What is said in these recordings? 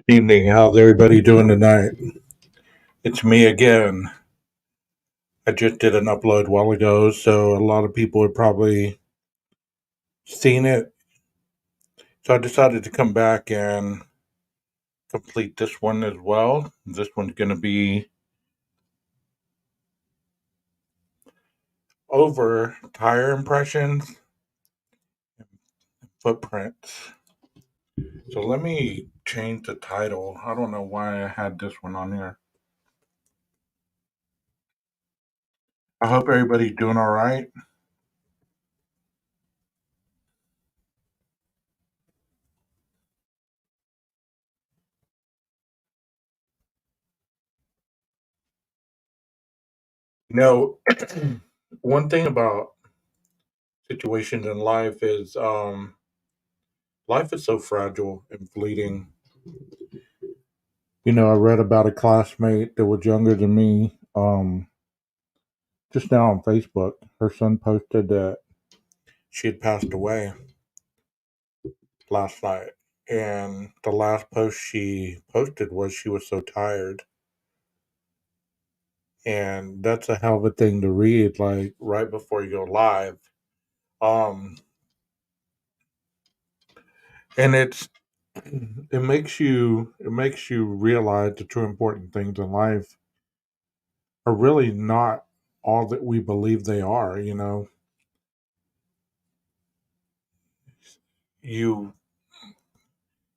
Evening. How's everybody doing tonight? It's me again. I just did an upload a while ago, so a lot of people have probably seen it. So I decided to come back and complete this one as well. This one's going to be over tire impressions, footprints. So let me change the title. I don't know why I had this one on here. I hope everybody's doing all right. You know, one thing about situations in life is so fragile and fleeting. I read about a classmate that was younger than me just now on Facebook. Her son posted that she had passed away last night. And the last post she posted was she was so tired. And that's a hell of a thing to read, like right before you go live. Um, and it makes you realize the true important things in life are really not all that we believe they are. You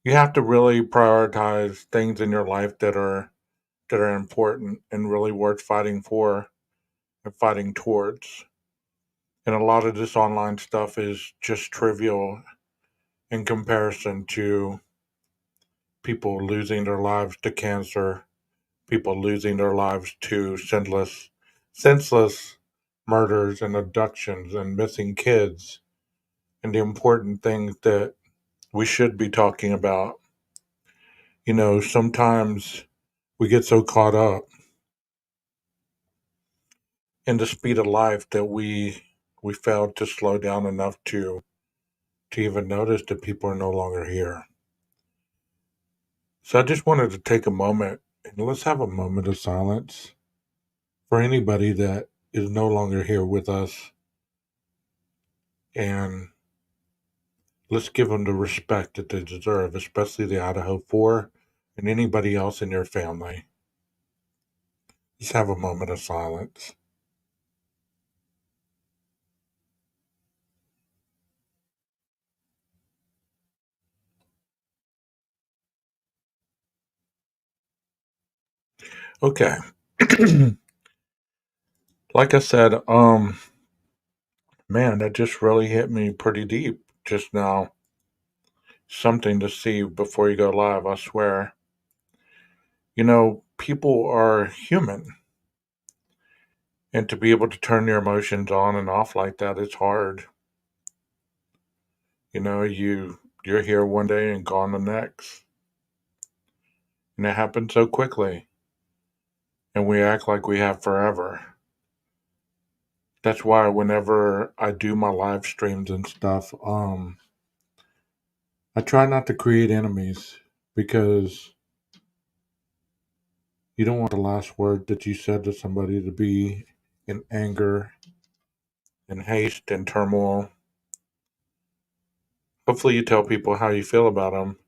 you have to really prioritize things in your life that are important and really worth fighting for and fighting towards. And a lot of this online stuff is just trivial in comparison to people losing their lives to cancer, people losing their lives to senseless murders and abductions and missing kids, and the important things that we should be talking about. Sometimes we get so caught up in the speed of life that we failed to slow down enough to even notice that people are no longer here. So I just wanted to take a moment and let's have a moment of silence for anybody that is no longer here with us, and let's give them the respect that they deserve, especially the Idaho 4 and anybody else in your family. Just have a moment of silence. Okay. Like I said, man, that just really hit me pretty deep just now. Something to see before you go live, I swear. People are human, and to be able to turn your emotions on and off like that, it's hard. You're here one day and gone the next, and it happens so quickly, and we act like we have forever. That's why whenever I do my live streams and stuff, I try not to create enemies because you don't want the last word that you said to somebody to be in anger and haste and turmoil. Hopefully, you tell people how you feel about them,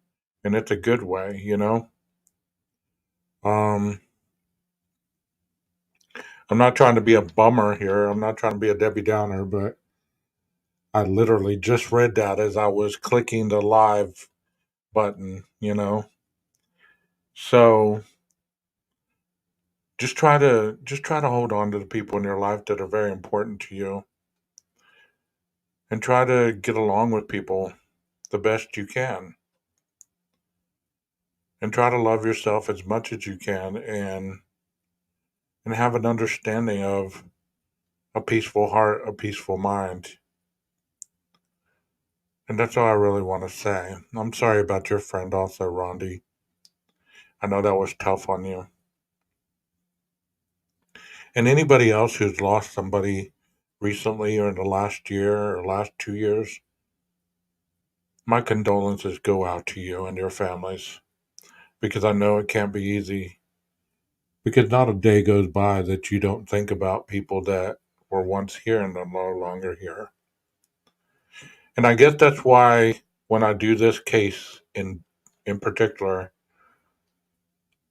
and it's a good way. Um, I'm not trying to be a bummer here. I'm not trying to be a Debbie Downer, but I literally just read that as I was clicking the live button. So just try to hold on to the people in your life that are very important to you, and try to get along with people the best you can, and try to love yourself as much as you can, and have an understanding of a peaceful heart, a peaceful mind. And that's all I really want to say. I'm sorry about your friend also, Rondi. I know that was tough on you. And anybody else who's lost somebody recently or in the last year or last 2 years, my condolences go out to you and your families. because I know it can't be easy. Because not a day goes by that you don't think about people that were once here and are no longer here. And I guess that's why when I do this case in particular,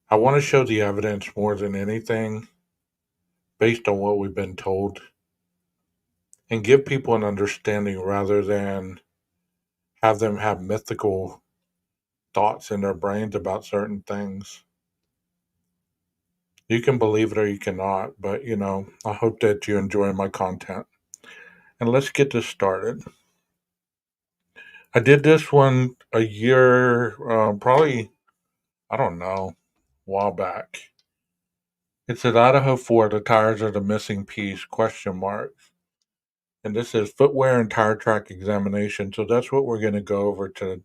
I want to show the evidence more than anything based on what we've been told and give people an understanding rather than have them have mythical thoughts in their brains about certain things. You can believe it or you cannot, but I hope that you enjoy my content. And let's get this started. I did this one a year, probably, I don't know, a while back. It said Idaho 4, the tires are the missing piece, question mark. And this is footwear and tire track examination. So that's what we're going to go over to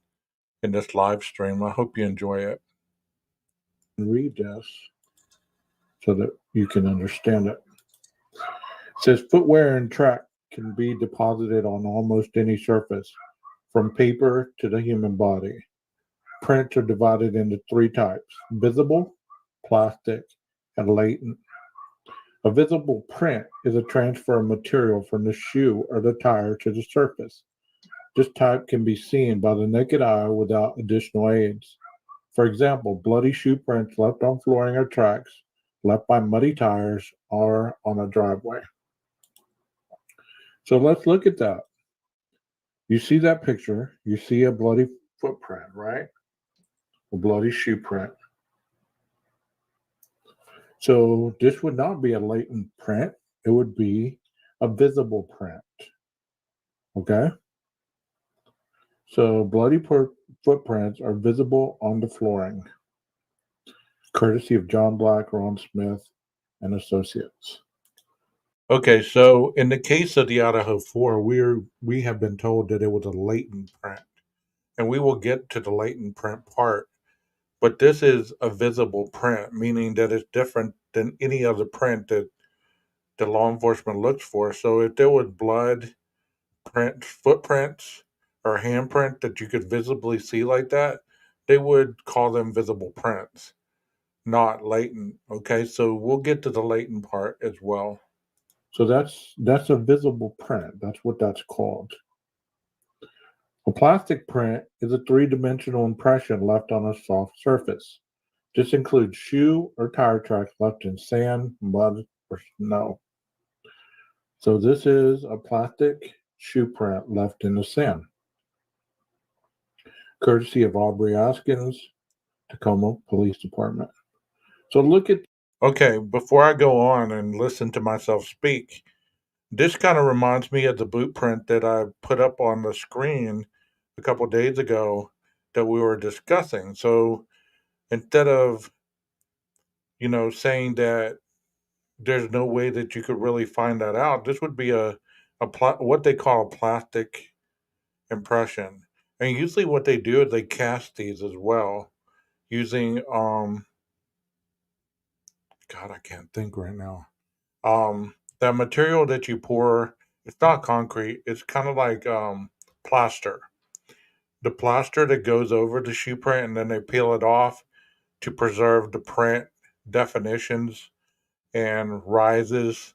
in this live stream. I hope you enjoy it. Read this so that you can understand it. It says footwear and track can be deposited on almost any surface, from paper to the human body. Prints are divided into three types: visible, plastic, and latent. A visible print is a transfer of material from the shoe or the tire to the surface. This type can be seen by the naked eye without additional aids. For example, bloody shoe prints left on flooring or tracks, left by muddy tires, or on a driveway. So let's look at that. You see that picture, you see a bloody footprint, right? A bloody shoe print. So this would not be a latent print, it would be a visible print. Okay? So bloody footprints are visible on the flooring, courtesy of John Black, Ron Smith, and Associates. Okay, so in the case of the Idaho 4, we have been told that it was a latent print, and we will get to the latent print part. But this is a visible print, meaning that it's different than any other print that the law enforcement looks for. So if there was blood print, footprints, or handprint that you could visibly see like that, they would call them visible prints, not latent. Okay, so we'll get to the latent part as well. So that's a visible print. That's what that's called. A plastic print is a three-dimensional impression left on a soft surface. This includes shoe or tire tracks left in sand, mud, or snow. So this is a plastic shoe print left in the sand. Courtesy of Aubrey Askins, Tacoma Police Department. So look at... Okay, before I go on and listen to myself speak, this kind of reminds me of the boot print that I put up on the screen a couple days ago that we were discussing. So instead of, saying that there's no way that you could really find that out, this would be what they call a plastic impression. And usually what they do is they cast these as well using God, I can't think right now. That material that you pour, it's not concrete, it's kind of like plaster. The plaster that goes over the shoe print and then they peel it off to preserve the print definitions and rises,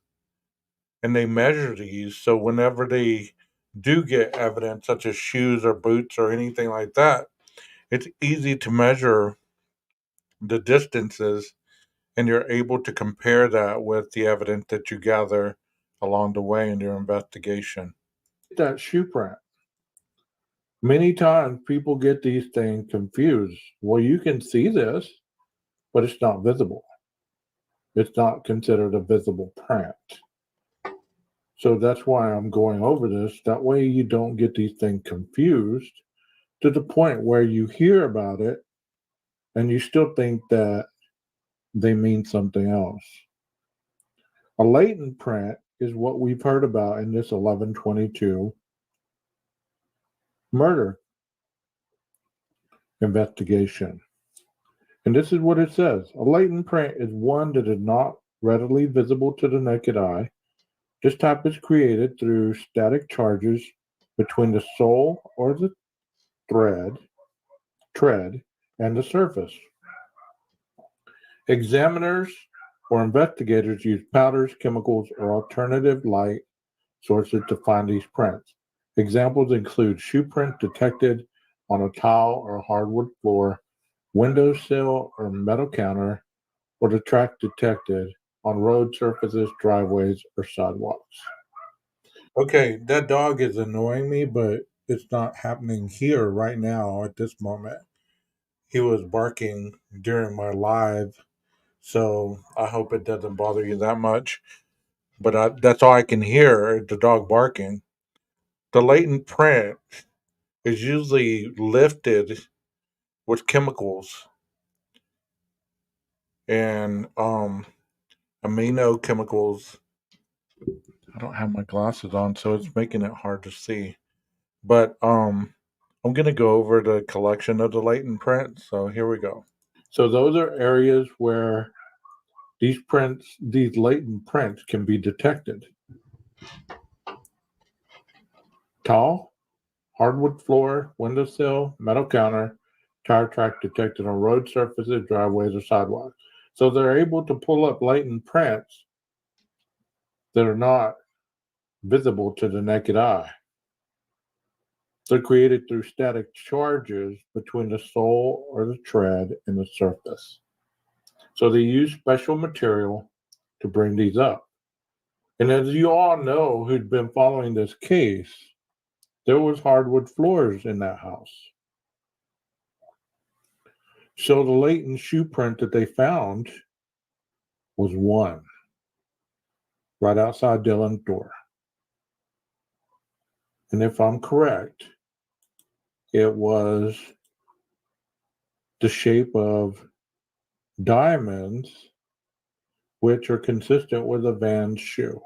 and they measure these so whenever they do get evidence such as shoes or boots or anything like that, it's easy to measure the distances and you're able to compare that with the evidence that you gather along the way in your investigation. That shoe print. Many times people get these things confused. Well, you can see this, but it's not visible. It's not considered a visible print. So that's why I'm going over this. That way you don't get these things confused to the point where you hear about it and you still think that they mean something else. A latent print is what we've heard about in this 1122 murder investigation. And this is what it says. A latent print is one that is not readily visible to the naked eye. This type is created through static charges between the sole or the tread, and the surface. Examiners or investigators use powders, chemicals, or alternative light sources to find these prints. Examples include shoe print detected on a tile or hardwood floor, windowsill or metal counter, or the track detected on road surfaces, driveways, or sidewalks. Okay, that dog is annoying me, but it's not happening here right now at this moment. He was barking during my live, so I hope it doesn't bother you that much. But that's all I can hear, the dog barking. The latent print is usually lifted with chemicals and amino chemicals. I don't have my glasses on, so it's making it hard to see. But I'm gonna go over the collection of the latent prints. So here we go. So those are areas where these latent prints can be detected. Tall, hardwood floor, windowsill, metal counter, tire track detected on road surfaces, driveways, or sidewalks. So they're able to pull up latent prints that are not visible to the naked eye. They're created through static charges between the sole or the tread and the surface. So they use special material to bring these up. And as you all know who'd been following this case, there was hardwood floors in that house. So the latent shoe print that they found was one right outside Dylan's door. And if I'm correct, it was the shape of diamonds, which are consistent with a Vans shoe.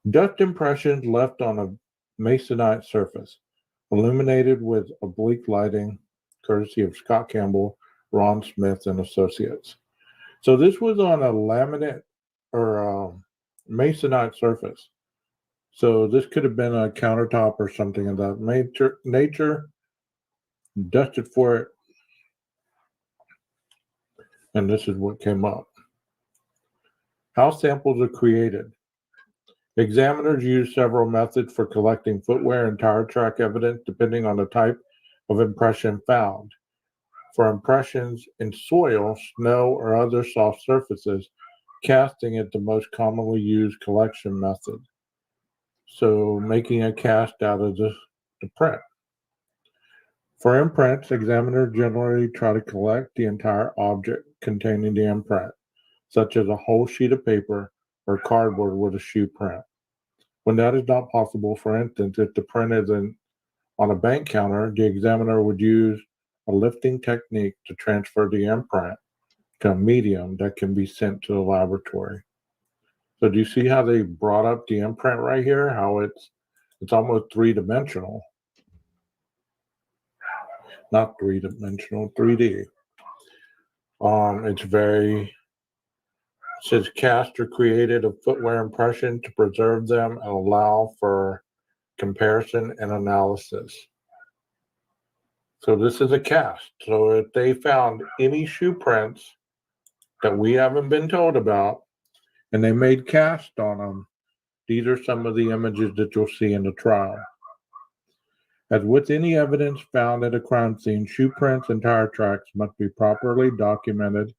Dust impressions left on a masonite surface, illuminated with oblique lighting, courtesy of Scott Campbell, Ron Smith, and Associates. So this was on a laminate or masonite surface. So this could have been a countertop or something of that nature. Dusted for it, and this is what came up. How samples are created. Examiners use several methods for collecting footwear and tire track evidence depending on the type of impression found. For impressions in soil, snow, or other soft surfaces, casting is the most commonly used collection method. So making a cast out of the print. For imprints, examiners generally try to collect the entire object containing the imprint, such as a whole sheet of paper or cardboard with a shoe print. When that is not possible, for instance, if the print is on a bank counter, the examiner would use a lifting technique to transfer the imprint to a medium that can be sent to the laboratory. So do you see how they brought up the imprint right here? How it's almost three-dimensional. Not three-dimensional, 3D. It's very says cast or created a footwear impression to preserve them and allow for comparison and analysis. So this is a cast. So if they found any shoe prints that we haven't been told about and they made cast on them, these are some of the images that you'll see in the trial. As with any evidence found at a crime scene, shoe prints and tire tracks must be properly documented,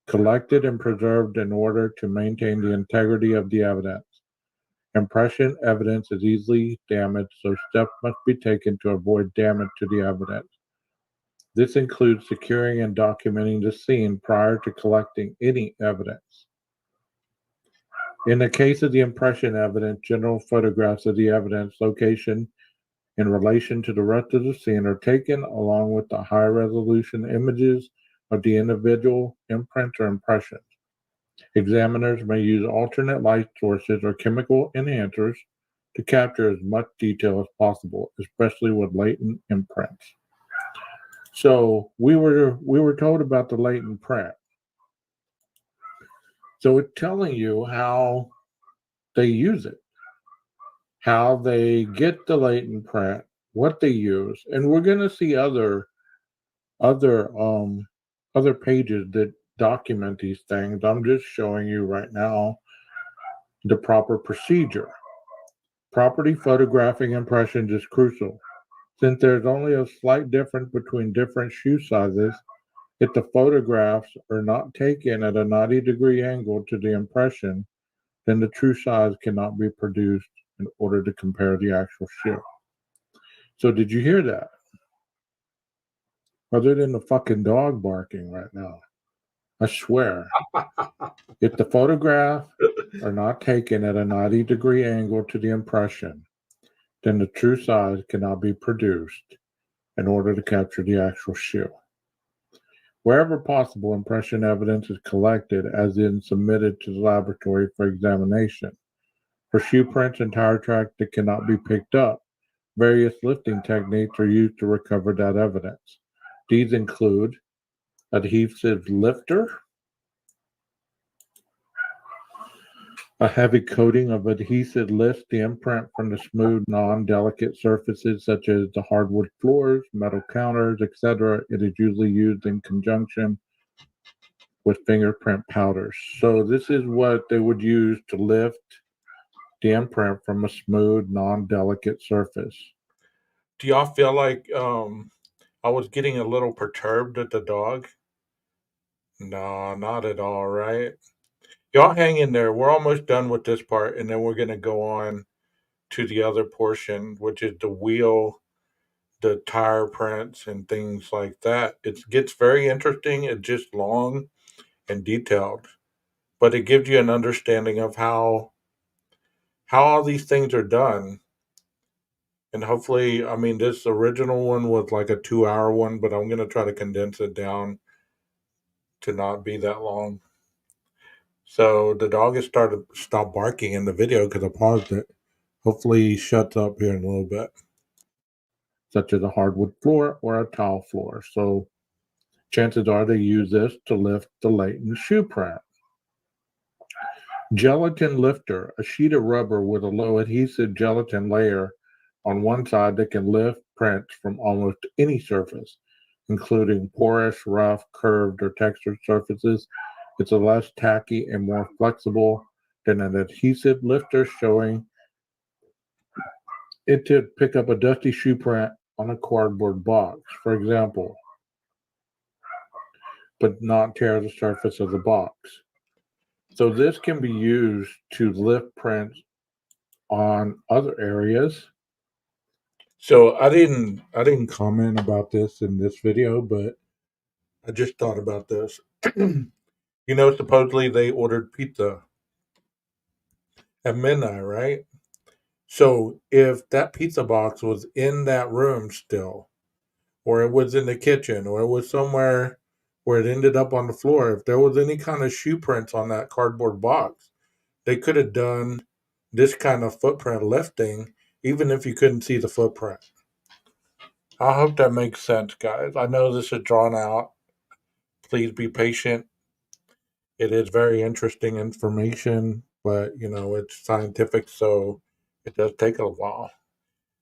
collected, and preserved in order to maintain the integrity of the evidence. Impression evidence is easily damaged, so steps must be taken to avoid damage to the evidence. This includes securing and documenting the scene prior to collecting any evidence. In the case of the impression evidence, general photographs of the evidence location in relation to the rest of the scene are taken along with the high resolution images of the individual imprint or impressions. Examiners may use alternate light sources or chemical enhancers to capture as much detail as possible, especially with latent imprints. So we were told about the latent print. So it's telling you how they use it, how they get the latent print, what they use, and we're going to see other other pages that document these things. I'm just showing you right now the proper procedure. Properly photographing impressions is crucial. Since there's only a slight difference between different shoe sizes, if the photographs are not taken at a 90-degree angle to the impression, then the true size cannot be produced in order to compare the actual shoe. So did you hear that? Other than the fucking dog barking right now. I swear. If the photographs are not taken at a 90-degree angle to the impression, then the true size cannot be produced in order to capture the actual shoe. Wherever possible, impression evidence is collected, as in submitted to the laboratory for examination. For shoe prints and tire tracks that cannot be picked up, various lifting techniques are used to recover that evidence. These include adhesive lifter, a heavy coating of adhesive lifts the imprint from the smooth, non-delicate surfaces such as the hardwood floors, metal counters, etc. It is usually used in conjunction with fingerprint powders. So this is what they would use to lift the imprint from a smooth, non-delicate surface. Do y'all feel like I was getting a little perturbed at the dog? No, not at all, right? Y'all hang in there. We're almost done with this part, and then we're going to go on to the other portion, which is the wheel, the tire prints, and things like that. It gets very interesting. It's just long and detailed, but it gives you an understanding of how all these things are done. And hopefully, I mean, this original one was like a 2-hour one, but I'm going to try to condense it down to not be that long. So the dog has stopped barking in the video because I paused it. Hopefully he shuts up here in a little bit. Such as a hardwood floor or a tile floor. So chances are they use this to lift the latent shoe print. Gelatin lifter, a sheet of rubber with a low adhesive gelatin layer on one side that can lift prints from almost any surface, including porous, rough, curved, or textured surfaces. It's a less tacky and more flexible than an adhesive lifter, showing it to pick up a dusty shoe print on a cardboard box, for example, but not tear the surface of the box. So this can be used to lift prints on other areas. So I didn't comment about this in this video, but I just thought about this. Supposedly they ordered pizza at midnight, right? So if that pizza box was in that room still, or it was in the kitchen, or it was somewhere where it ended up on the floor, if there was any kind of shoe prints on that cardboard box, they could have done this kind of footprint lifting, even if you couldn't see the footprint. I hope that makes sense, guys. I know this is drawn out. Please be patient. It is very interesting information, but it's scientific, so it does take a while.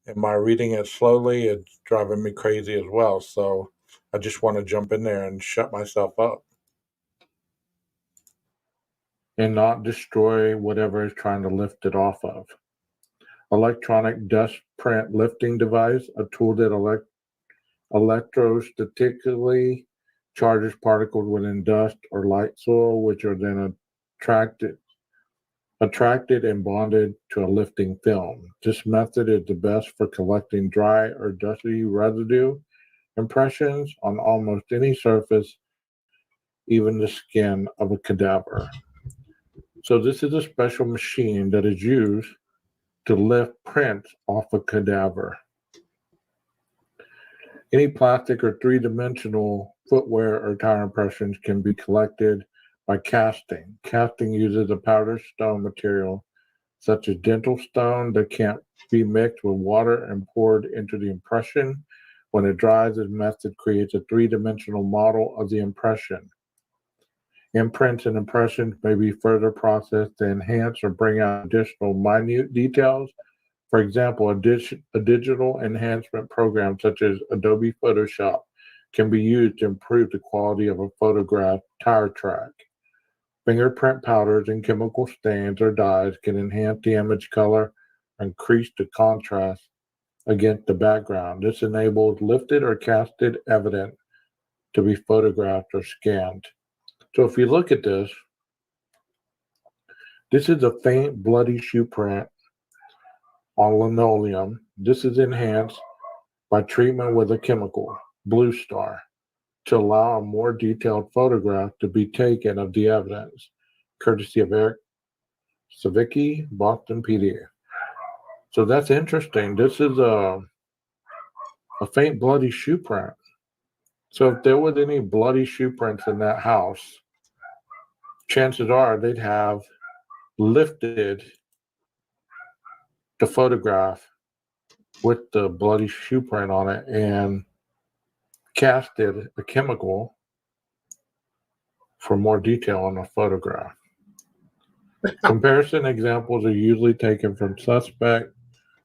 And by reading it slowly, it's driving me crazy as well. So I just want to jump in there and shut myself up. And not destroy whatever is trying to lift it off of. Electronic dust print lifting device, a tool that electrostatically charges particles within dust or light soil, which are then attracted and bonded to a lifting film. This method is the best for collecting dry or dusty residue impressions on almost any surface, even the skin of a cadaver. So this is a special machine that is used to lift prints off a cadaver. Any plastic or three-dimensional footwear or tire impressions can be collected by casting. Casting uses a powdered stone material, such as dental stone, that can't be mixed with water and poured into the impression. When it dries, this method creates a three-dimensional model of the impression. Imprints and impressions may be further processed to enhance or bring out additional minute details. For example, a digital enhancement program such as Adobe Photoshop can be used to improve the quality of a photographed tire track. Fingerprint powders and chemical stains or dyes can enhance the image color and increase the contrast against the background. This enables lifted or casted evidence to be photographed or scanned. So if you look at this is a faint bloody shoe print on linoleum. This is enhanced by treatment with a chemical, Blue Star, to allow a more detailed photograph to be taken of the evidence, courtesy of Eric Savicki, Boston PD. So that's interesting. This is a faint bloody shoe print. So if there was any bloody shoe prints in that house, chances are they'd have lifted the photograph with the bloody shoe print on it and casted a chemical for more detail on the photograph. Comparison examples are usually taken from suspect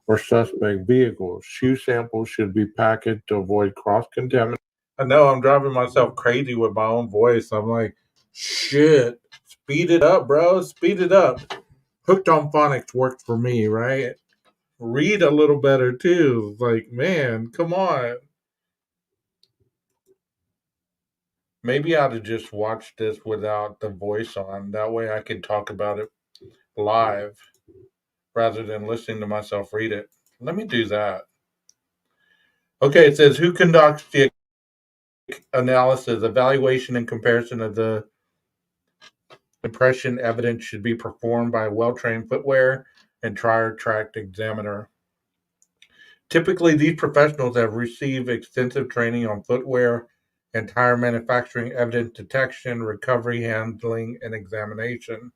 or suspect vehicles. Shoe samples should be packaged to avoid cross-contamination. I know I'm driving myself crazy with my own voice. I'm like, shit, speed it up, bro. Speed it up. Hooked on Phonics worked for me, right? Read a little better too. Like, man, come on. Maybe I ought to just watch this without the voice on. That way I can talk about it live rather than listening to myself read it. Let me do that. Okay, it says who conducts the analysis, evaluation, and comparison of the impression evidence should be performed by a well-trained footwear and tire track examiner. Typically, these professionals have received extensive training on footwear and tire manufacturing evidence detection, recovery, handling, and examination.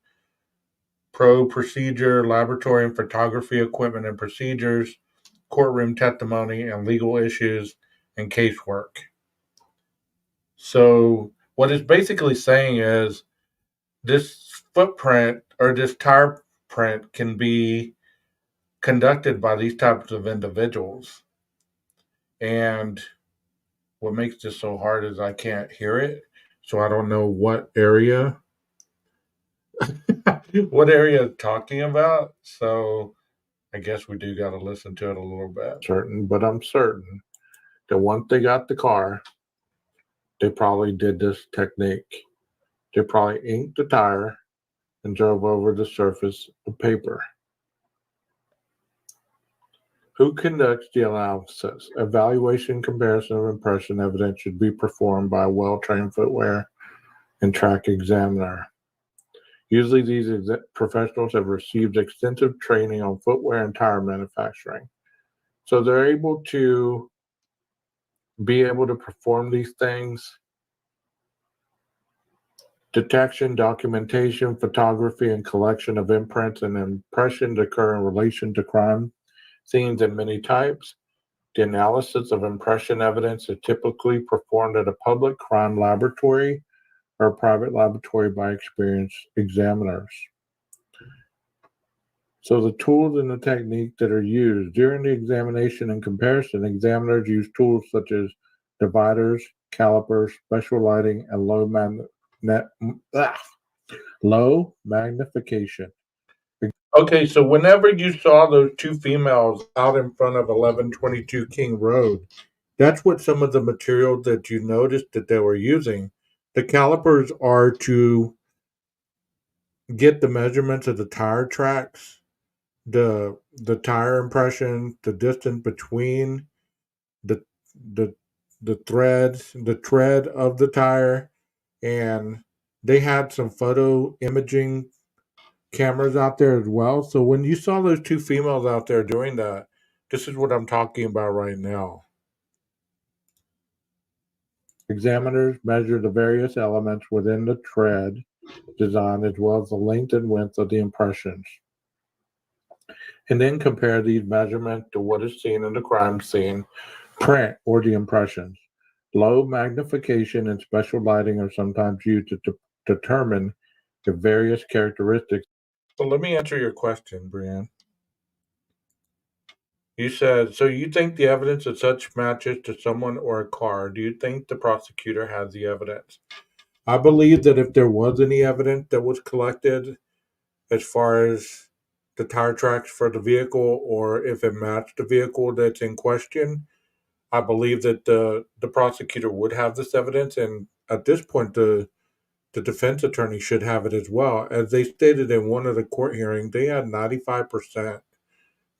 Procedure, laboratory and photography equipment and procedures, courtroom testimony, and legal issues and casework. So what it's basically saying is this footprint or this tire print can be conducted by these types of individuals. And what makes this so hard is I can't hear it. So I don't know what area it's talking about. So I guess we do got to listen to it a little bit. But I'm certain that once they got the car, they probably did this technique. They probably inked the tire and drove over the surface of paper. Who conducts the analysis? Evaluation, comparison of impression evidence should be performed by a well-trained footwear and track examiner. Usually these professionals have received extensive training on footwear and tire manufacturing. So they're able to perform these things. Detection, documentation, photography, and collection of imprints and impressions occur in relation to crime scenes in many types. The analysis of impression evidence is typically performed at a public crime laboratory or a private laboratory by experienced examiners. So the tools and the technique that are used during the examination and comparison, examiners use tools such as dividers, calipers, special lighting, and low magnification. Okay, so whenever you saw those two females out in front of 1122 King Road, that's what some of the material that you noticed that they were using. The calipers are to get the measurements of the tire tracks, the tire impression, the distance between the threads, the tread of the tire, and they had some photo imaging cameras out there as well. So when you saw those two females out there doing that, this is what I'm talking about right now. Examiners measure the various elements within the tread design as well as the length and width of the impressions, and then compare these measurements to what is seen in the crime scene print or the impressions. Low magnification and special lighting are sometimes used to determine the various characteristics. So let me answer your question, Brianne. You said, so you think the evidence of such matches to someone or a car? Do you think the prosecutor has the evidence? I believe that if there was any evidence that was collected as far as the tire tracks for the vehicle, or if it matched the vehicle that's in question, I believe that the prosecutor would have this evidence, and at this point, the defense attorney should have it as well. As they stated in one of the court hearings, they had 95%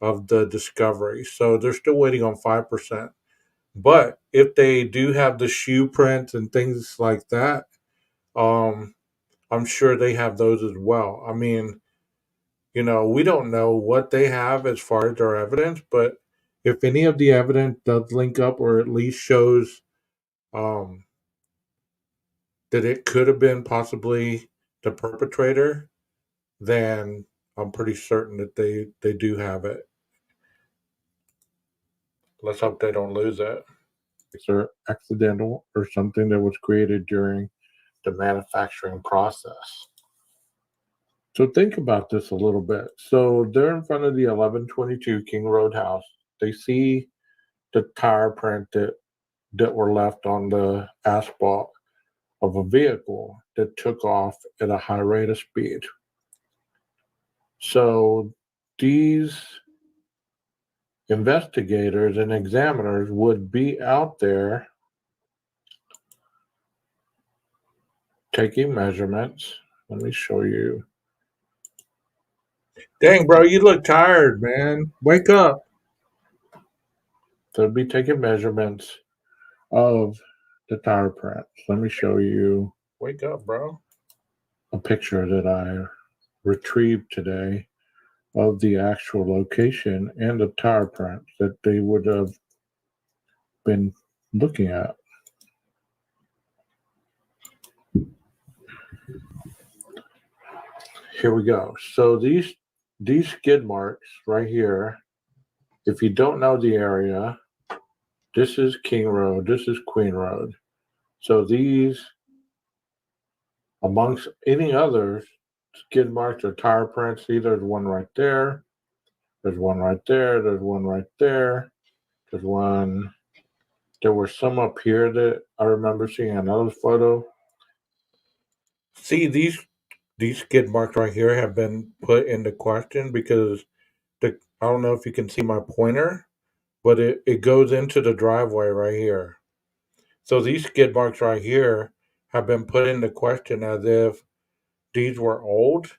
of the discovery, so they're still waiting on 5%. But if they do have the shoe prints and things like that, um, I'm sure they have those as well. I mean, we don't know what they have as far as their evidence, but if any of the evidence does link up or at least shows um, that it could have been possibly the perpetrator, then I'm pretty certain that they do have it. Let's hope they don't lose it. Or accidental or something that was created during the manufacturing process. So think about this a little bit. So they're in front of the 1122 King Road house. They see the tire print that were left on the asphalt of a vehicle that took off at a high rate of speed. So these investigators and examiners would be out there taking measurements. Let me show you. Dang, bro, you look tired, man. Wake up. They'll be taking measurements of the tire prints. Let me show you. Wake up, bro. A picture that I retrieved today of the actual location and the tire prints that they would have been looking at. Here we go. So these skid marks right here, if you don't know the area, this is King Road, this is Queen Road. So these, amongst any other skid marks or tire prints, see there's one right there, there's one right there, there's one right there, there's one. There were some up here that I remember seeing another photo. See, these skid marks right here have been put into question because I don't know if you can see my pointer, but it goes into the driveway right here. So these skid marks right here have been put into question as if these were old.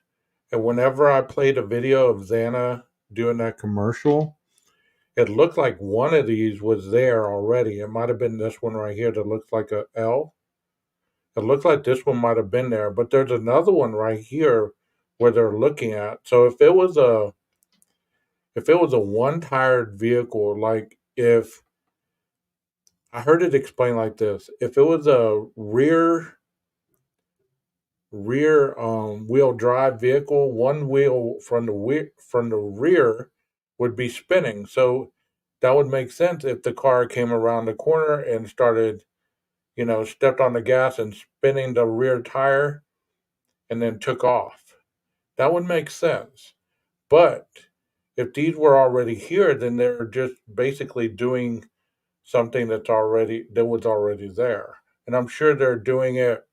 And whenever I played a video of Xana doing that commercial, it looked like one of these was there already. It might have been this one right here that looks like a L. It looks like this one might have been there, but there's another one right here where they're looking at. So if it was a one-tired vehicle, like if I heard it explained like this, if it was a rear wheel drive vehicle, one wheel from the rear would be spinning. So that would make sense if the car came around the corner and started, stepped on the gas and spinning the rear tire and then took off. That would make sense. But if these were already here, then they're just basically doing something that was already there. And I'm sure they're doing it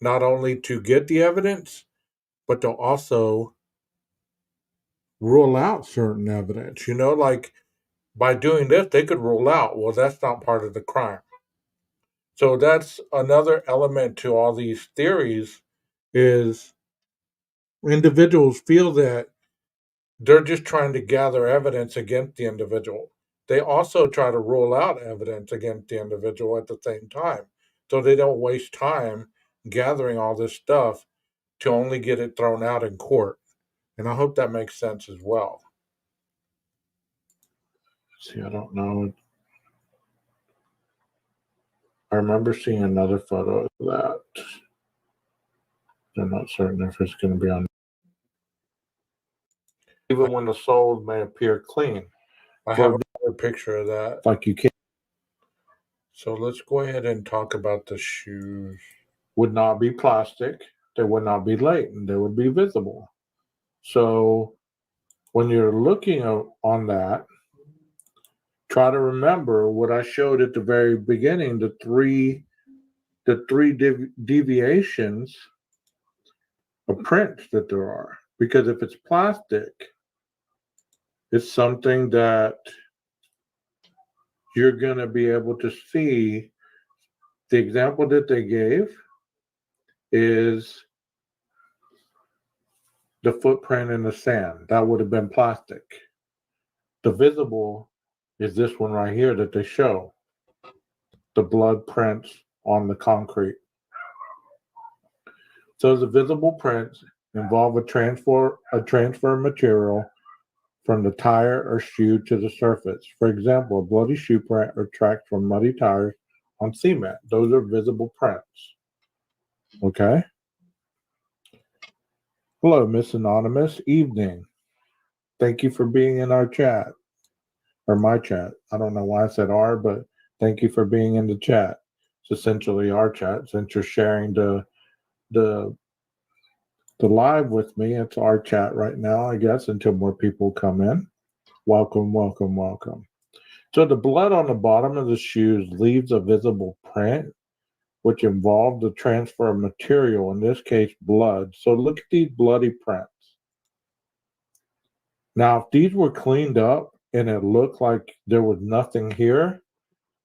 not only to get the evidence, but they'll also rule out certain evidence. Like by doing this, they could rule out, well, that's not part of the crime. So that's another element to all these theories is individuals feel that they're just trying to gather evidence against the individual. They also try to rule out evidence against the individual at the same time. So they don't waste time gathering all this stuff to only get it thrown out in court. And I hope that makes sense as well. See, I don't know. I remember seeing another photo of that. I'm not certain if it's going to be on. Even when the soles may appear clean. I have another picture of that. Like you can't. So let's go ahead and talk about the shoes. Would not be plastic. They would not be latent. They would be visible. So when you're looking on that, Try to remember what I showed at the very beginning, the three deviations of prints that there are. Because if it's plastic, it's something that you're going to be able to see. The example that they gave is the footprint in the sand. That would have been plastic. The visible is this one right here that they show, the blood prints on the concrete. So the visible prints involve a transfer of material from the tire or shoe to the surface. For example, a bloody shoe print or tracks from muddy tires on cement. Those are visible prints. Okay? Hello, Miss Anonymous. Evening. Thank you for being in our chat, or my chat. I don't know why I said our, but thank you for being in the chat. It's essentially our chat since you're sharing the live with me. It's our chat right now, I guess, until more people come in. Welcome, welcome, welcome. So the blood on the bottom of the shoes leaves a visible print, which involved the transfer of material, in this case, blood. So look at these bloody prints. Now, if these were cleaned up and it looked like there was nothing here,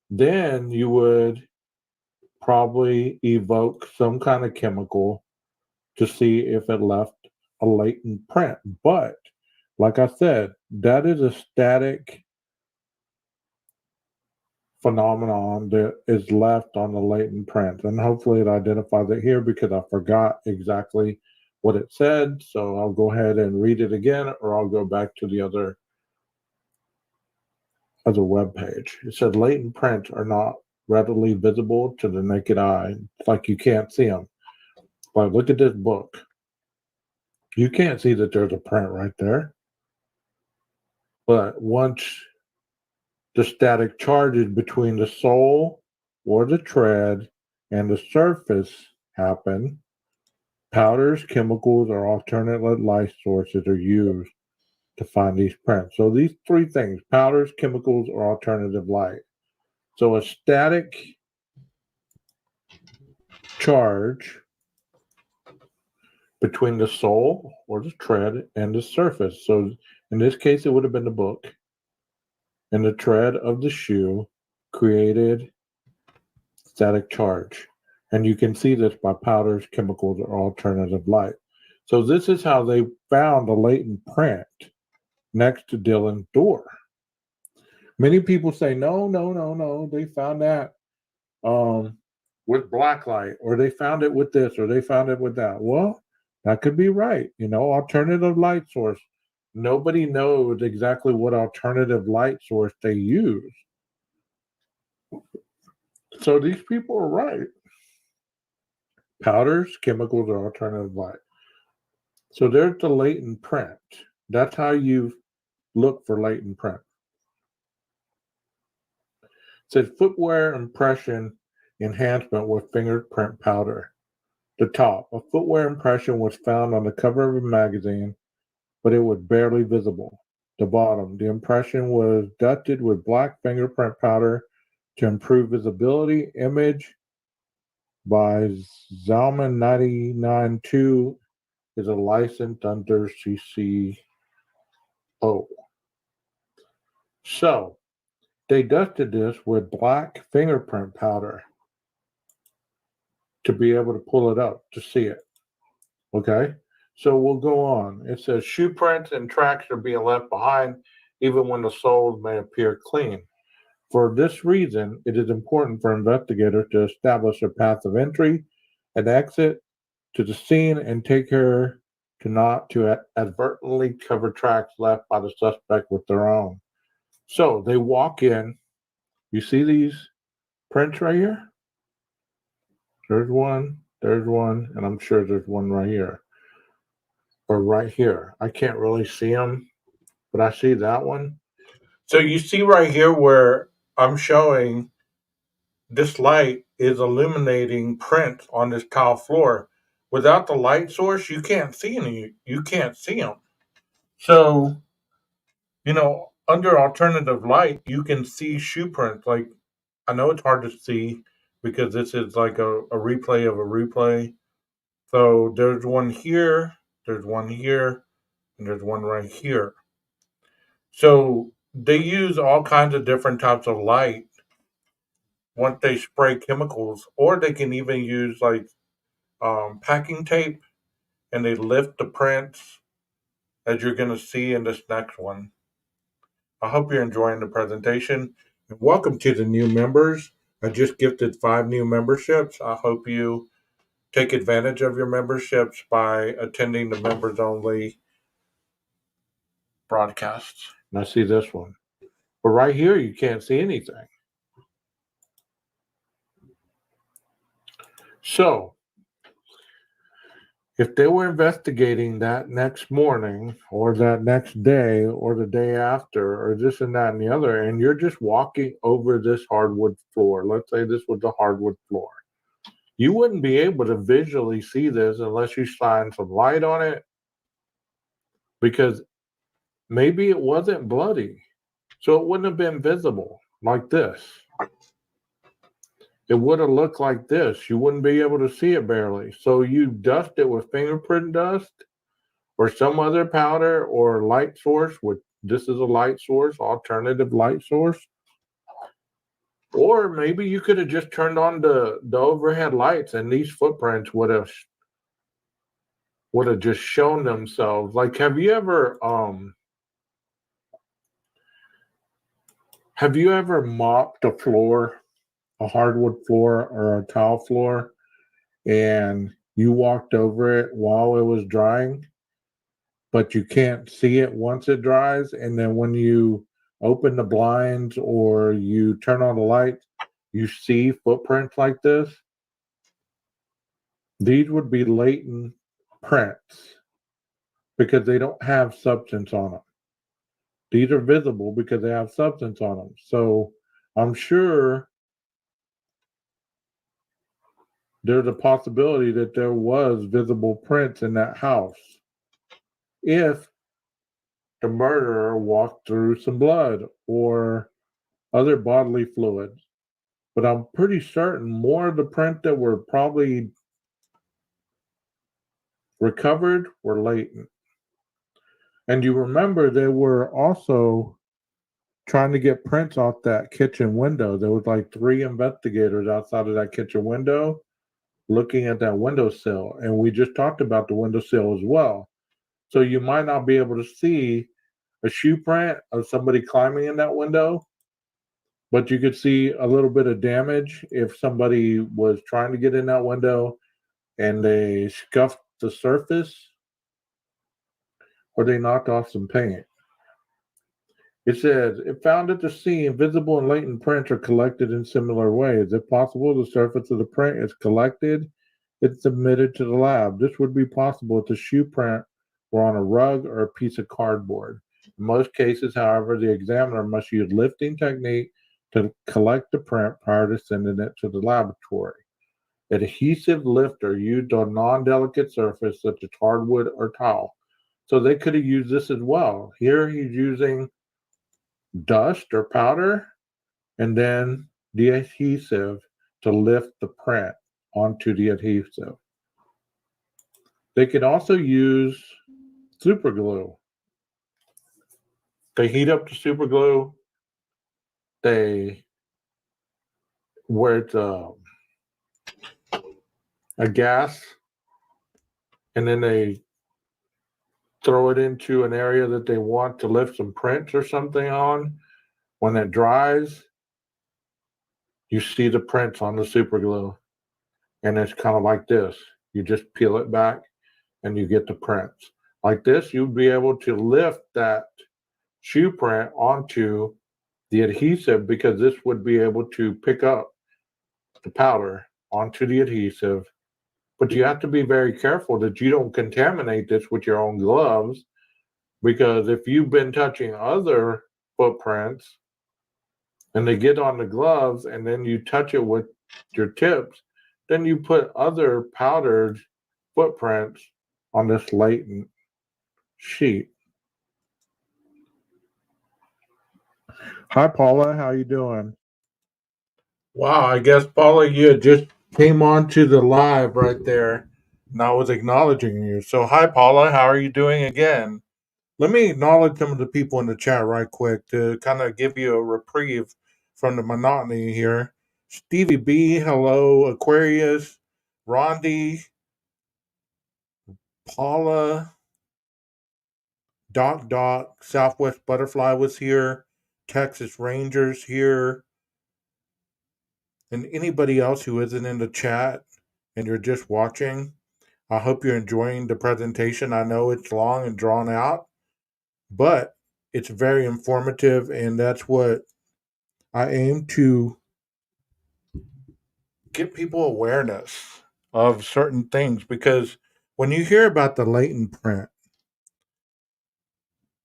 then you would probably evoke some kind of chemical to see if it left a latent print. But like I said, that is a static phenomenon that is left on the latent print. And hopefully it identifies it here because I forgot exactly what it said. So I'll go ahead and read it again, or I'll go back to the other web page. It said latent prints are not readily visible to the naked eye. It's like you can't see them. But look at this book. You can't see that there's a print right there. But once the static charges between the sole or the tread and the surface happen, powders, chemicals, or alternate light sources are used to find these prints. So these three things: powders, chemicals, or alternative light. So a static charge between the sole or the tread and the surface. So in this case, it would have been the book. And the tread of the shoe created static charge. And you can see this by powders, chemicals, or alternative light. So this is how they found a latent print next to Dylan's door. Many people say, no, no, no, no. They found that with black light, or they found it with this, or they found it with that. Well, that could be right. Alternative light source. Nobody knows exactly what alternative light source they use. So these people are right. Powders, chemicals, or alternative light. So there's the latent print. That's how you look for latent print. It says footwear impression enhancement with fingerprint powder. The top. A footwear impression was found on the cover of a magazine, but it was barely visible. The bottom. The impression was dusted with black fingerprint powder to improve visibility. Image by Zalman 992 is a licensed under CCO. So they dusted this with black fingerprint powder to be able to pull it up to see it. Okay, so we'll go on. It says shoe prints and tracks are being left behind even when the soles may appear clean. For this reason, it is important for investigators to establish a path of entry and exit to the scene and take care to advertently cover tracks left by the suspect with their own. So they walk in. You see these prints right here? There's one, and I'm sure there's one right here. Or right here. I can't really see them, but I see that one. So you see right here where I'm showing this light is illuminating prints on this tile floor. Without the light source, you can't see any. You can't see them. So, under alternative light, you can see shoe prints. Like, I know it's hard to see because this is like a replay of a replay. So there's one here, there's one here, and there's one right here. So they use all kinds of different types of light once they spray chemicals, or they can even use like packing tape, and they lift the prints as you're going to see in this next one. I hope you're enjoying the presentation. And welcome to the new members. I just gifted 5 new memberships. I hope you take advantage of your memberships by attending the members only broadcasts. And I see this one. But right here, you can't see anything. So, if they were investigating that next morning or that next day or the day after or this and that and the other, and you're just walking over this hardwood floor, let's say this was a hardwood floor, you wouldn't be able to visually see this unless you shine some light on it, because maybe it wasn't bloody, so it wouldn't have been visible like this. It would have looked like this. You wouldn't be able to see it barely. So you dust it with fingerprint dust or some other powder or light source, which this is a light source, alternative light source. Or maybe you could have just turned on the overhead lights and these footprints would have just shown themselves. Like, have you ever mopped a floor, a hardwood floor or a tile floor, and you walked over it while it was drying, but you can't see it once it dries, and then when you open the blinds or you turn on the lights, you see footprints like this? These would be latent prints because they don't have substance on them. These are visible because they have substance on them. So I'm sure there's a possibility that there was visible prints in that house if the murderer walked through some blood or other bodily fluids. But I'm pretty certain more of the prints that were probably recovered were latent. And you remember they were also trying to get prints off that kitchen window. There was like 3 investigators outside of that kitchen window looking at that windowsill. And we just talked about the windowsill as well. So you might not be able to see a shoe print of somebody climbing in that window, but you could see a little bit of damage if somebody was trying to get in that window and they scuffed the surface or they knocked off some paint. It says, it found at the scene, visible and latent prints are collected in similar ways. If possible, the surface of the print is collected, it's submitted to the lab. This would be possible if the shoe print were on a rug or a piece of cardboard. In most cases, however, the examiner must use lifting technique to collect the print prior to sending it to the laboratory. Adhesive lifter used on non-delicate surface such as hardwood or tile. So they could have used this as well. Here he's using dust or powder and then the adhesive to lift the print onto the adhesive. They could also use super glue. They heat up the super glue. Where it's a gas, and then they throw it into an area that they want to lift some prints or something on. When it dries, you see the prints on the super glue, and it's kind of like this. You just peel it back and you get the prints. Like this, you'd be able to lift that shoe print onto the adhesive because this would be able to pick up the powder onto the adhesive. But you have to be very careful that you don't contaminate this with your own gloves, because if you've been touching other footprints and they get on the gloves and then you touch it with your tips, then you put other powdered footprints on this latent sheet. Hi, Paula. How you doing? Wow, I guess Paula, you had just came on to the live right there, and I was acknowledging you. So, hi, Paula. How are you doing again? Let me acknowledge some of the people in the chat right quick to kind of give you a reprieve from the monotony here. Stevie B, hello. Aquarius, Rondi, Paula, Doc, Southwest Butterfly was here, Texas Rangers here, and anybody else who isn't in the chat and you're just watching. I hope you're enjoying the presentation. I know it's long and drawn out, but it's very informative, and that's what I aim to get people awareness of certain things, because when you hear about the latent print,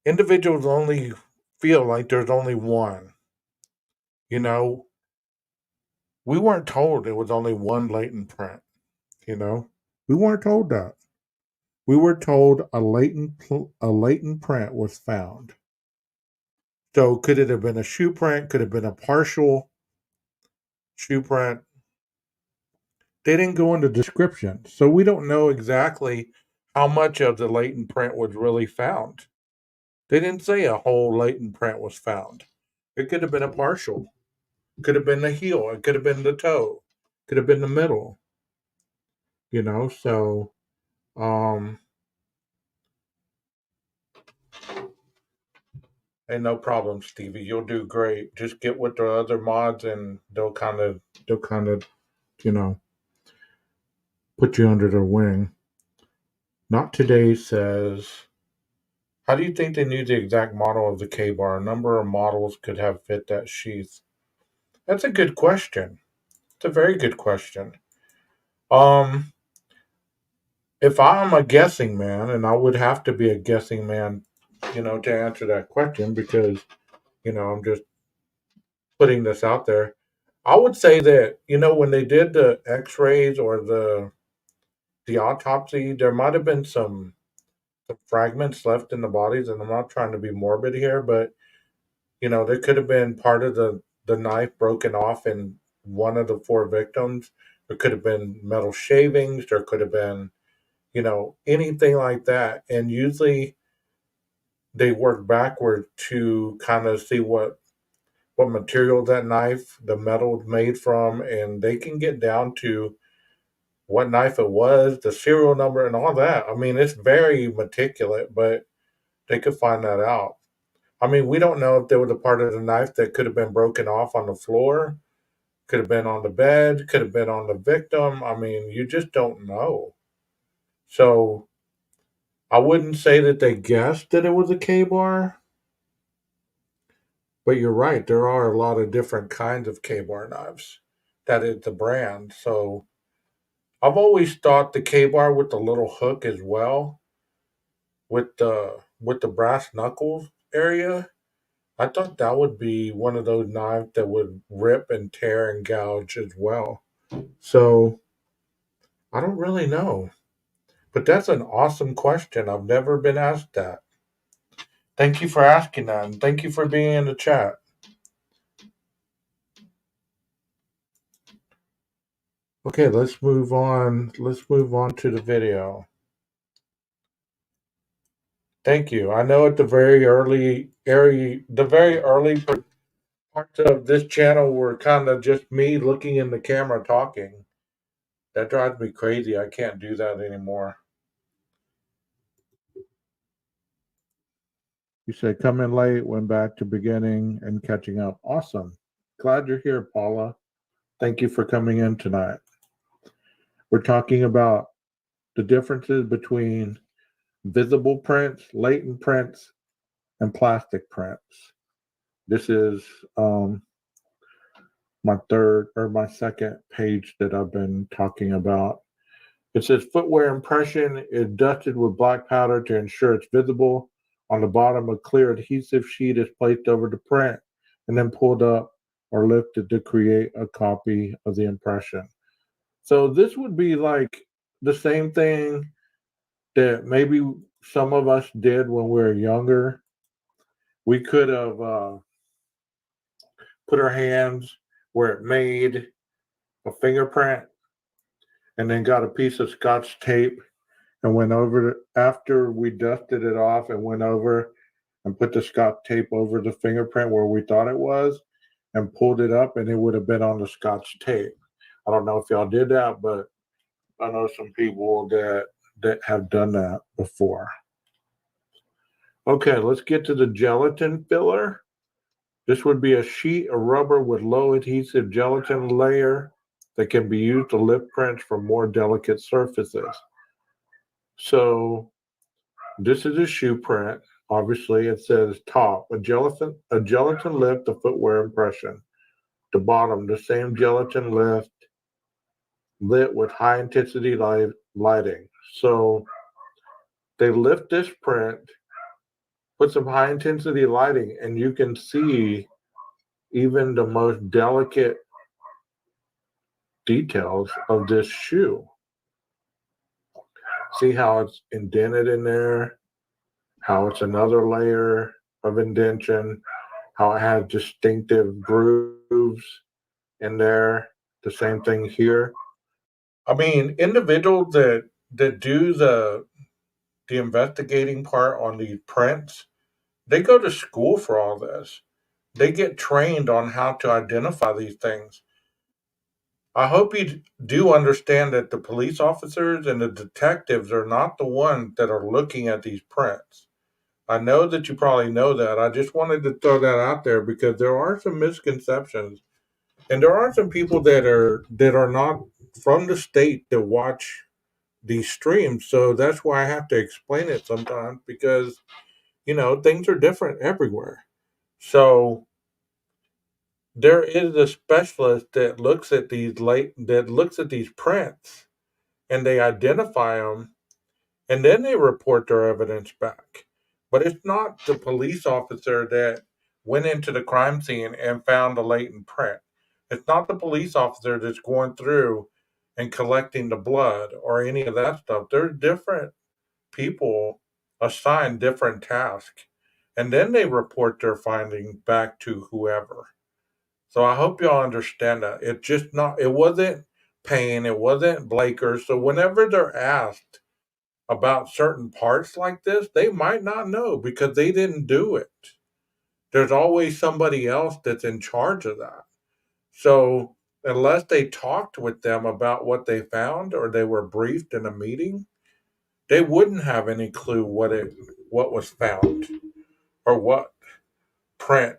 individuals only feel like there's only one. You know, we weren't told it was only one latent print, you know. We weren't told that. We were told a latent print was found. So could it have been a shoe print? Could it have been a partial shoe print? They didn't go into description, so we don't know exactly how much of the latent print was really found. They didn't say a whole latent print was found. It could have been a partial. Could have been the heel. It could have been the toe. Could have been the middle. You know, so um hey, no problem, Stevie. You'll do great. Just get with the other mods and they'll kind of, you know, put you under their wing. Not Today says, how do you think they knew the exact model of the K bar? A number of models could have fit that sheath. That's a good question. It's a very good question. Um, if I'm a guessing man, and I would have to be a guessing man, to answer that question, because I'm just putting this out there. I would say that when they did the X-rays or the autopsy, there might have been some fragments left in the bodies, and I'm not trying to be morbid here, but there could have been part of the knife broken off in one of the four victims. There could have been metal shavings. There could have been, anything like that. And usually they work backward to kind of see what material that knife, the metal made from, and they can get down to what knife it was, the serial number, and all that. I mean, it's very meticulous, but they could find that out. I mean, we don't know if there was a part of the knife that could have been broken off on the floor, could have been on the bed, could have been on the victim. I mean, you just don't know. So I wouldn't say that they guessed that it was a K bar, but you're right. There are a lot of different kinds of K bar knives. That is the brand. So I've always thought the K bar with the little hook as well, with the brass knuckles area. I thought that would be one of those knives that would rip and tear and gouge as well. So I don't really know. But that's an awesome question. I've never been asked that. Thank you for asking that, and thank you for being in the chat. Okay, let's move on. Let's move on to the video. Thank you. I know at the very early parts of this channel were kind of just me looking in the camera talking. That drives me crazy. I can't do that anymore. You said come in late, went back to beginning and catching up. Awesome. Glad you're here, Paula. Thank you for coming in tonight. We're talking about the differences between visible prints, latent prints, and plastic prints. This is my third or my second page that I've been talking about. It says footwear impression is dusted with black powder to ensure it's visible. On the bottom, a clear adhesive sheet is placed over the print and then pulled up or lifted to create a copy of the impression. So this would be like the same thing that maybe some of us did when we were younger. We could have put our hands where it made a fingerprint, and then got a piece of Scotch tape and went over after we dusted it off and went over and put the Scotch tape over the fingerprint where we thought it was and pulled it up, and it would have been on the Scotch tape. I don't know if y'all did that, but I know some people that have done that before. Okay, let's get to the gelatin filler. This would be a sheet of rubber with low adhesive gelatin layer that can be used to lift prints from more delicate surfaces. So this is a shoe print. Obviously, it says top, a gelatin lift, a footwear impression. The bottom, the same gelatin lift lit with high intensity lighting. So they lift this print, put some high intensity lighting, and you can see even the most delicate details of this shoe. See how it's indented in there, how it's another layer of indentation, how it has distinctive grooves in there. The same thing here. I mean, individuals that do the investigating part on these prints, they go to school for all this. They get trained on how to identify these things. I hope you do understand that the police officers and the detectives are not the ones that are looking at these prints. I know that you probably know that. I just wanted to throw that out there because there are some misconceptions, and there are some people that are not from the state that watch these streams. So that's why I have to explain it sometimes because things are different everywhere. So there is a specialist that looks at these prints and they identify them, and then they report their evidence back. But it's not the police officer that went into the crime scene and found the latent print. It's not the police officer that's going through and collecting the blood or any of that stuff. There's different people assigned different tasks, and then they report their findings back to whoever. So I hope y'all understand that. It wasn't Payne, it wasn't Blaker. So whenever they're asked about certain parts like this, they might not know because they didn't do it. There's always somebody else that's in charge of that. So unless they talked with them about what they found or they were briefed in a meeting, they wouldn't have any clue what was found or print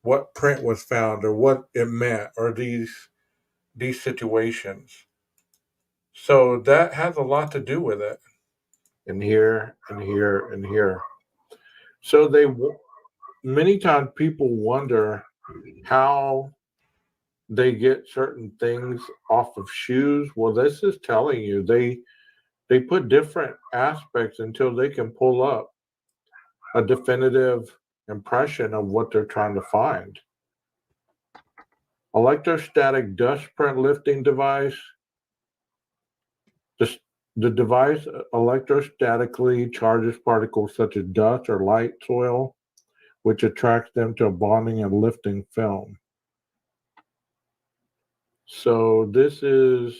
what print was found or what it meant or these situations. So that has a lot to do with it. And here and here and here. So many times people wonder how they get certain things off of shoes. Well, this is telling you they put different aspects until they can pull up a definitive impression of what they're trying to find. Electrostatic dust print lifting device. The, the device electrostatically charges particles such as dust or light soil, which attracts them to a bonding and lifting film. So this is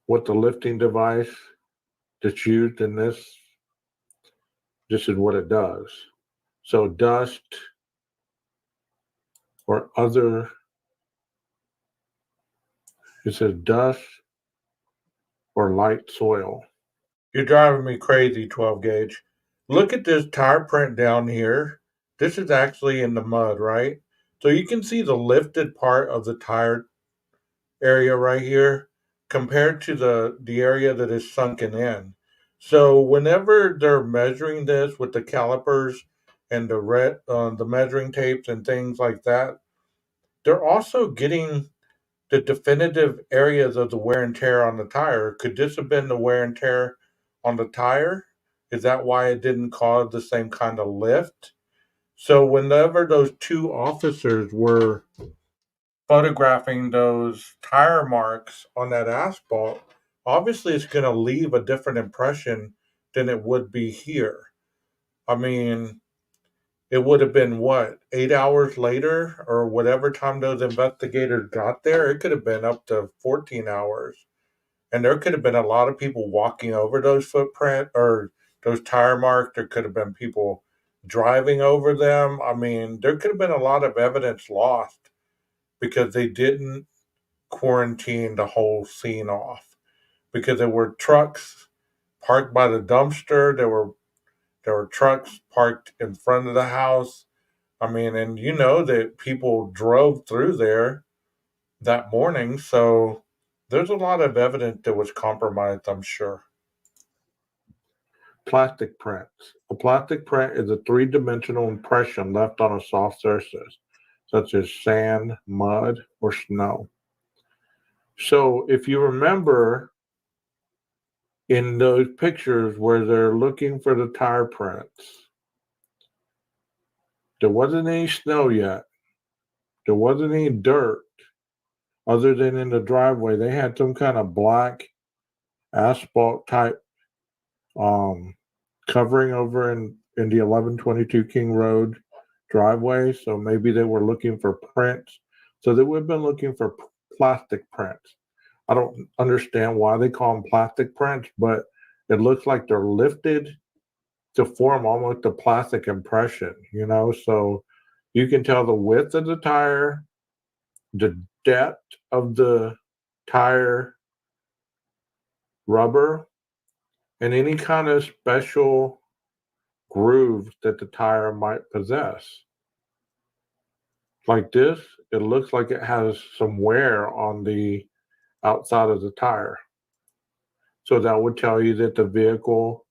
what the lifting device that's used in this. This is what it does. So dust or other. It says dust or light soil. You're driving me crazy, 12 gauge. Look at this tire print down here. This is actually in the mud, right? So you can see the lifted part of the tire area right here compared to the area that is sunken in. So whenever they're measuring this with the calipers and the measuring tapes and things like that, they're also getting the definitive areas of the wear and tear on the tire. Could this have been the wear and tear on the tire? Is that why it didn't cause the same kind of lift? So whenever those two officers were photographing those tire marks on that asphalt, obviously it's going to leave a different impression than it would be here. I mean, it would have been what, 8 hours later or whatever time those investigators got there. It could have been up to 14 hours. And there could have been a lot of people walking over those footprint or those tire marks. There could have been people driving over them. I mean, there could have been a lot of evidence lost because they didn't quarantine the whole scene off. Because there were trucks parked by the dumpster. There were trucks parked in front of the house. I mean, and you know that people drove through there that morning, so there's a lot of evidence that was compromised, I'm sure. Plastic prints. A plastic print is a three-dimensional impression left on a soft surface, such as sand, mud, or snow. So if you remember in those pictures where they're looking for the tire prints, there wasn't any snow yet. There wasn't any dirt other than in the driveway. They had some kind of black asphalt type um, covering over in the 1122 King Road driveway. So maybe they were looking for prints. So they would have been looking for plastic prints. I don't understand why they call them plastic prints, but it looks like they're lifted to form almost a plastic impression, you know? So you can tell the width of the tire, the depth of the tire rubber, and any kind of special grooves that the tire might possess. Like this, it looks like it has some wear on the outside of the tire. So that would tell you that the vehicle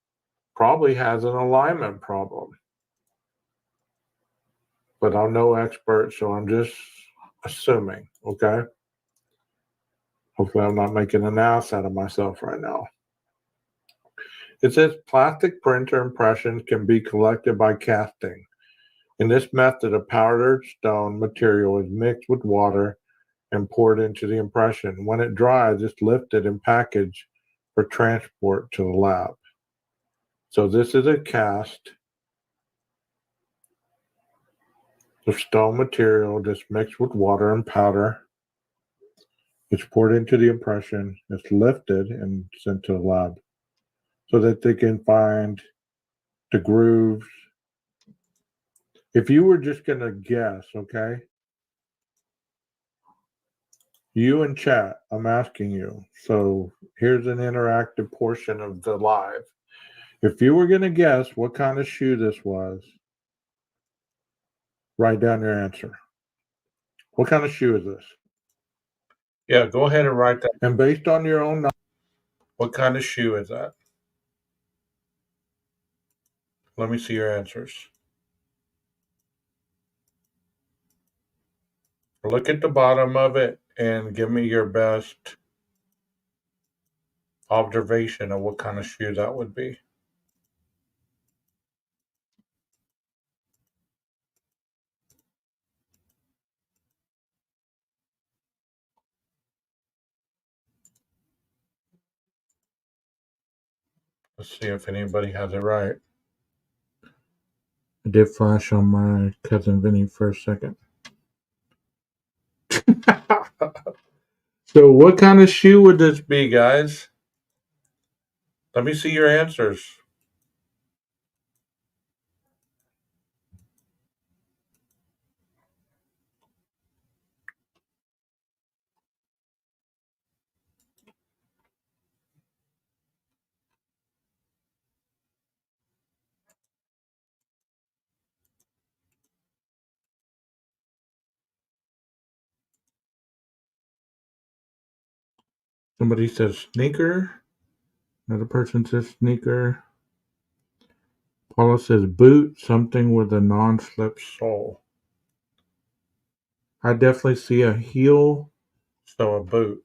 probably has an alignment problem. But I'm no expert, so I'm just assuming, okay? Hopefully I'm not making an ass out of myself right now. It says plastic printer impressions can be collected by casting. In this method, a powdered stone material is mixed with water and poured into the impression. When it dries, it's lifted and packaged for transport to the lab. So this is a cast of stone material that's mixed with water and powder. It's poured into the impression, it's lifted and sent to the lab so that they can find the grooves. If you were just going to guess, okay? You in chat, I'm asking you. So here's an interactive portion of the live. If you were going to guess what kind of shoe this was, write down your answer. What kind of shoe is this? Yeah, go ahead and write that. And based on your own knowledge, what kind of shoe is that? Let me see your answers. Look at the bottom of it and give me your best observation of what kind of shoe that would be. Let's see if anybody has it right. I did flash on my cousin Vinny for a second. So what kind of shoe would this be, guys? Let me see your answers. Somebody says sneaker. Another person says sneaker. Paula says boot, something with a non-slip sole. I definitely see a heel, so a boot.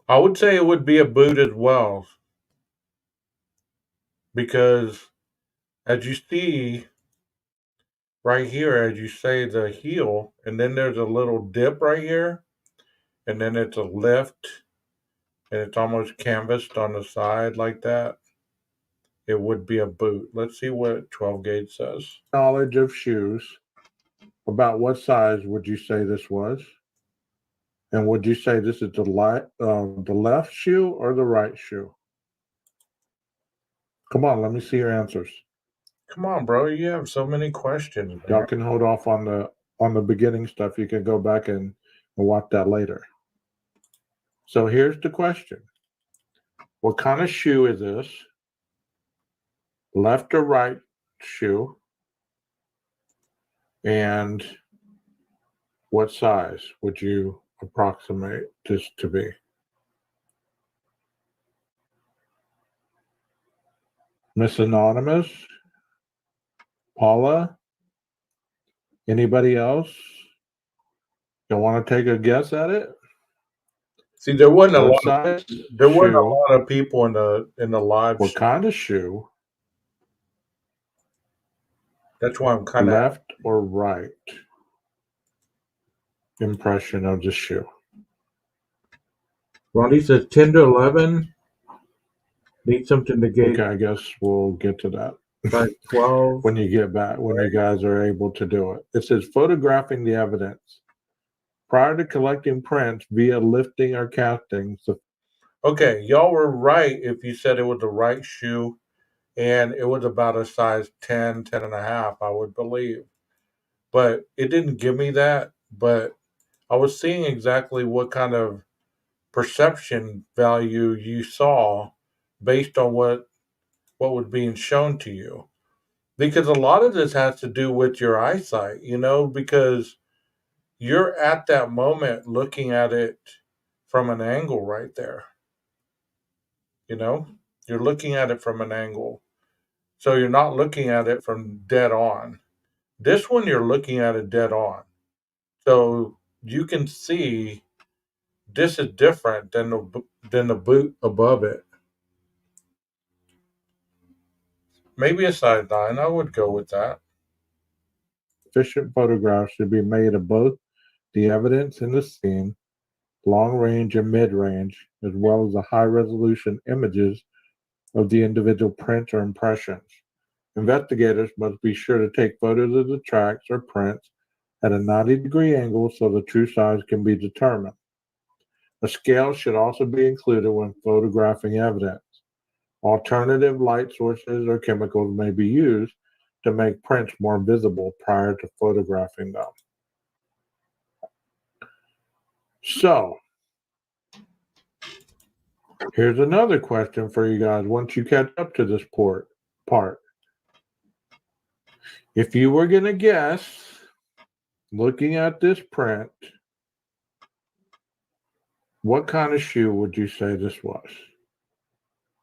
I would say it would be a boot as well, because as you see right here, as you say the heel, and then there's a little dip right here, and then it's a lift, and it's almost canvassed on the side like that. it would be a boot. Let's see what 12 gauge says. Knowledge of shoes. About what size would you say this was? And would you say this is the left shoe or the right shoe? Come on, let me see your answers. Come on, bro. You have so many questions, Y'all man. can hold off on the beginning stuff. You can go back and watch that later. So here's the question. What kind of shoe is this? Left or right shoe? And what size would you approximate this to be? Miss Anonymous? Paula? Anybody else? You want to take a guess at it? See, there wasn't a What lot. size There wasn't a shoe? lot of people in the live. What kind of shoe? That's why I'm kind of Left or right impression of the shoe? Ronnie says 10 to 11. Need something to gauge Okay, I guess we'll get to that size 12. when you get back, when you guys are able to do it. It says photographing the evidence. Prior to collecting prints via lifting or casting. Okay, y'all were right if you said it was the right shoe and it was about a size 10, 10 and a half, I would believe. But it didn't give me that. But I was seeing exactly what kind of perception value you saw based on what was being shown to you. Because a lot of this has to do with your eyesight, because you're at that moment looking at it from an angle right there. You're looking at it from an angle. So you're not looking at it from dead on. This one, you're looking at it dead on. So you can see this is different than the boot above it. Maybe a size 9. I would go with that. Sufficient photographs should be made of both the evidence in the scene, long range and mid range, as well as the high resolution images of the individual prints or impressions. Investigators must be sure to take photos of the tracks or prints at a 90-degree angle so the true size can be determined. A scale should also be included when photographing evidence. Alternative light sources or chemicals may be used to make prints more visible prior to photographing them. So, here's another question for you guys once you catch up to this part. If you were going to guess, looking at this print, what kind of shoe would you say this was?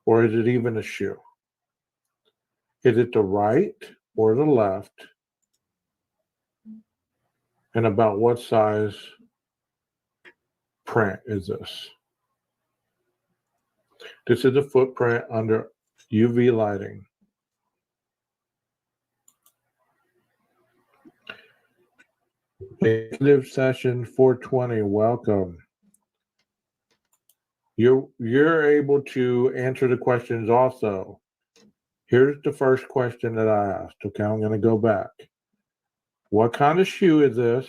Or is it even a shoe? Is it the right or the left? And about what size print is this? This is a footprint under UV lighting. Executive session 420, welcome. You're able to answer the questions also. Here's the first question that I asked. Okay, I'm going to go back. What kind of shoe is this?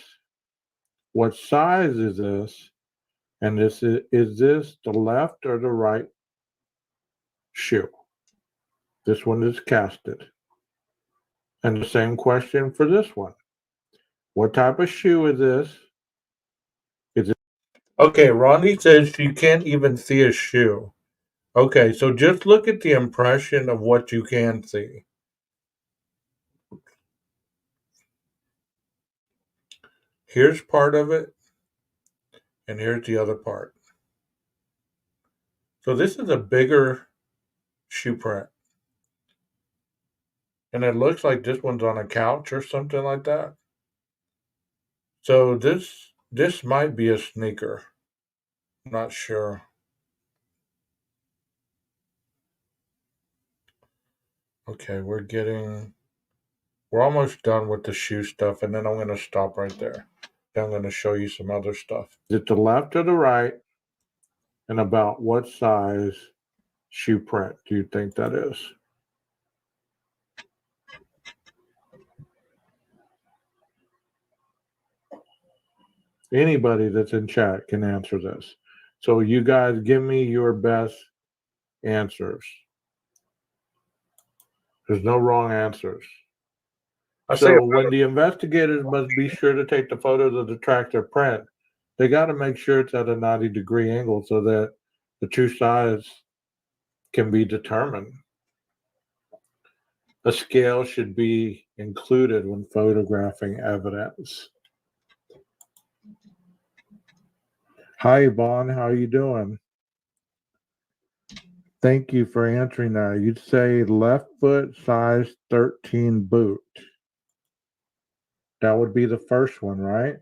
What size is this? And is this the left or the right shoe? This one is casted. And the same question for this one. What type of shoe is this? Okay, Ronnie says you can't even see a shoe. Okay, so just look at the impression of what you can see. Here's part of it, and here's the other part. So this is a bigger shoe print. And it looks like this one's on a couch or something like that. So this might be a sneaker. I'm not sure. Okay, we're almost done with the shoe stuff, and then I'm going to stop right there. Then I'm going to show you some other stuff. Is it the left or the right? And about what size shoe print do you think that is? Anybody that's in chat can answer this. So you guys give me your best answers. There's no wrong answers. I say So when the investigators must be sure to take the photos of the tractor print, they got to make sure it's at a 90-degree angle so that the true size can be determined. A scale should be included when photographing evidence. Hi, Yvonne. How are you doing? Thank you for answering that. You'd say left foot, size 13 boot. That would be the first one, right?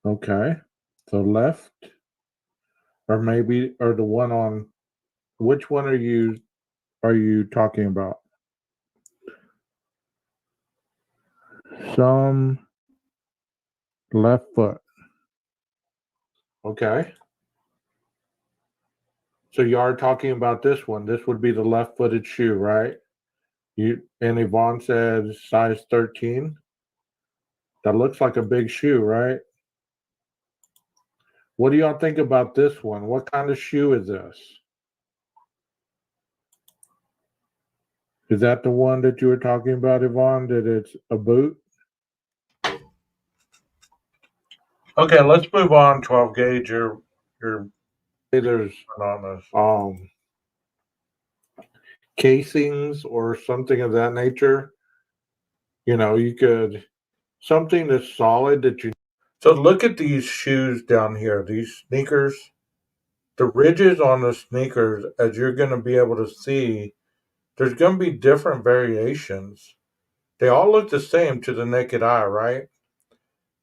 Okay. So left, or maybe, or the one on, which one are you talking about? Some left foot. Okay. So you are talking about this one. This would be the left-footed shoe, right? And Yvonne said size 13. That looks like a big shoe, right? What do y'all think about this one? What kind of shoe is this? Is that the one that you were talking about, Yvonne, that it's a boot? Okay, let's move on. 12 gauge. You're There's on casings or something of that nature. You could something that's solid that you. So look at these shoes down here. These sneakers. The ridges on the sneakers, as you're going to be able to see, there's going to be different variations. They all look the same to the naked eye, right?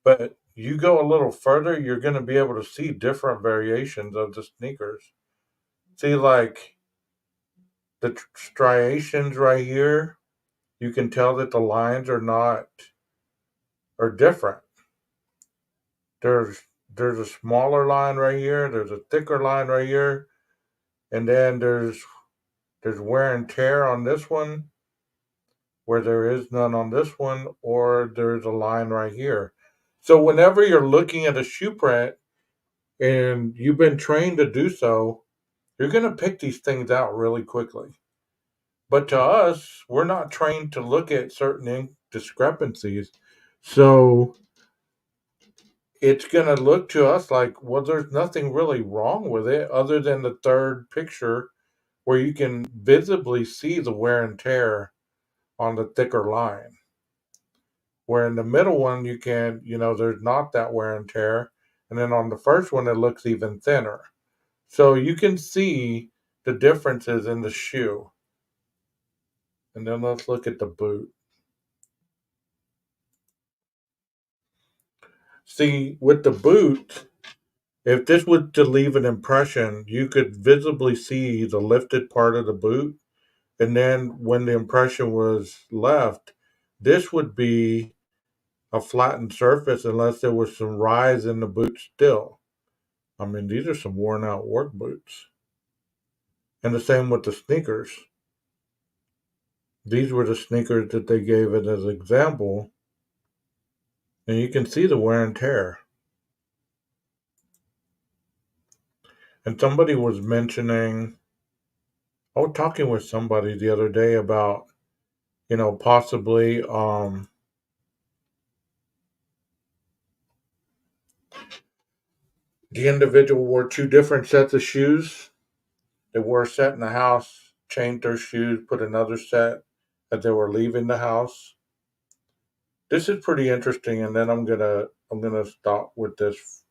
But you go a little further, you're going to be able to see different variations of the sneakers. See, like the striations right here, you can tell that the lines are different. There's there's a smaller line right here, there's a thicker line right here, and then there's wear and tear on this one where there is none on this one, or there's a line right here. So whenever you're looking at a shoe print and you've been trained to do so, you're going to pick these things out really quickly. But to us, we're not trained to look at certain discrepancies. So it's going to look to us like, well, there's nothing really wrong with it other than the third picture where you can visibly see the wear and tear on the thicker line. Where in the middle one, there's not that wear and tear. And then on the first one, it looks even thinner. So you can see the differences in the shoe. And then let's look at the boot. See, with the boot, if this was to leave an impression, you could visibly see the lifted part of the boot. And then when the impression was left, this would be a flattened surface unless there was some rise in the boot still. I mean, these are some worn out work boots. And the same with the sneakers. These were the sneakers that they gave it as an example. And you can see the wear and tear. And somebody was mentioning, I was talking with somebody the other day about, possibly the individual wore two different sets of shoes. They wore a set in the house, changed their shoes, put another set as they were leaving the house. This is pretty interesting, and then I'm gonna stop with this.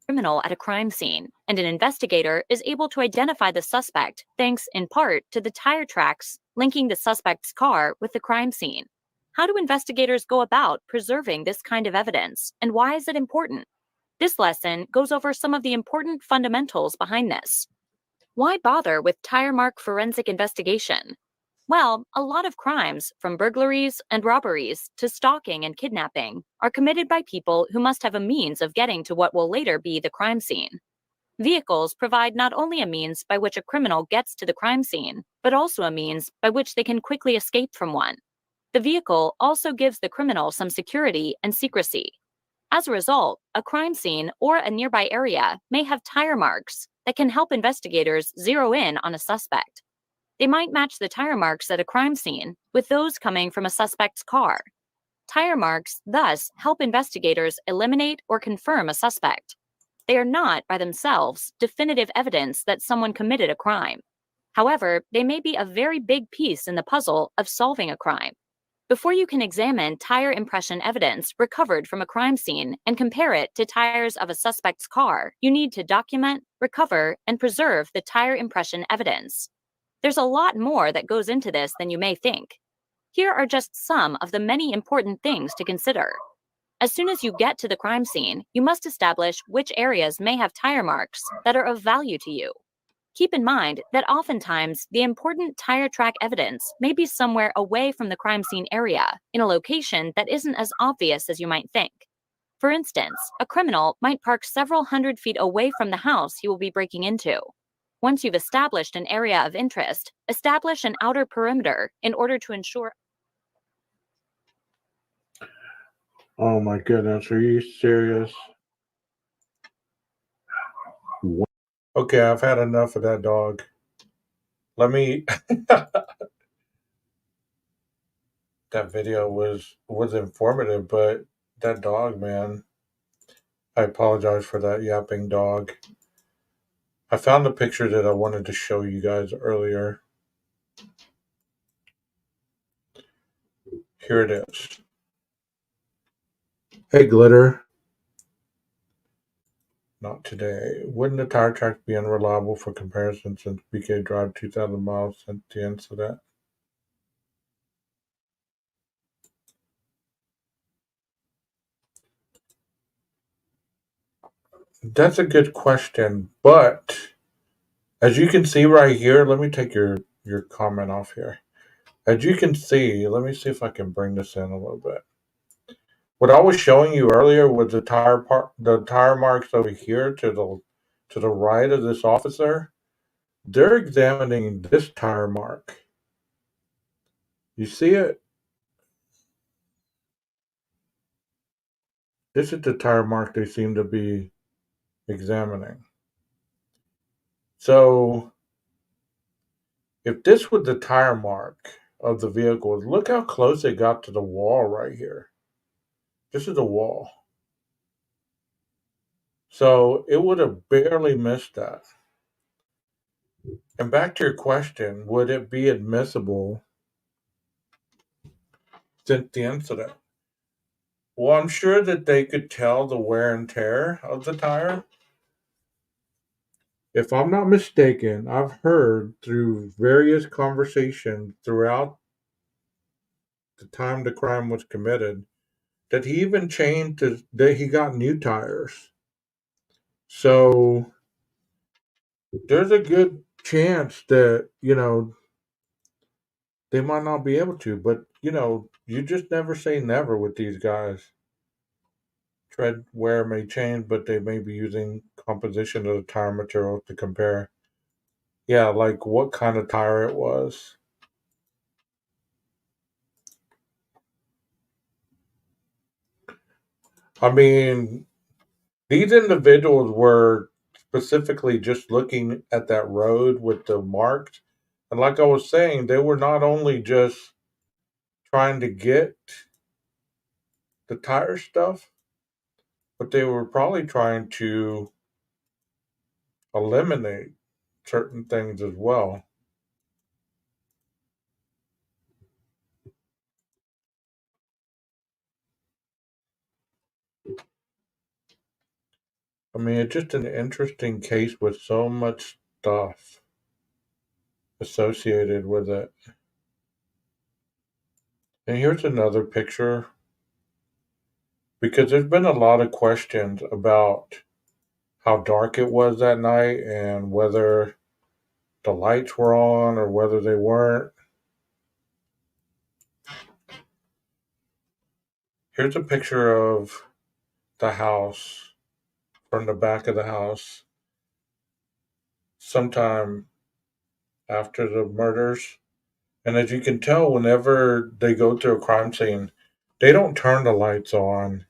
Criminal at a crime scene, and an investigator is able to identify the suspect thanks in part to the tire tracks linking the suspect's car with the crime scene. How do investigators go about preserving this kind of evidence, and why is it important? This lesson goes over some of the important fundamentals behind this. Why bother with tire mark forensic investigation? Well, a lot of crimes, from burglaries and robberies to stalking and kidnapping, are committed by people who must have a means of getting to what will later be the crime scene. Vehicles provide not only a means by which a criminal gets to the crime scene, but also a means by which they can quickly escape from one. The vehicle also gives the criminal some security and secrecy. As a result, a crime scene or a nearby area may have tire marks that can help investigators zero in on a suspect. They might match the tire marks at a crime scene with those coming from a suspect's car. Tire marks thus help investigators eliminate or confirm a suspect. They are not, by themselves, definitive evidence that someone committed a crime. However, they may be a very big piece in the puzzle of solving a crime. Before you can examine tire impression evidence recovered from a crime scene and compare it to tires of a suspect's car, you need to document, recover, and preserve the tire impression evidence. There's a lot more that goes into this than you may think. Here are just some of the many important things to consider. As soon as you get to the crime scene, you must establish which areas may have tire marks that are of value to you. Keep in mind that oftentimes the important tire track evidence may be somewhere away from the crime scene area, in a location that isn't as obvious as you might think. For instance, a criminal might park several hundred feet away from the house he will be breaking into. Once you've established an area of interest, establish an outer perimeter in order to ensure. Oh my goodness, are you serious? Okay, I've had enough of that dog. Let me. That video was informative, but that dog, man. I apologize for that yapping dog. I found the picture that I wanted to show you guys earlier. Here it is. Hey, Glitter. Not today. Wouldn't the tire tracks be unreliable for comparison since BK drive 2,000 miles since the incident? That's a good question, but as you can see right here, let me take your comment off here. As you can see, let me see if I can bring this in a little bit. What I was showing you earlier was the tire marks over here to the right of this officer. They're examining this tire mark. You see it? This is the tire mark they seem to be examining. So, if this was the tire mark of the vehicle, look how close it got to the wall right here. This is the wall. So, it would have barely missed that. And back to your question, would it be admissible since the incident? Well, I'm sure that they could tell the wear and tear of the tire. If I'm not mistaken, I've heard through various conversations throughout the time the crime was committed that he even that he got new tires. So there's a good chance that, they might not be able to, but you just never say never with these guys. Tread wear may change, but they may be using composition of the tire material to compare. Yeah, like what kind of tire it was. I mean, these individuals were specifically just looking at that road with the marks. And like I was saying, they were not only just trying to get the tire stuff, but they were probably trying to eliminate certain things as well. I mean, it's just an interesting case with so much stuff associated with it. And here's another picture because there's been a lot of questions about how dark it was that night and whether the lights were on or whether they weren't. Here's a picture of the house from the back of the house sometime after the murders. And as you can tell, whenever they go to a crime scene, they don't turn the lights on,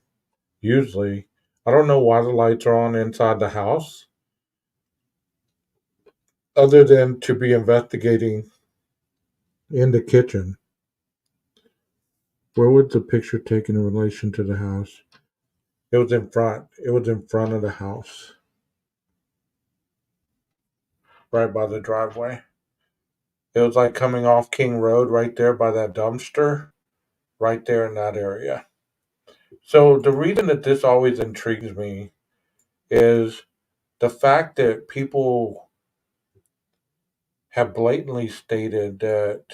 usually. I don't know why the lights are on inside the house, other than to be investigating in the kitchen. Where was the picture taken in relation to the house? It was in front. It was in front of the house, right by the driveway. It was like coming off King Road right there by that dumpster, right there in that area. So the reason that this always intrigues me is the fact that people have blatantly stated that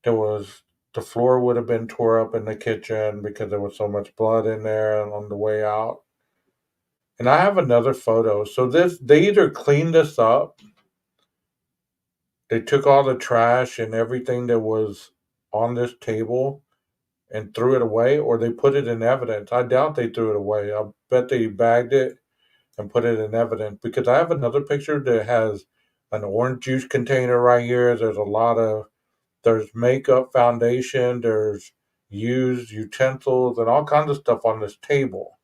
there was the floor would have been tore up in the kitchen because there was so much blood in there and on the way out. And I have another photo. So this they either cleaned this up, they took all the trash and everything that was on this table and threw it away, or they put it in evidence. I doubt they threw it away. I bet they bagged it and put it in evidence because I have another picture that has an orange juice container right here. There's makeup, foundation, there's used utensils, and all kinds of stuff on this table.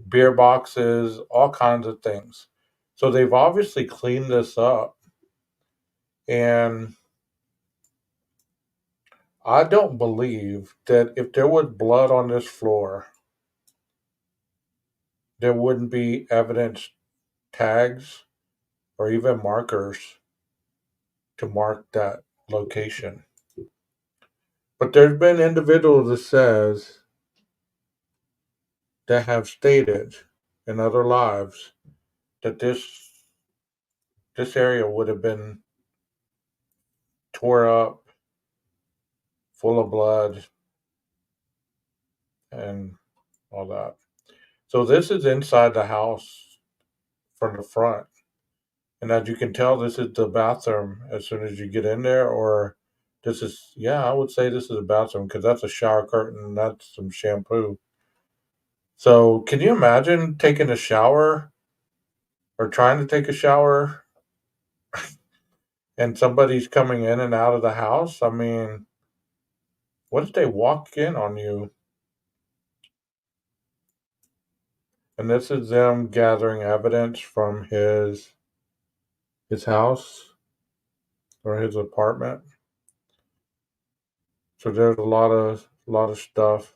Beer boxes, all kinds of things. So they've obviously cleaned this up. And I don't believe that if there was blood on this floor, there wouldn't be evidence tags or even markers to mark that location. But there's been individuals that have stated in other lives that this area would have been tore up, full of blood, and all that. So this is inside the house from the front. And as you can tell, this is the bathroom as soon as you get in there, or I would say this is a bathroom because that's a shower curtain, that's some shampoo. So can you imagine taking a shower or trying to take a shower and somebody's coming in and out of the house? I mean, what if they walk in on you? And this is them gathering evidence from his house or his apartment. So there's a lot of stuff.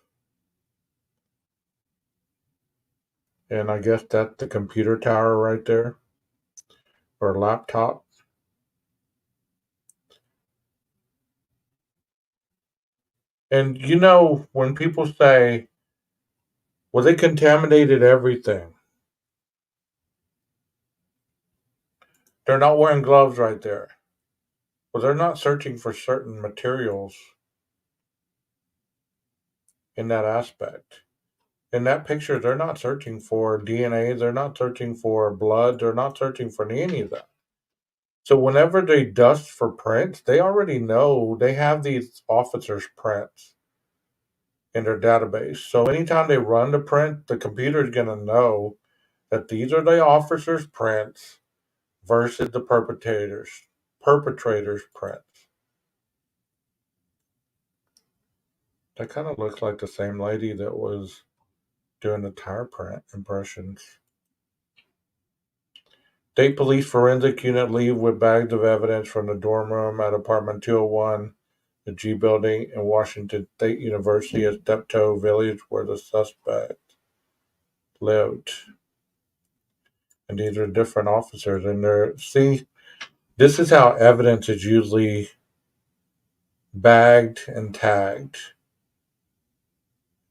And I guess that's the computer tower right there, or laptop. And when people say, well, they contaminated everything, they're not wearing gloves right there. Well, they're not searching for certain materials in that aspect. In that picture, they're not searching for DNA, they're not searching for blood, they're not searching for any of that. So whenever they dust for prints, they already know they have these officers' prints in their database. So anytime they run the print, the computer is going to know that these are the officers' prints versus the perpetrators' prints. That kind of looks like the same lady that was doing the tire print impressions. State Police Forensic Unit leave with bags of evidence from the dorm room at apartment 201, the G building in Washington State University at Steptoe Village where the suspect lived. And these are different officers in there. See, this is how evidence is usually bagged and tagged.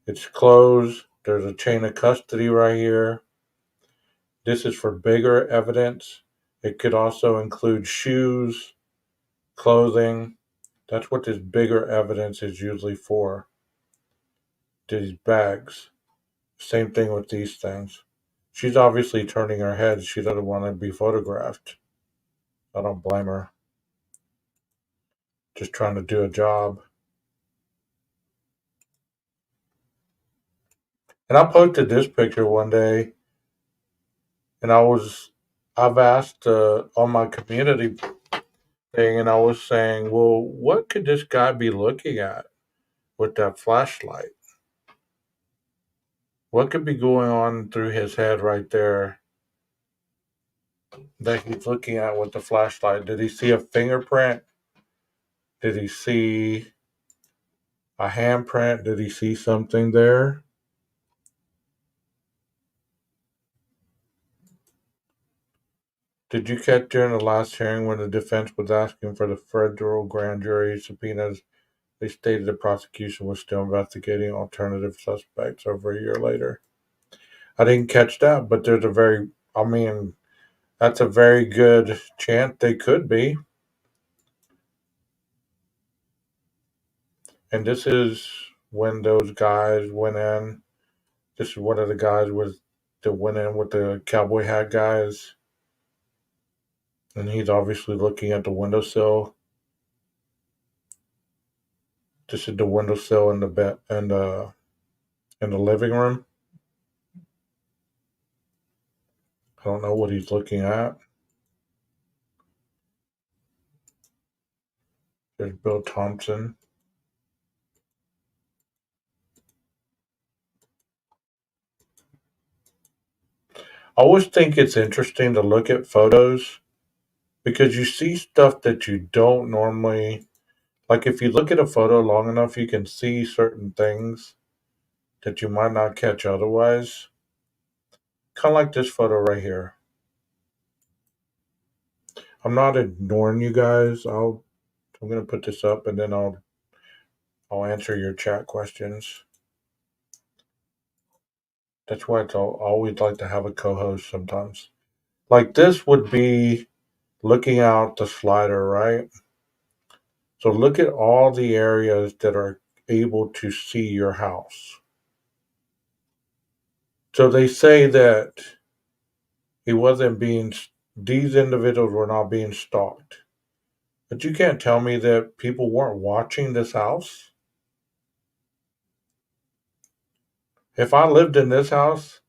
It's closed. There's a chain of custody right here. This is for bigger evidence. It could also include shoes, clothing. That's what this bigger evidence is usually for. These bags. Same thing with these things. She's obviously turning her head. She doesn't want to be photographed. I don't blame her. Just trying to do a job. And I posted this picture one day, and I've asked on my community thing, and I was saying, well, what could this guy be looking at with that flashlight? What could be going on through his head right there that he's looking at with the flashlight? Did he see a fingerprint? Did he see a handprint? Did he see something there? Did you catch during the last hearing when the defense was asking for the federal grand jury subpoenas? They stated the prosecution was still investigating alternative suspects over a year later. I didn't catch that, but I mean, that's a very good chance they could be. And this is when those guys went in. This is one of the guys that went in with the cowboy hat guys, and he's obviously looking at the windowsill. This is the windowsill in the bed in the living room. I don't know what he's looking at. There's Bill Thompson. I always think it's interesting to look at photos because you see stuff that you don't normally like. If you look at a photo long enough, you can see certain things that you might not catch otherwise. Kind of like this photo right here. I'm not ignoring you guys. I'm gonna put this up and then I'll answer your chat questions. That's why I always like to have a co-host sometimes. Like this would be looking out the slider, right? So look at all the areas that are able to see your house. So they say that he wasn't being, these individuals were not being stalked. But you can't tell me that people weren't watching this house. If I lived in this house,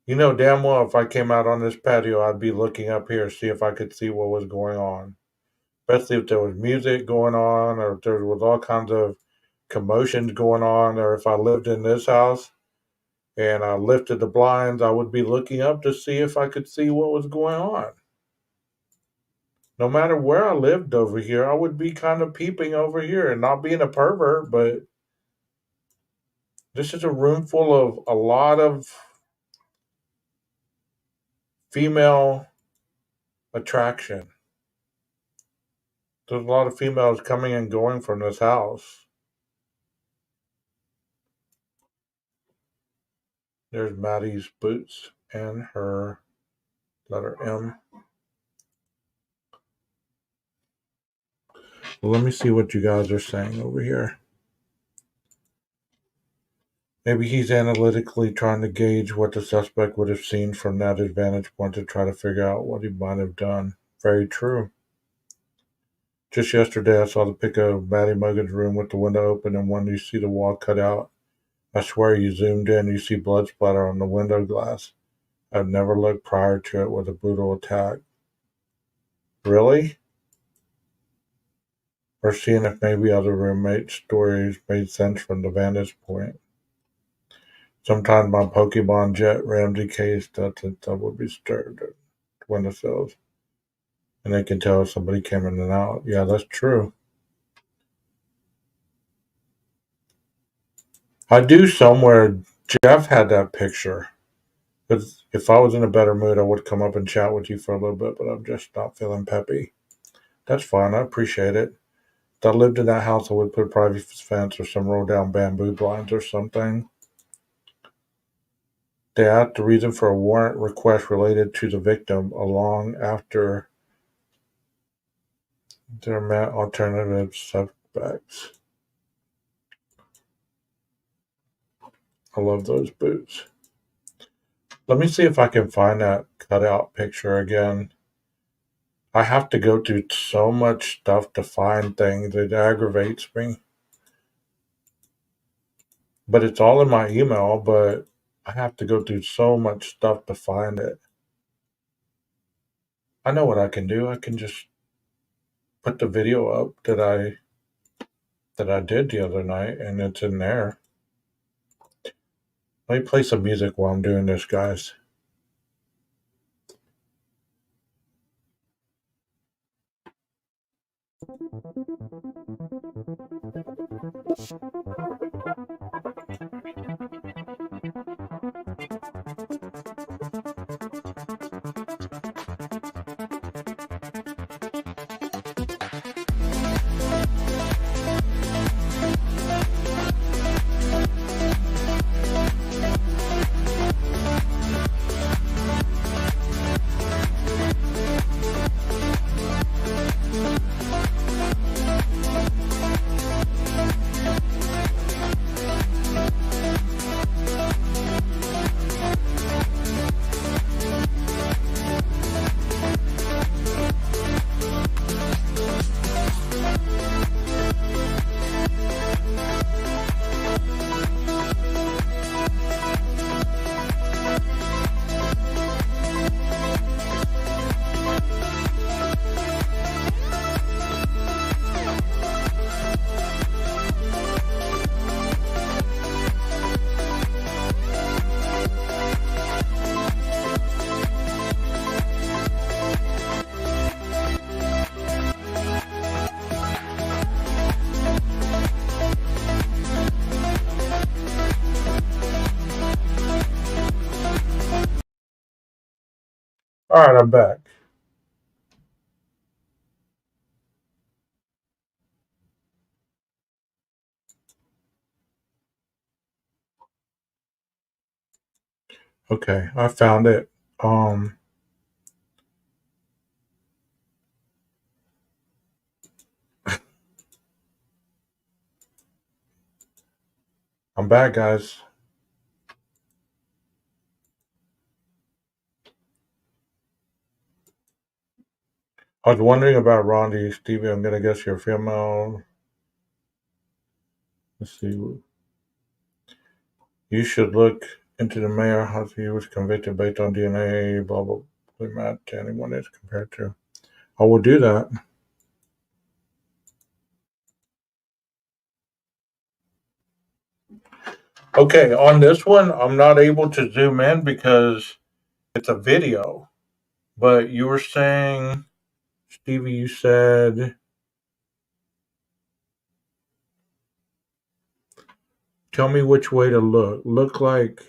you know damn well if I came out on this patio, I'd be looking up here to see if I could see what was going on. Especially if there was music going on or if there was all kinds of commotions going on, or if I lived in this house and I lifted the blinds, I would be looking up to see if I could see what was going on. No matter where I lived over here, I would be kind of peeping over here and not being a pervert, but this is a room full of a lot of female attraction. There's a lot of females coming and going from this house. There's Maddie's boots and her letter M. Well, let me see what you guys are saying over here. Maybe he's analytically trying to gauge what the suspect would have seen from that vantage point to try to figure out what he might have done. Very true. Just yesterday, I saw the pic of Maddie Muggan's room with the window open, and when you see the wall cut out, I swear you zoomed in, you see blood splatter on the window glass. I've never looked prior to it with a brutal attack. Really? Or seeing if maybe other roommates' stories made sense from the vantage point. Sometimes my Pokemon Jet Ramsey case that would be stirred at windowsills. And they can tell if somebody came in and out. Yeah, that's true. I do somewhere. Jeff had that picture. Because if I was in a better mood, I would come up and chat with you for a little bit, but I'm just not feeling peppy. That's fine. I appreciate it. If I lived in that house, I would put a private fence or some roll down bamboo blinds or something. They asked the reason for a warrant request related to the victim along after there met alternative suspects. I love those boots. Let me see if I can find that cutout picture again. I have to go through so much stuff to find things. It aggravates me. But it's all in my email, but I have to go through so much stuff to find it. I know what I can do. I can just put the video up that I did the other night, and it's in there. Let me play some music while I'm doing this, guys. All right, I'm back. Okay, I found it. Um, I'm back, guys. I was wondering about Rondi, Stevie. I'm gonna guess you're female. Let's see. You should look into the mayor how he was convicted based on DNA. Blah blah. Blah Matt to anyone is compared to. I will do that. Okay, on this one, I'm not able to zoom in because it's a video. But you were saying, Stevie, you said, tell me which way to look. Look like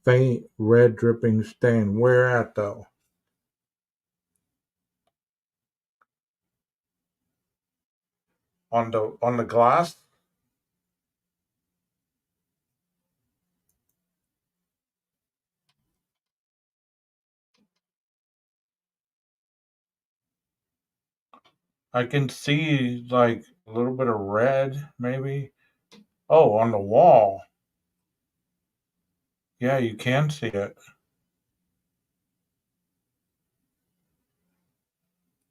faint red dripping stain. Where at though? On the glass? I can see like a little bit of red, maybe. Oh, on the wall. Yeah, you can see it.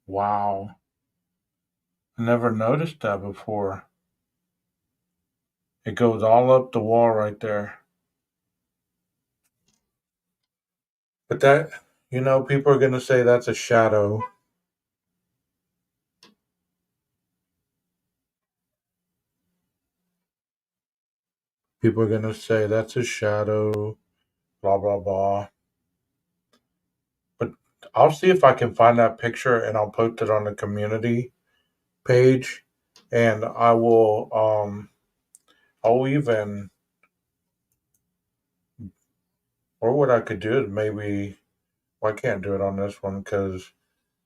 Wow. I never noticed that before. It goes all up the wall right there. But that, people are going to say that's a shadow. People are going to say that's a shadow, blah, blah, blah. But I'll see if I can find that picture and I'll post it on the community page. And I'll even, or what I could do is maybe, well, I can't do it on this one because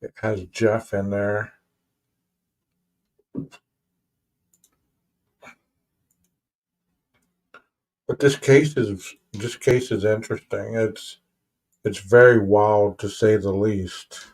it has Jeff in there. But this case is interesting. It's very wild to say the least.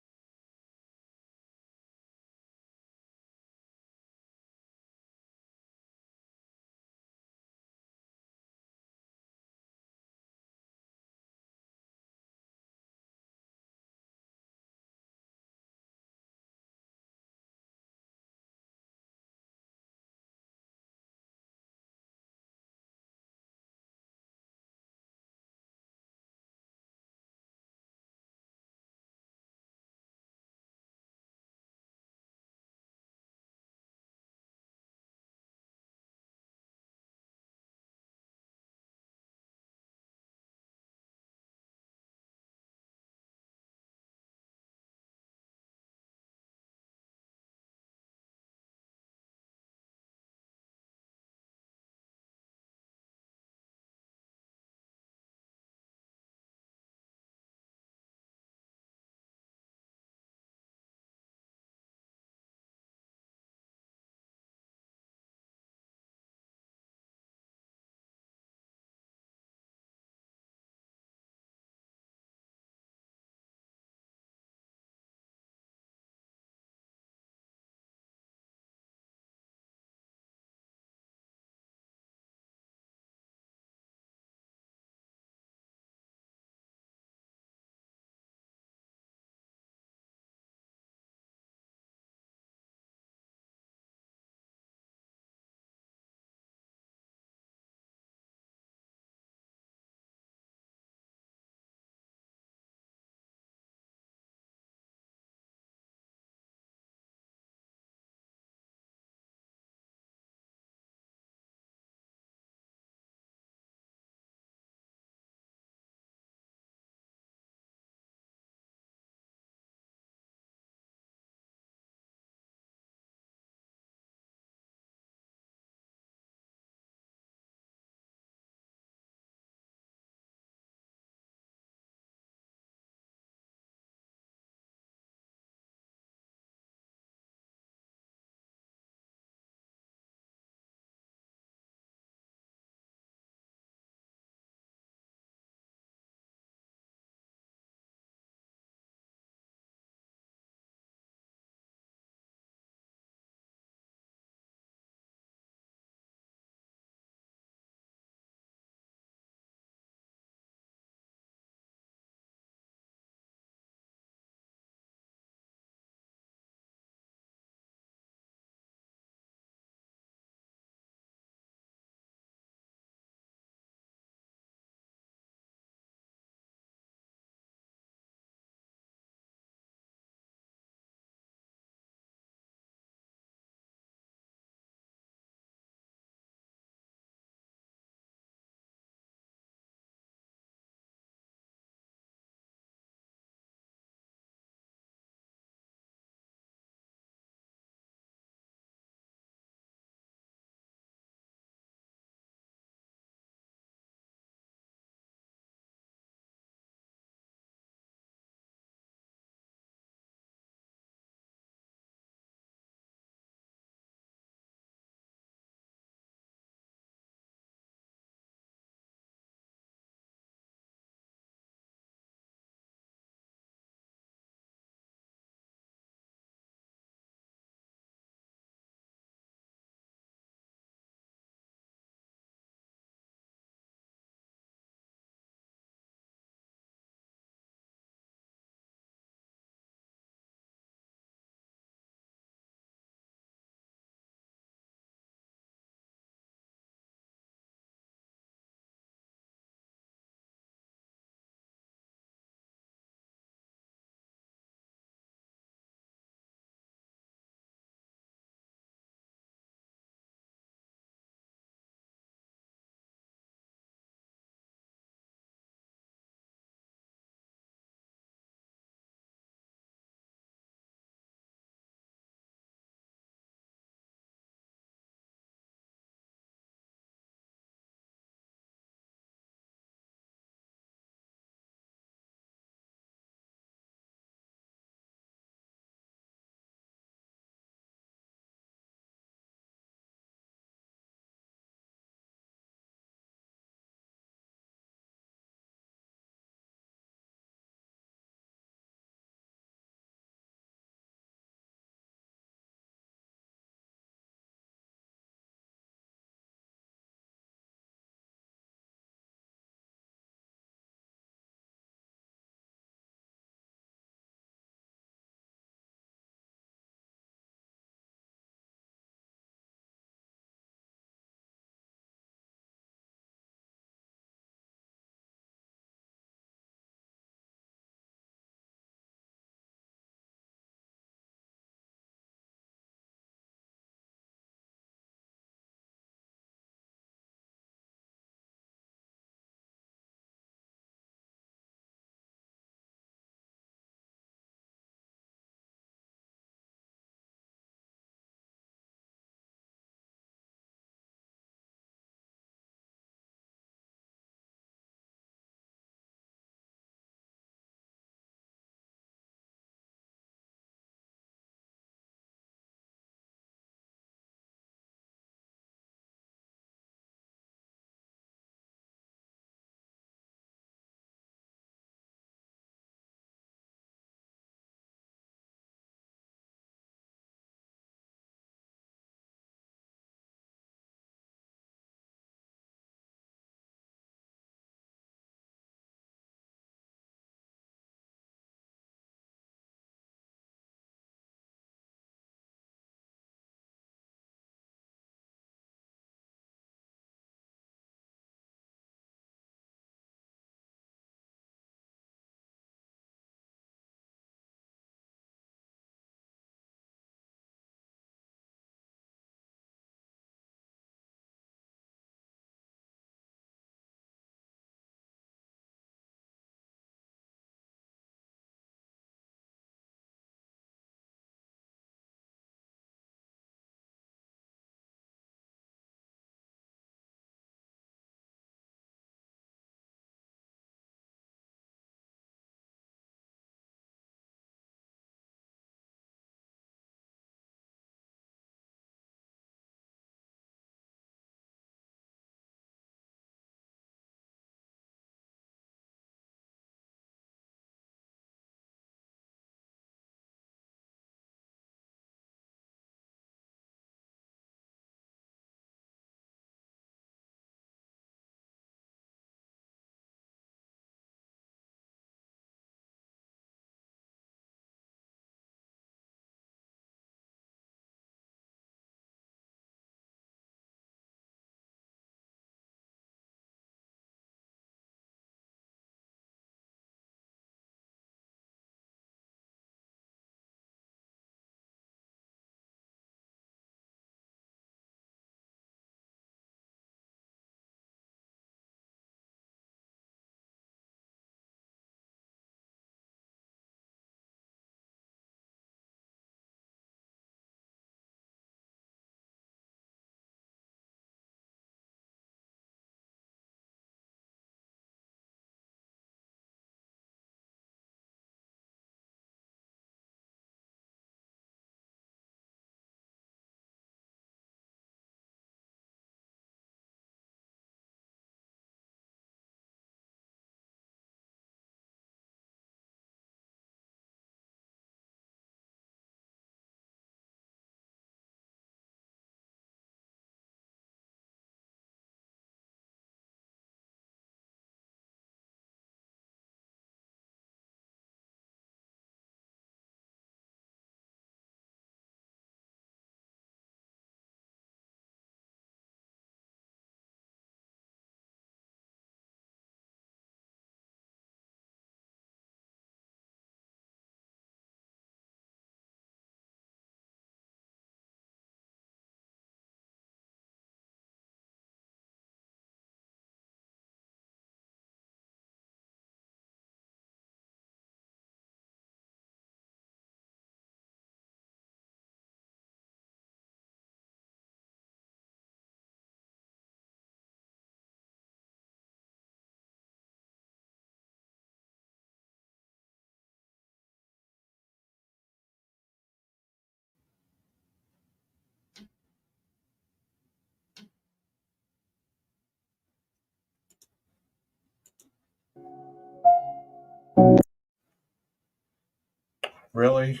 Really?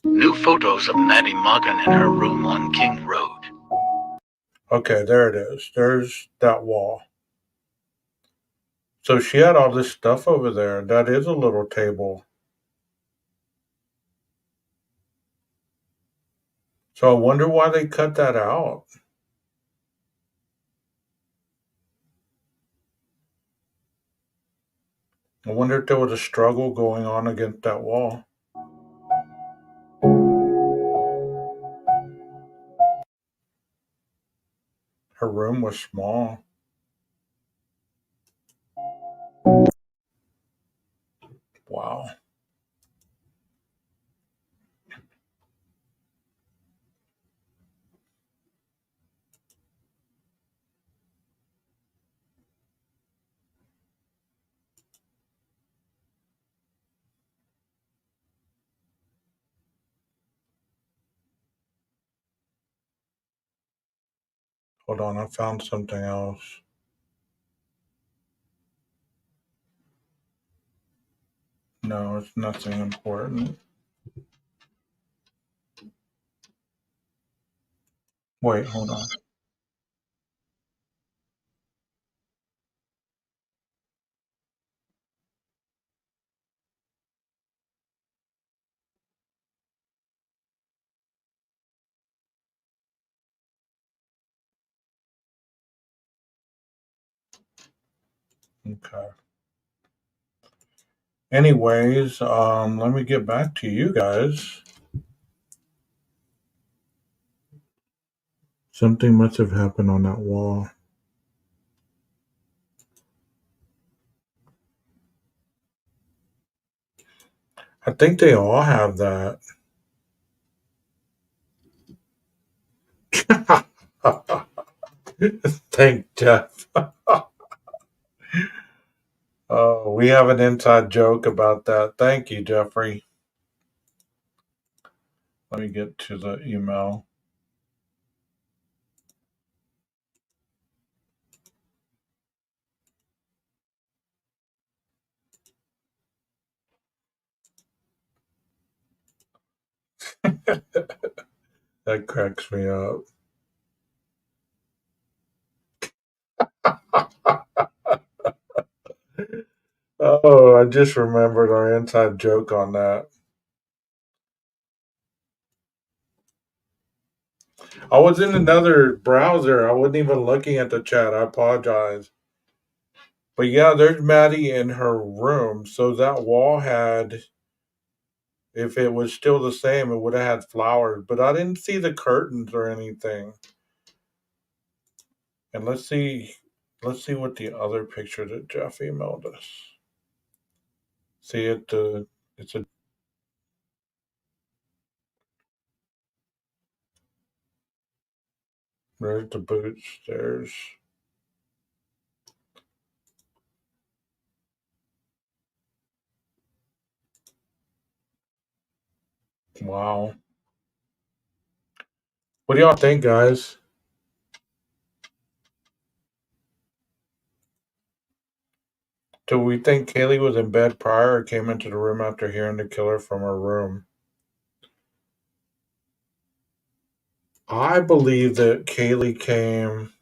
New photos of Maddie Morgan in her room on King Road. Okay, there it is. There's that wall. So she had all this stuff over there. That is a little table. So I wonder why they cut that out. I wonder if there was a struggle going on against that wall. Her room was small. Wow. Hold on, I found something else. No, it's nothing important. Wait, hold on. Okay. Anyways, let me get back to you guys. Something must have happened on that wall. I think they all have that. Thank Jeff. Oh, we have an inside joke about that. Thank you, Jeffrey. Let me get to the email. That cracks me up. Oh, I just remembered our inside joke on that. I was in another browser. I wasn't even looking at the chat. I apologize. But yeah, there's Maddie in her room. So that wall had, if it was still the same, it would have had flowers. But I didn't see the curtains or anything. And let's see what the other picture that Jeff emailed us. See it, it's a, there's the boots. There's, wow. What do y'all think, guys? Do we think Kaylee was in bed prior or came into the room after hearing the killer from her room? I believe that Kaylee came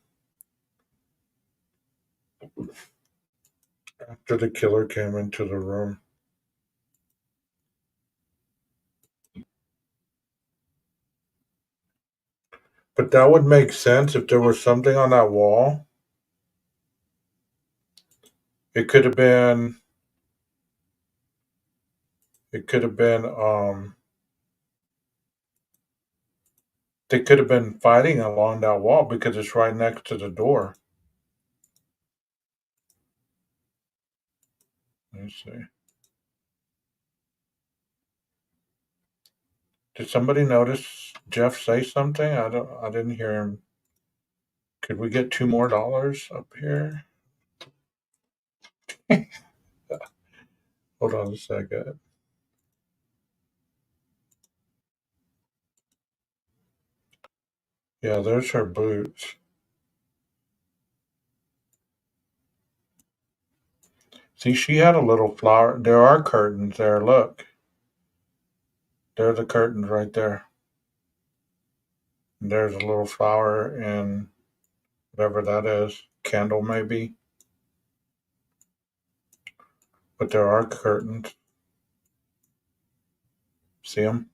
after the killer came into the room. But that would make sense if there was something on that wall. It could have been, it could have been, they could have been fighting along that wall because it's right next to the door. Let me see. Did somebody notice Jeff say something? I didn't hear him. Could we get $2 more up here? Hold on a second. Yeah, there's her boots. See, she had a little flower. There are curtains there. Look. There are the curtains right there. And there's a little flower and whatever that is. Candle, maybe. But there are curtains. See them?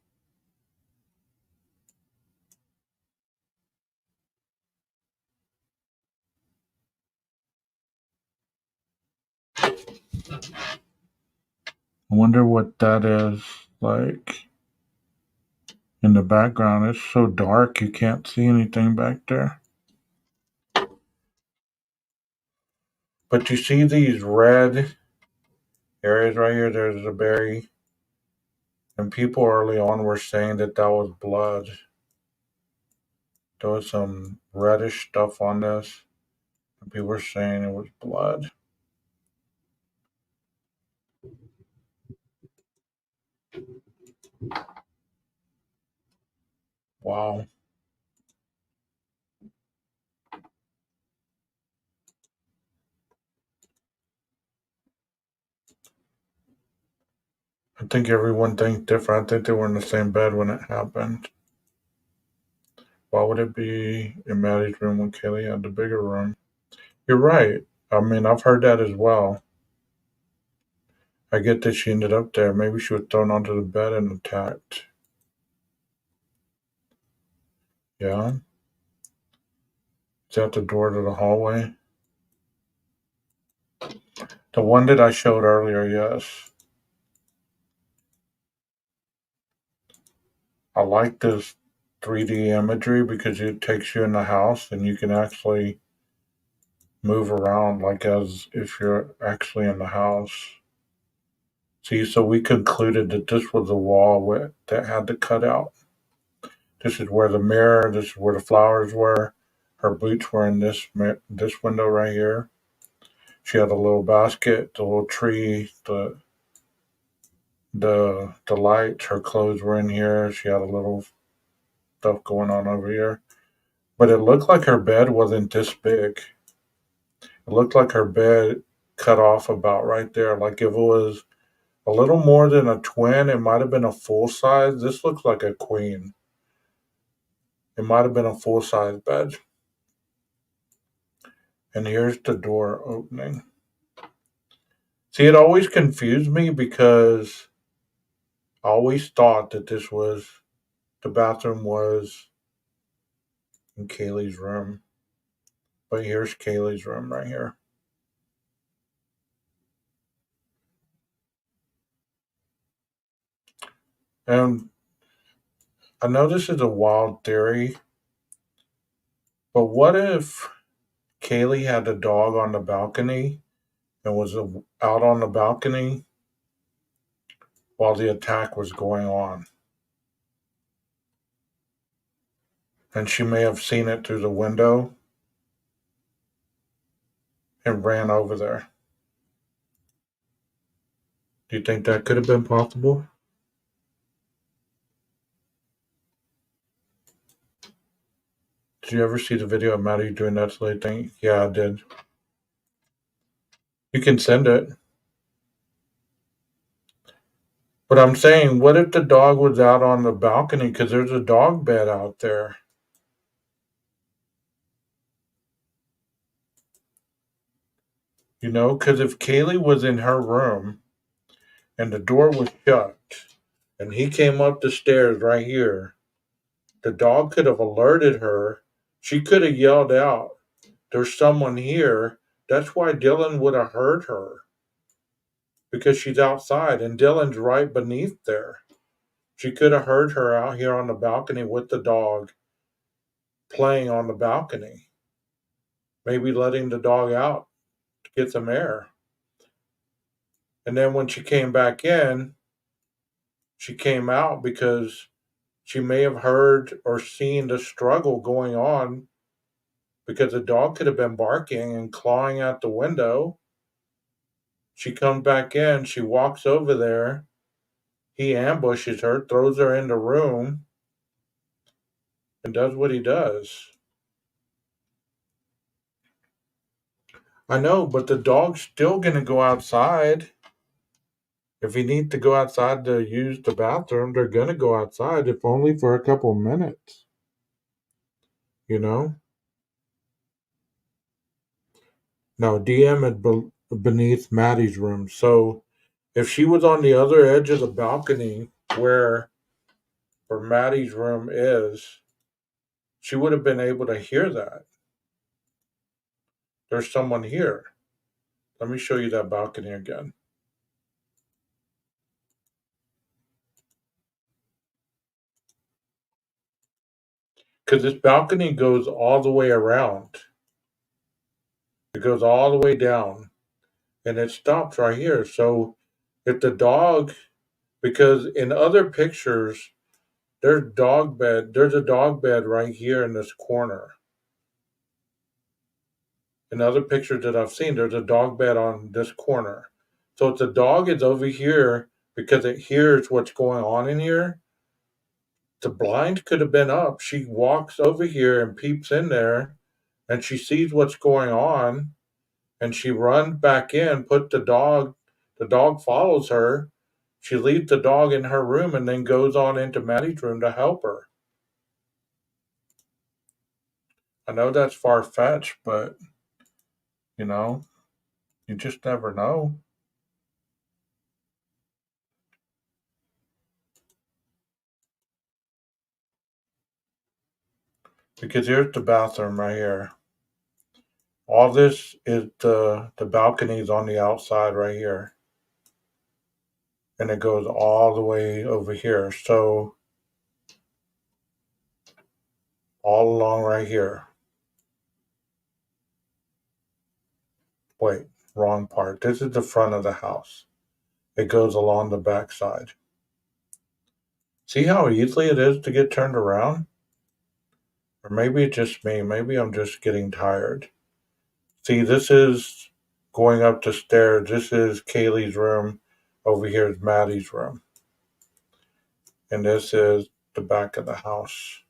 I wonder what that is like in the background. It's so dark you can't see anything back there. But you see these red areas right here? There's a berry. And people early on were saying that that was blood. There was some reddish stuff on this. And people were saying it was blood. Wow. I think everyone thinks different. I think they were in the same bed when it happened. Why would it be in Maddie's room when Kaylee had the bigger room? You're right. I mean, I've heard that as well. I get that she ended up there. Maybe she was thrown onto the bed and attacked. Yeah. Is that the door to the hallway? The one that I showed earlier, yes. I like this 3D imagery because it takes you in the house and you can actually move around like as if you're actually in the house. See, so we concluded that this was a wall that had the cutout. This is where the mirror, this is where the flowers were. Her boots were in this window right here. She had a little basket, the little tree, the lights. Her clothes were in here. She had a little stuff going on over here. But it looked like her bed wasn't this big. It looked like her bed cut off about right there. Like if it was a little more than a twin, it might have been a full size. This looks like a queen. It might have been a full size bed. And here's the door opening. See, it always confused me because I always thought that the bathroom was in Kaylee's room. But here's Kaylee's room right here. And I know this is a wild theory, but what if Kaylee had a dog on the balcony and was out on the balcony while the attack was going on? And she may have seen it through the window and ran over there. Do you think that could have been possible? Did you ever see the video of Maddie doing that silly thing? Yeah, I did. You can send it. But I'm saying, what if the dog was out on the balcony? Because there's a dog bed out there. You know, because if Kaylee was in her room and the door was shut and he came up the stairs right here, the dog could have alerted her. She could have yelled out, "There's someone here." That's why Dylan would have heard her because she's outside and Dylan's right beneath there. She could have heard her out here on the balcony with the dog playing on the balcony, maybe letting the dog out to get some air. And then when she came back in, she came out because she may have heard or seen the struggle going on because the dog could have been barking and clawing at the window. She comes back in, she walks over there, he ambushes her, throws her in the room, and does what he does. I know, but the dog's still gonna go outside. If he needs to go outside to use the bathroom, they're gonna go outside, if only for a couple minutes. You know? No, DM is beneath Maddie's room. So if she was on the other edge of the balcony where Maddie's room is, she would have been able to hear that. There's someone here. Let me show you that balcony again. Because this balcony goes all the way around. It goes all the way down. And it stops right here. So if the dog, because in other pictures, there's a dog bed right here in this corner. In other pictures that I've seen, there's a dog bed on this corner. So if the dog is over here because it hears what's going on in here, the blind could have been up. She walks over here and peeps in there and she sees what's going on and she runs back in, the dog follows her. She leaves the dog in her room and then goes on into Maddie's room to help her. I know that's far fetched, but you know, you just never know. Because here's the bathroom right here. All this is the balconies on the outside right here. And it goes all the way over here. So all along right here. Wait, wrong part. This is the front of the house. It goes along the back side. See how easily it is to get turned around? Or maybe it's just me. Maybe I'm just getting tired. See, this is going up the stairs. This is Kaylee's room. Over here is Maddie's room. And this is the back of the house.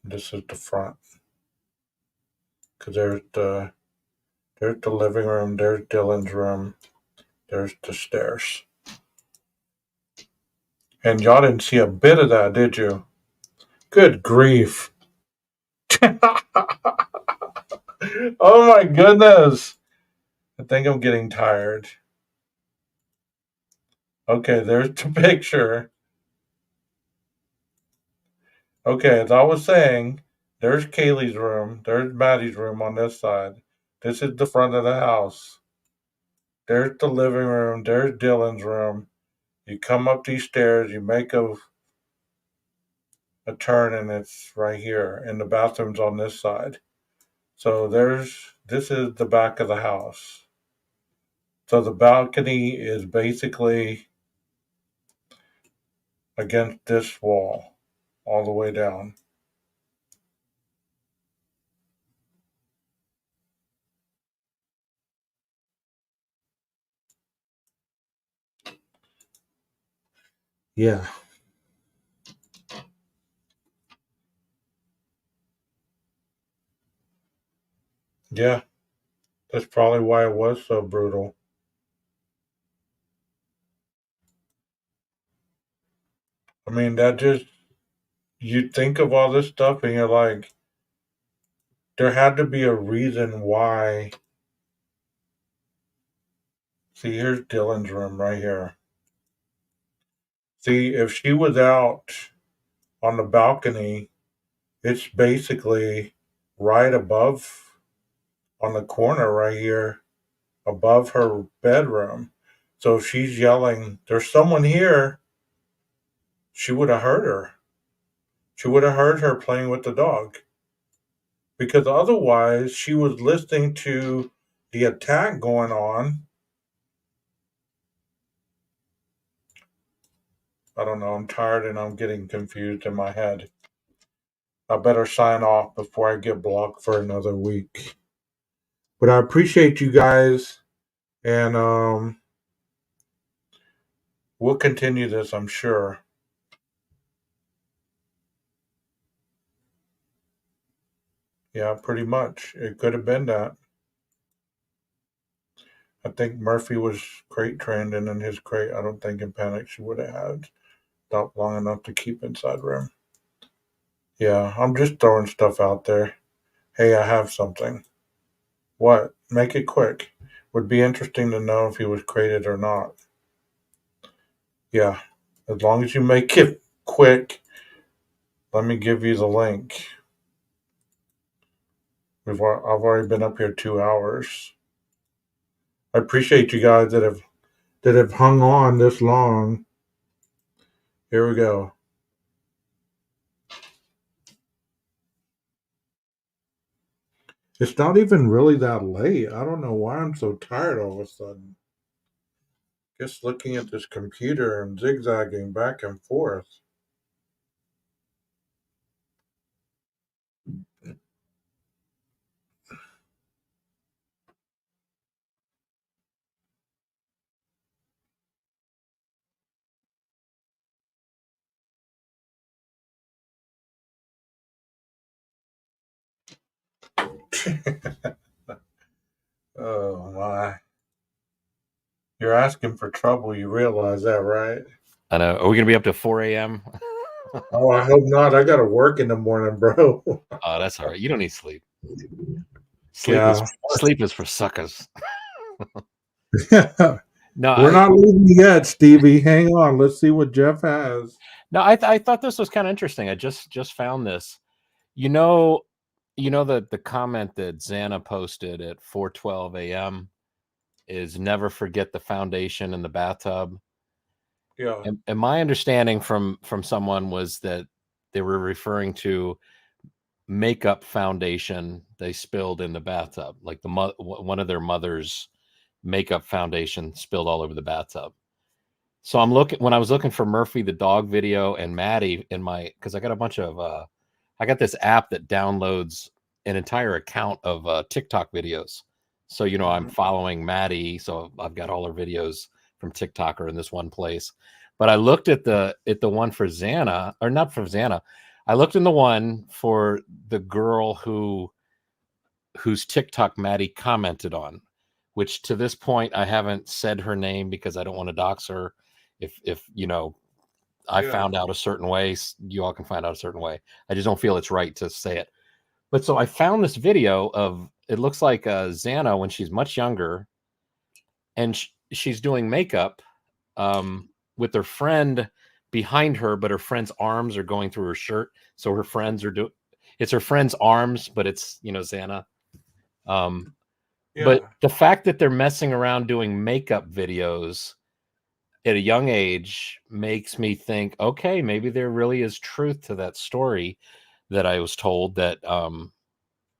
This is the front. Because there's the living room. There's Dylan's room. There's the stairs. And y'all didn't see a bit of that, did you? Good grief. Oh my goodness. I think I'm getting tired. Okay, there's the picture. Okay, as I was saying, there's Kaylee's room. There's Maddie's room on this side. This is the front of the house. There's the living room. There's Dylan's room. You come up these stairs, you make a turn, and it's right here. And the bathroom's on this side. So this is the back of the house. So the balcony is basically against this wall all the way down. Yeah. Yeah. That's probably why it was so brutal. I mean, you think of all this stuff and you're like, there had to be a reason why. See, here's Dylan's room right here. See, if she was out on the balcony, it's basically right above on the corner right here above her bedroom. So if she's yelling, there's someone here, she would have heard her. She would have heard her playing with the dog. Because otherwise, she was listening to the attack going on. I don't know, I'm tired and I'm getting confused in my head. I better sign off before I get blocked for another week. But I appreciate you guys, and we'll continue this, I'm sure. Yeah, pretty much. It could have been that. I think Murphy was crate trained, and in his crate, I don't think in panic she would have had stopped long enough to keep inside room. Yeah, I'm just throwing stuff out there. Hey, I have something. What? Make it quick. Would be interesting to know if he was crated or not. Yeah, as long as you make it quick, let me give you the link. I've already been up here 2 hours. I appreciate you guys that have hung on this long. Here we go. It's not even really that late. I don't know why I'm so tired all of a sudden. Just looking at this computer and zigzagging back and forth. Oh my. You're asking for trouble, you realize that, right? I know. Are we gonna be up to 4 a.m.? Oh, I hope not. I gotta work in the morning, bro. Oh, that's all right. You don't need sleep. Yeah. Sleep is for suckers. No, We're not leaving yet, Stevie. Hang on. Let's see what Jeff has. No, I thought this was kind of interesting. I just found this. You know the comment that Xana posted at 4:12 a.m. is never forget the foundation in the bathtub. Yeah. And my understanding from someone was that they were referring to makeup foundation they spilled in the bathtub, like one of their mother's makeup foundation spilled all over the bathtub. So when I was looking for Murphy the dog video and Maddie in my, because I got a bunch of I got this app that downloads an entire account of TikTok videos. So I'm following Maddie, so I've got all her videos from TikTok are in this one place. But I looked at the one for Xana, or not for Xana. I looked in the one for the girl whose TikTok Maddie commented on, which to this point I haven't said her name because I don't want to dox her. If I found out a certain way, you all can find out a certain way. I just don't feel it's right to say it. But so I found this video of, it looks like Xana when she's much younger, and she's doing makeup with her friend behind her, but her friend's arms are going through her shirt. So her friends are it's her friend's arms, but it's Xana. But the fact that they're messing around doing makeup videos at a young age makes me think, okay, maybe there really is truth to that story that I was told, that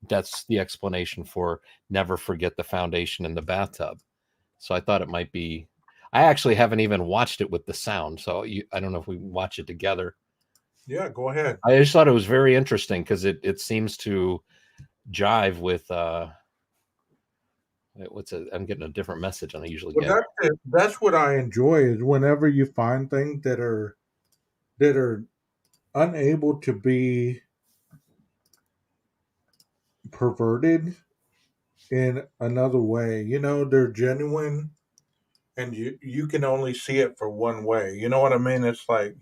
that's the explanation for never forget the foundation in the bathtub. So I thought it might be. I actually haven't even watched it with the sound, so I don't know if we watch it together. Yeah, go ahead. I just thought it was very interesting because it seems to jive with I'm getting a different message than I usually get. That's what I enjoy, is whenever you find things that are unable to be perverted in another way. They're genuine, and you can only see it for one way. You know what I mean? It's like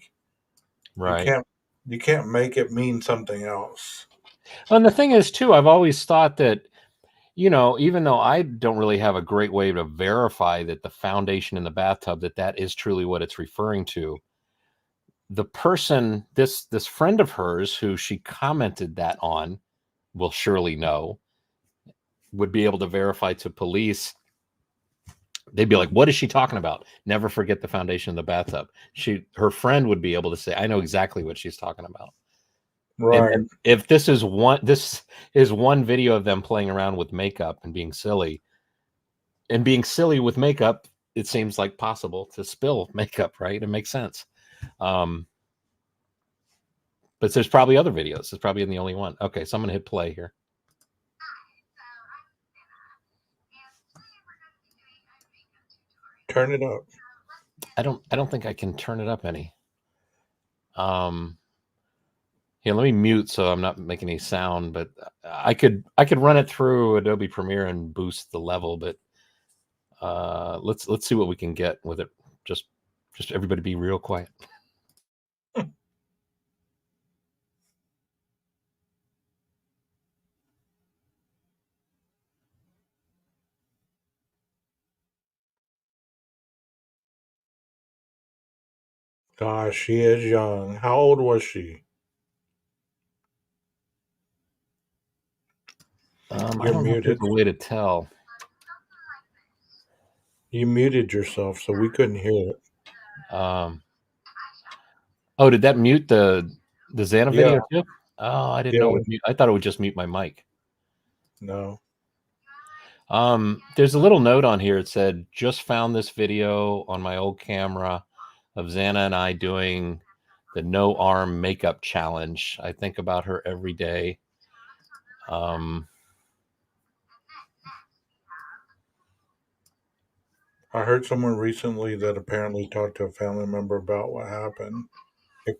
right. You can't make it mean something else. And the thing is, too, I've always thought that, even though I don't really have a great way to verify that the foundation in the bathtub, that is truly what it's referring to, the person, this friend of hers who she commented that on, will surely know, would be able to verify to police. They'd be like, what is she talking about? Never forget the foundation in the bathtub. Her friend would be able to say, I know exactly what she's talking about. Right. And if this is one video of them playing around with makeup and being silly with makeup, it seems like possible to spill makeup, right? It makes sense. But there's probably other videos. It's probably the only one. Okay, so I'm gonna hit play here. Turn it up. I don't think I can turn it up any. Here, let me mute so I'm not making any sound. But I could run it through Adobe Premiere and boost the level. But let's see what we can get with it. Just everybody be real quiet. Gosh, she is young. How old was she? I You're don't know if there's muted. a way to tell. You muted yourself, so we couldn't hear it. Oh, did that mute the Xana Yeah. video too? Oh, I didn't know it would mute. I thought it would just mute my mic. No. There's a little note on here. It said, just found this video on my old camera of Xana and I doing the no arm makeup challenge. I think about her every day. I heard someone recently that apparently talked to a family member about what happened.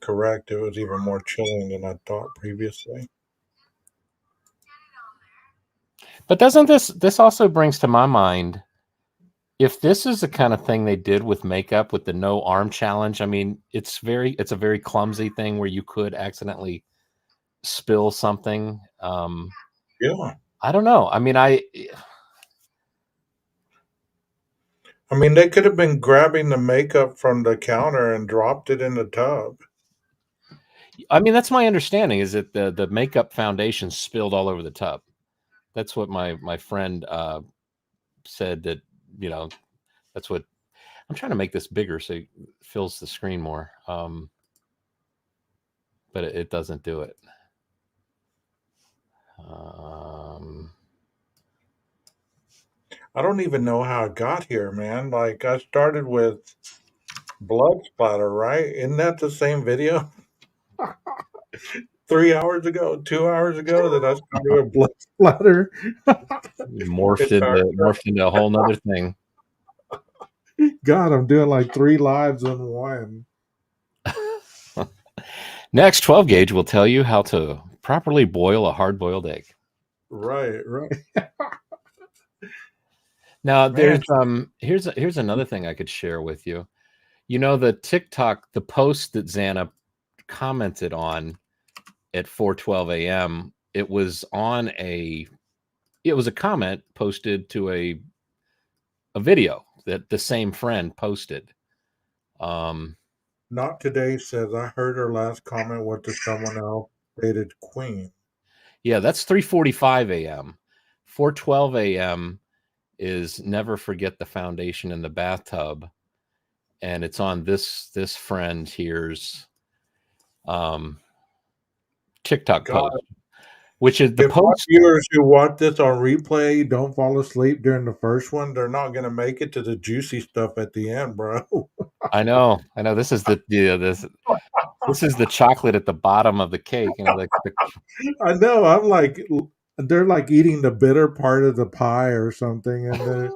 Correct. It was even more chilling than I thought previously. But doesn't this also brings to my mind, if this is the kind of thing they did with makeup with the no arm challenge, I mean, it's a very clumsy thing where you could accidentally spill something. Yeah. I don't know. I mean, they could have been grabbing the makeup from the counter and dropped it in the tub. I mean, that's my understanding, is that the makeup foundation spilled all over the tub. That's what my friend said, that, that's what I'm trying to make this bigger so it fills the screen more. But it doesn't do it. I don't even know how it got here, man. Like, I started with blood splatter, right? Isn't that the same video? 3 hours ago, 2 hours ago, that I started with blood Splatter. Morphed into a whole nother thing. God, I'm doing like 3 lives in one. Next, 12 Gauge will tell you how to properly boil a hard-boiled egg. Right. Now, Man. here's another thing I could share with you. The TikTok, the post that Xana commented on at 4:12 a.m., it was a comment posted to a video that the same friend posted. Not Today says, I heard her last comment was to someone else dated Queen. Yeah, that's 3:45 a.m. 4:12 a.m. is Never Forget the Foundation in the Bathtub, and it's on this friend here's TikTok post, which is the If my post. viewers who watch this on replay don't fall asleep during the first one, they're not going to make it to the juicy stuff at the end, bro. I know. This is this is the chocolate at the bottom of the cake. I know. I'm like, they're like eating the bitter part of the pie or something, and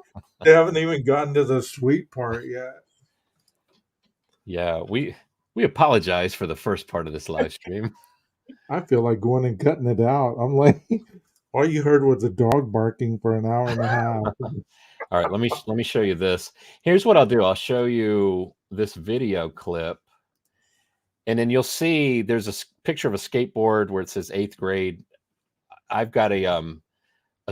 they haven't even gotten to the sweet part yet. Yeah, we apologize for the first part of this live stream. I feel like going and cutting it out. I'm like, all you heard was a dog barking for an hour and a half. All right, let me show you this. Here's what I'll do. I'll show you this video clip, and then you'll see there's a picture of a skateboard where it says 8th grade. I've got a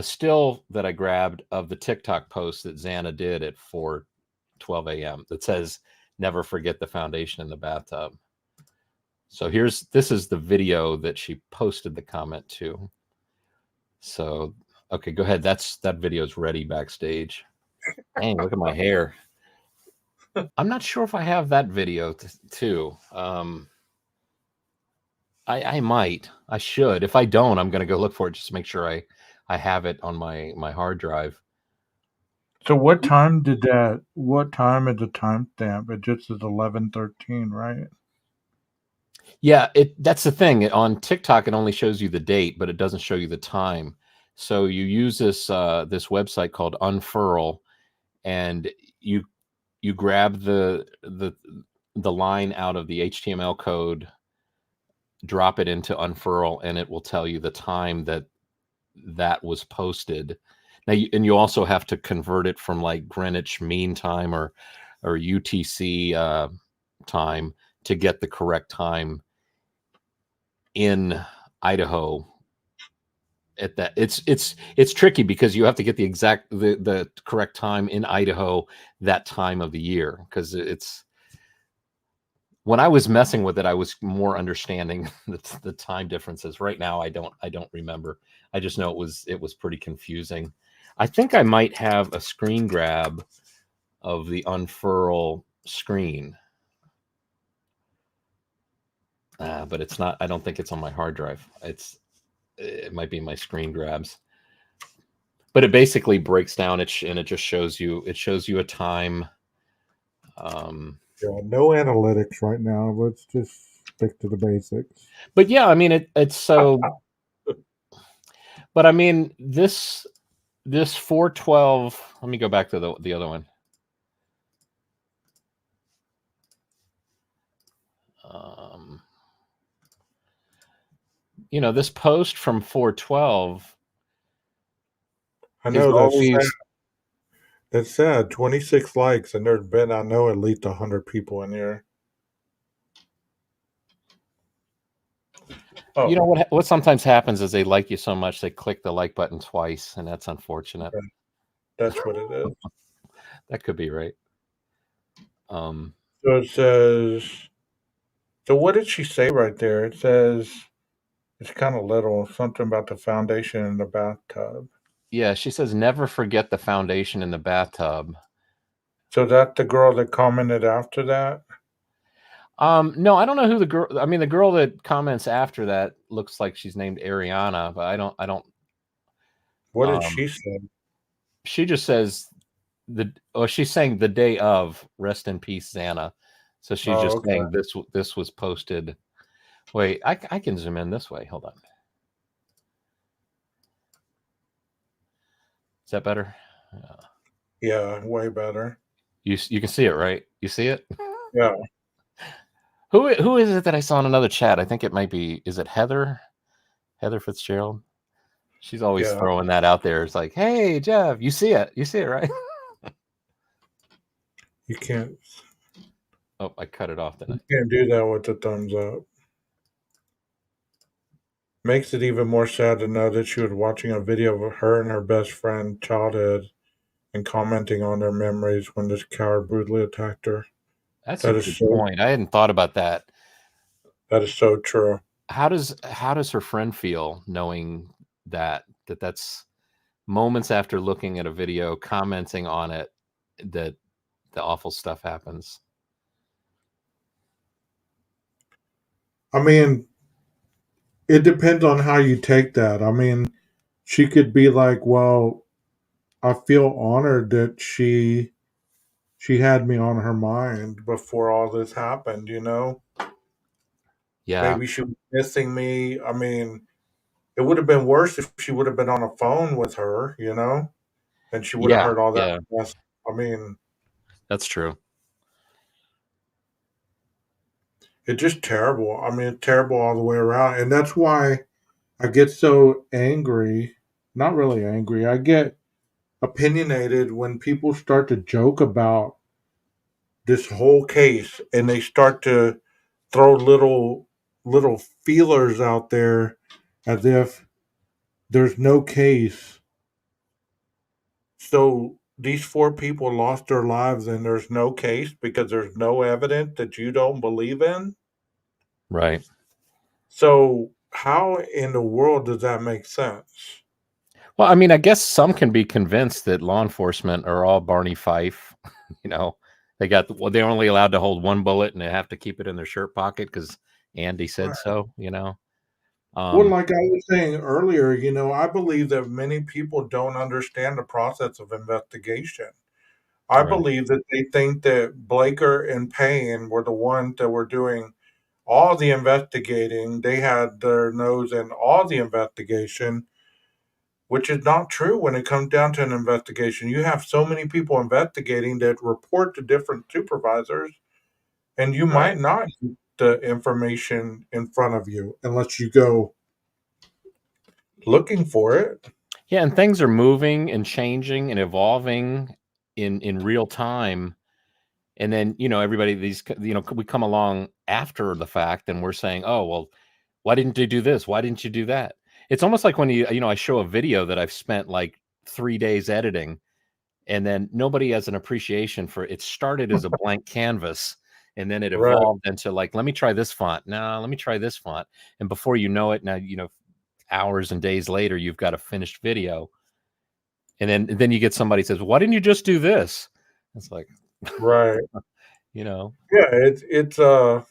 still that I grabbed of the TikTok post that Xana did at 4:12 a.m. that says, "Never forget the foundation in the bathtub." So this is the video that she posted the comment to. So, okay, go ahead. That video's ready backstage. Dang, look at my hair. I'm not sure if I have that video too. I might. I should. If I don't, I'm going to go look for it just to make sure I have it on my hard drive. So what time is the timestamp? It just is 11:13, right? Yeah, that's the thing. On TikTok, it only shows you the date, but it doesn't show you the time. So you use this website called Unfurl, and you grab the line out of the HTML code drop it into unfurl, and it will tell you the time that was posted. Now, and you also have to convert it from like Greenwich Mean Time or UTC time to get the correct time in Idaho. At that, it's tricky because you have to get the correct time in Idaho that time of the year, because it's, when I was messing with it, I was more understanding the time differences. Right now, I don't remember. I just know it was pretty confusing. I think I might have a screen grab of the unfurl screen, but it's not. I don't think it's on my hard drive. It might be my screen grabs. But it basically breaks down it, and it just shows you a time. Yeah, no analytics right now. Let's just stick to the basics. But yeah, I mean it's so. But I mean this 412. Let me go back to the other one. This post from 412. I know always, that's sad. 26 likes, and there's been, I know, at least 100 people in here. You know what sometimes happens is they like you so much they click the like button twice, and that's unfortunate. Okay. That's what it is. That could be right. So it says. So what did she say right there? It says it's kind of little, something about the foundation in the bathtub. Yeah, she says never forget the foundation in the bathtub. So that's the girl that commented after that? No, I don't know who the girl. I mean, the girl that comments after that looks like she's named Ariana, but I don't. What did she say? She just says she's saying the day of, rest in peace, Xana. So she's just saying this was posted. Wait, I can zoom in this way. Hold on. Is that better? Yeah, way better. You can see it, right? You see it? Yeah. Who is it that I saw in another chat? I think it might be. Is it Heather? Heather Fitzgerald. She's always throwing that out there. It's like, hey, Jeff, you see it? You see it, right? You can't. Oh, I cut it off. You can't do that with the thumbs up. Makes it even more sad to know that she was watching a video of her and her best friend childhood and commenting on their memories when this coward brutally attacked her. That's a good point. I hadn't thought about that. That is so true. How does her friend feel knowing that's moments after looking at a video, commenting on it, that the awful stuff happens? I mean, it depends on how you take that. I mean, she could be like, well, I feel honored that she had me on her mind before all this happened, Yeah. Maybe she was missing me. I mean, it would have been worse if she would have been on a phone with her, and she would have heard all that. Yeah. I mean, that's true. It's just terrible. I mean, it's terrible all the way around. And that's why I get so angry. Not really angry. I get opinionated when people start to joke about this whole case and they start to throw little feelers out there as if there's no case. So these 4 people lost their lives and there's no case because there's no evidence that you don't believe in? Right. So how in the world does that make sense? Well, I mean, I guess some can be convinced that law enforcement are all Barney Fife. They're only allowed to hold one bullet and they have to keep it in their shirt pocket because Andy said so, Well, like I was saying earlier, I believe that many people don't understand the process of investigation. I believe that they think that Blaker and Payne were the ones that were doing all the investigating. They had their nose in all the investigation, which is not true when it comes down to an investigation. You have so many people investigating that report to different supervisors, and you might not the information in front of you unless you go looking for it. Yeah, and things are moving and changing and evolving in real time. And then, everybody, we come along after the fact and we're saying, oh, well, why didn't you do this? Why didn't you do that? It's almost like when I show a video that I've spent like 3 days editing, and then nobody has an appreciation for it. Started as a blank canvas, and then it Right. evolved into like, let me try this font. No, let me try this font. And before you know it, now, hours and days later, you've got a finished video. And then you get somebody says, why didn't you just do this? It's like, Right. Yeah, it's I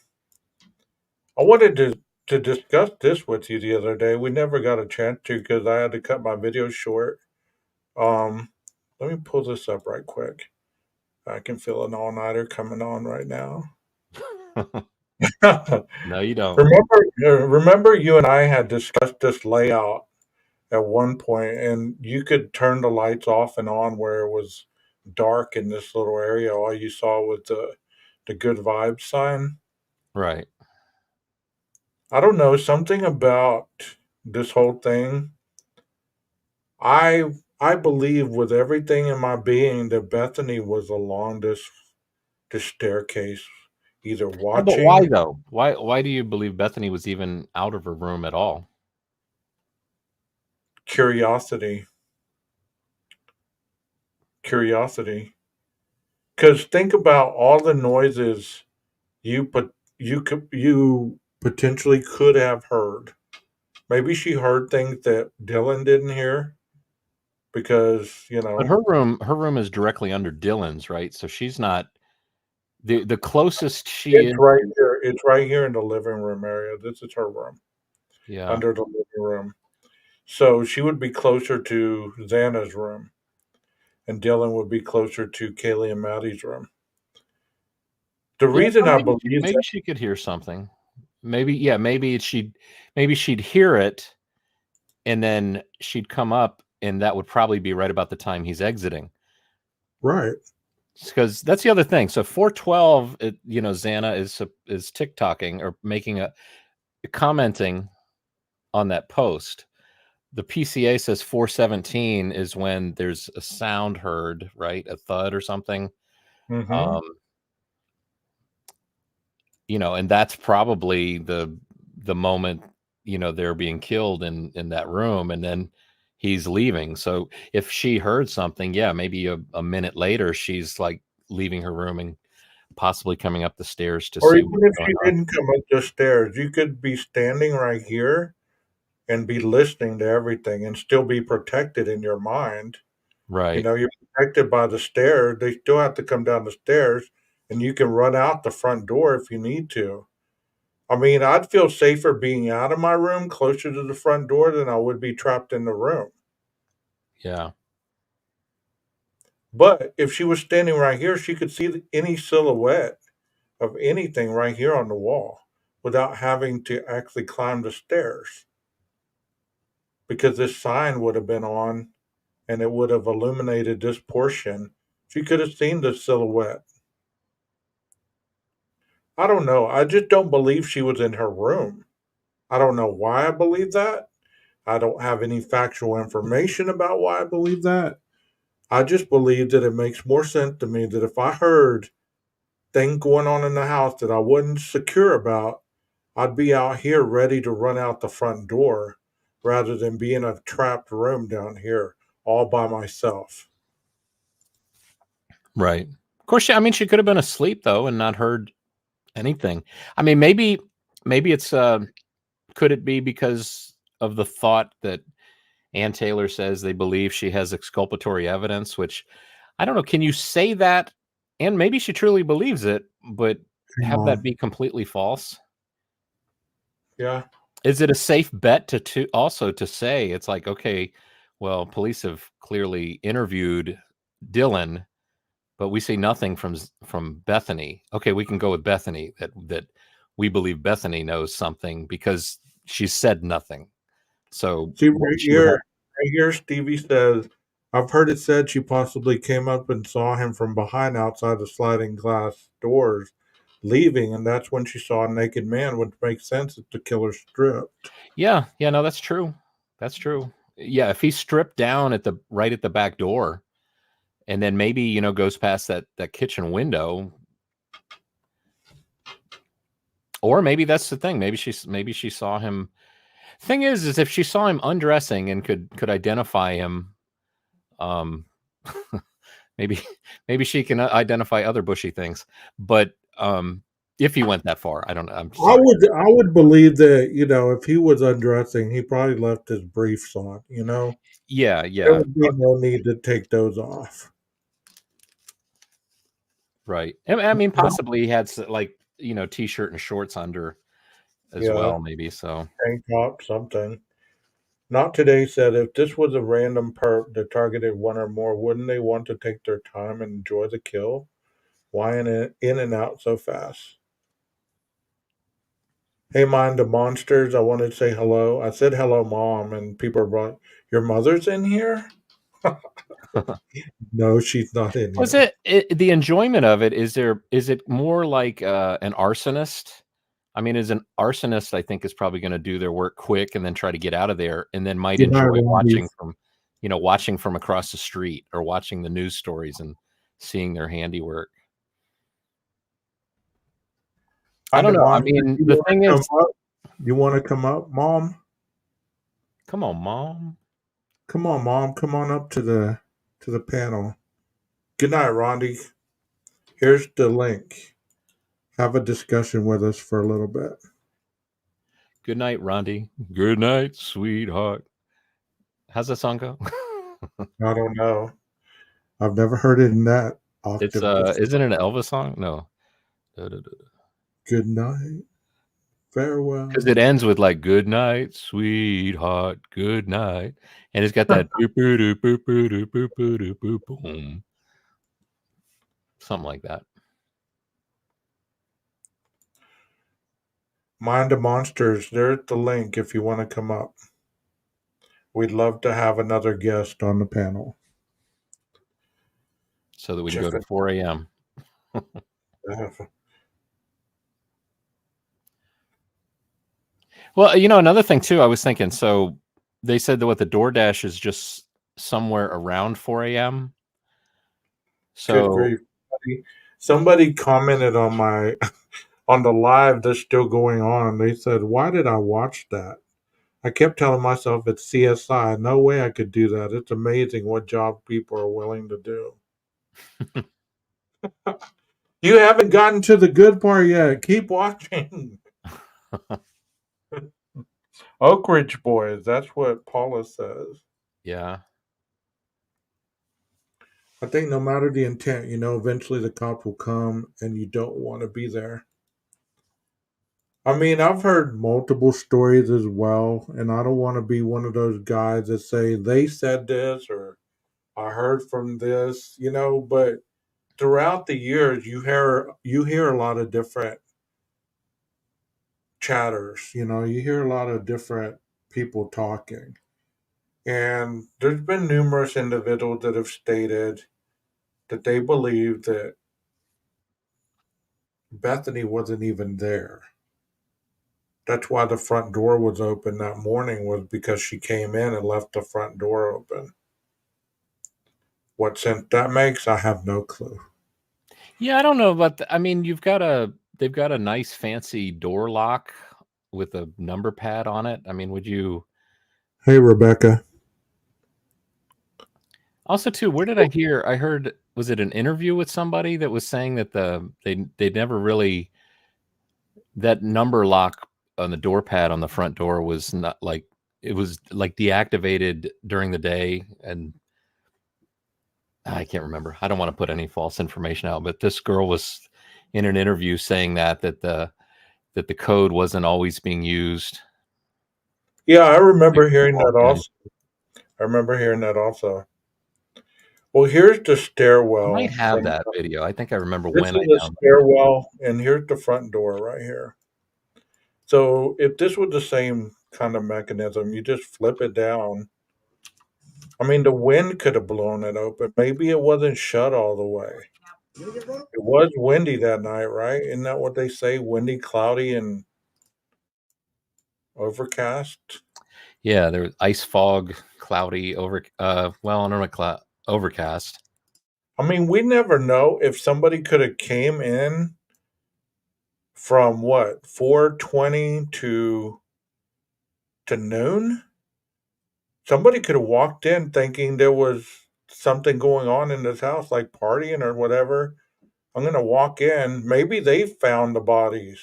wanted to discuss this with you the other day. We never got a chance to because I had to cut my video short. Um, Let me pull this up right quick. I can feel an all-nighter coming on right now. no, you don't. Remember you and I had discussed this layout at one point, and you could turn the lights off and on where it was dark in this little area. All you saw was the good vibes sign. Right. I don't know, something about this whole thing. I believe with everything in my being that Bethany was along this staircase, either Yeah, but why watching though? Why do you believe Bethany was even out of her room at all? curiosity. Curiosity. Because think about all the noises you potentially could have heard. Maybe she heard things that Dylan didn't hear because But her room is directly under Dylan's, right? So she's not the closest she it's is. right here. It's right here in the living room area. This is her room Yeah. under the living room. So she would be closer to Xana's room, and Dylan would be closer to Kaylee and Maddie's room. The Yeah, reason so I maybe believe maybe she could hear something. Maybe she'd hear it, and then she'd come up, and that would probably be right about the time he's exiting. right. Because that's the other thing. So 412, Xana is TikToking or making commenting on that post. The PCA says 417 is when there's a sound heard, right? A thud or something. Mm-hmm. And that's probably the moment, they're being killed in that room, and then he's leaving. So if she heard something, yeah, maybe a minute later, she's like leaving her room and possibly coming up the stairs to Or see even what's if going she on. didn't come up the stairs, you could be standing right here and be listening to everything and still be protected in your mind. Right. You're protected by the stairs. They still have to come down the stairs, and you can run out the front door if you need to. I mean, I'd feel safer being out of my room closer to the front door than I would be trapped in the room. Yeah. But if she was standing right here, she could see any silhouette of anything right here on the wall without having to actually climb the stairs because this sign would have been on and it would have illuminated this portion. She could have seen the silhouette. I don't know. I just don't believe she was in her room. I don't know why I believe that. I don't have any factual information about why I believe that. I just believe that it makes more sense to me that if I heard things going on in the house that I wasn't secure about, I'd be out here ready to run out the front door rather than be in a trapped room down here all by myself. Right. Of course, she could have been asleep though and not heard anything. I mean, maybe it's could it be because of the thought that Ann Taylor says they believe she has exculpatory evidence, which I don't know. Can you say that? And maybe she truly believes it, but have that be completely false? Yeah. Is it a safe bet to also to say it's like, okay, well, police have clearly interviewed Dylan, but we see nothing from Bethany. Okay, we can go with Bethany that we believe Bethany knows something because she said nothing. So See, she would have, right here, Stevie says, I've heard it said she possibly came up and saw him from behind outside the sliding glass doors leaving, and that's when she saw a naked man, which makes sense if the killer stripped. Yeah, no, that's true. That's true. Yeah, if he stripped down at the right at the back door, and then maybe goes past that kitchen window, or maybe that's the thing. Maybe she saw him. Thing is if she saw him undressing and could identify him, um, maybe she can identify other bushy things. But if he went that far, I don't know. I'm sorry. I would believe that if he was undressing, he probably left his briefs on. Yeah, There would be no need to take those off. right. I mean, possibly he had t-shirt and shorts under as well, maybe. So tank top, something. Not Today said if this was a random perp that targeted one or more, wouldn't they want to take their time and enjoy the kill? Why in and out so fast? Hey, mind the monsters. I wanted to say hello. I said hello, mom, and people are brought. Your mother's in here? No, she's not in was here. it the enjoyment of it? Is it more like an arsonist? I mean, as an arsonist, I think is probably going to do their work quick and then try to get out of there, and then might enjoy watching from across the street or watching the news stories and seeing their handiwork. I don't know. I mean, the thing is, you want to come up, Mom? Come on, Mom. Come on, Mom. Come on up to the panel. Good night, Rondi. Here's the link. Have a discussion with us for a little bit. Good night, Rondi. Good night, sweetheart. How's that song go? I don't know. I've never heard it in that octave. It's isn't it an Elvis song? No. Good night. Farewell. Because it ends with like "Good night, sweetheart, good night," and it's got that boom, something like that. Mind the Monsters. There's the link if you want to come up. We'd love to have another guest on the panel. So that we can go to 4 a.m. Well, another thing too, I was thinking, so they said that the DoorDash is just somewhere around 4 a.m. So somebody commented on on the live that's still going on. They said, why did I watch that? I kept telling myself it's CSI. No way I could do that. It's amazing what job people are willing to do. You haven't gotten to the good part yet. Keep watching. Oak Ridge Boys. That's what Paula says. Yeah. I think no matter the intent, eventually the cop will come and you don't want to be there. I mean, I've heard multiple stories as well, and I don't want to be one of those guys that say they said this or I heard from this, but throughout the years you hear a lot of different chatters, you hear a lot of different people talking. And there's been numerous individuals that have stated that they believe that Bethany wasn't even there. That's why the front door was open that morning, was because she came in and left the front door open. What sense that makes, I have no clue. Yeah, I don't know about I mean, they've got a nice fancy door lock with a number pad on it. I mean, would you? Hey, Rebecca. Also, too, where did I hear? I heard, was it an interview with somebody that was saying that they never really, that number lock on the door pad on the front door was not like, it was like deactivated during the day, and I can't remember. I don't want to put any false information out, but this girl was in an interview saying that the code wasn't always being used. Yeah, I remember hearing that also. Well, here's the stairwell. I might have that video. I think I remember this when is the stairwell, and here's the front door right here. So if this was the same kind of mechanism, you just flip it down. I mean, the wind could have blown it open. Maybe it wasn't shut all the way. It was windy that night, right? Isn't that what they say? Windy, cloudy, and overcast. Yeah, there was ice fog, cloudy, well, I don't know, overcast. I mean, we never know if somebody could have came in from what 4:20 to noon. Somebody could have walked in thinking there was something going on in this house, like partying or whatever. I'm gonna walk in. Maybe they found the bodies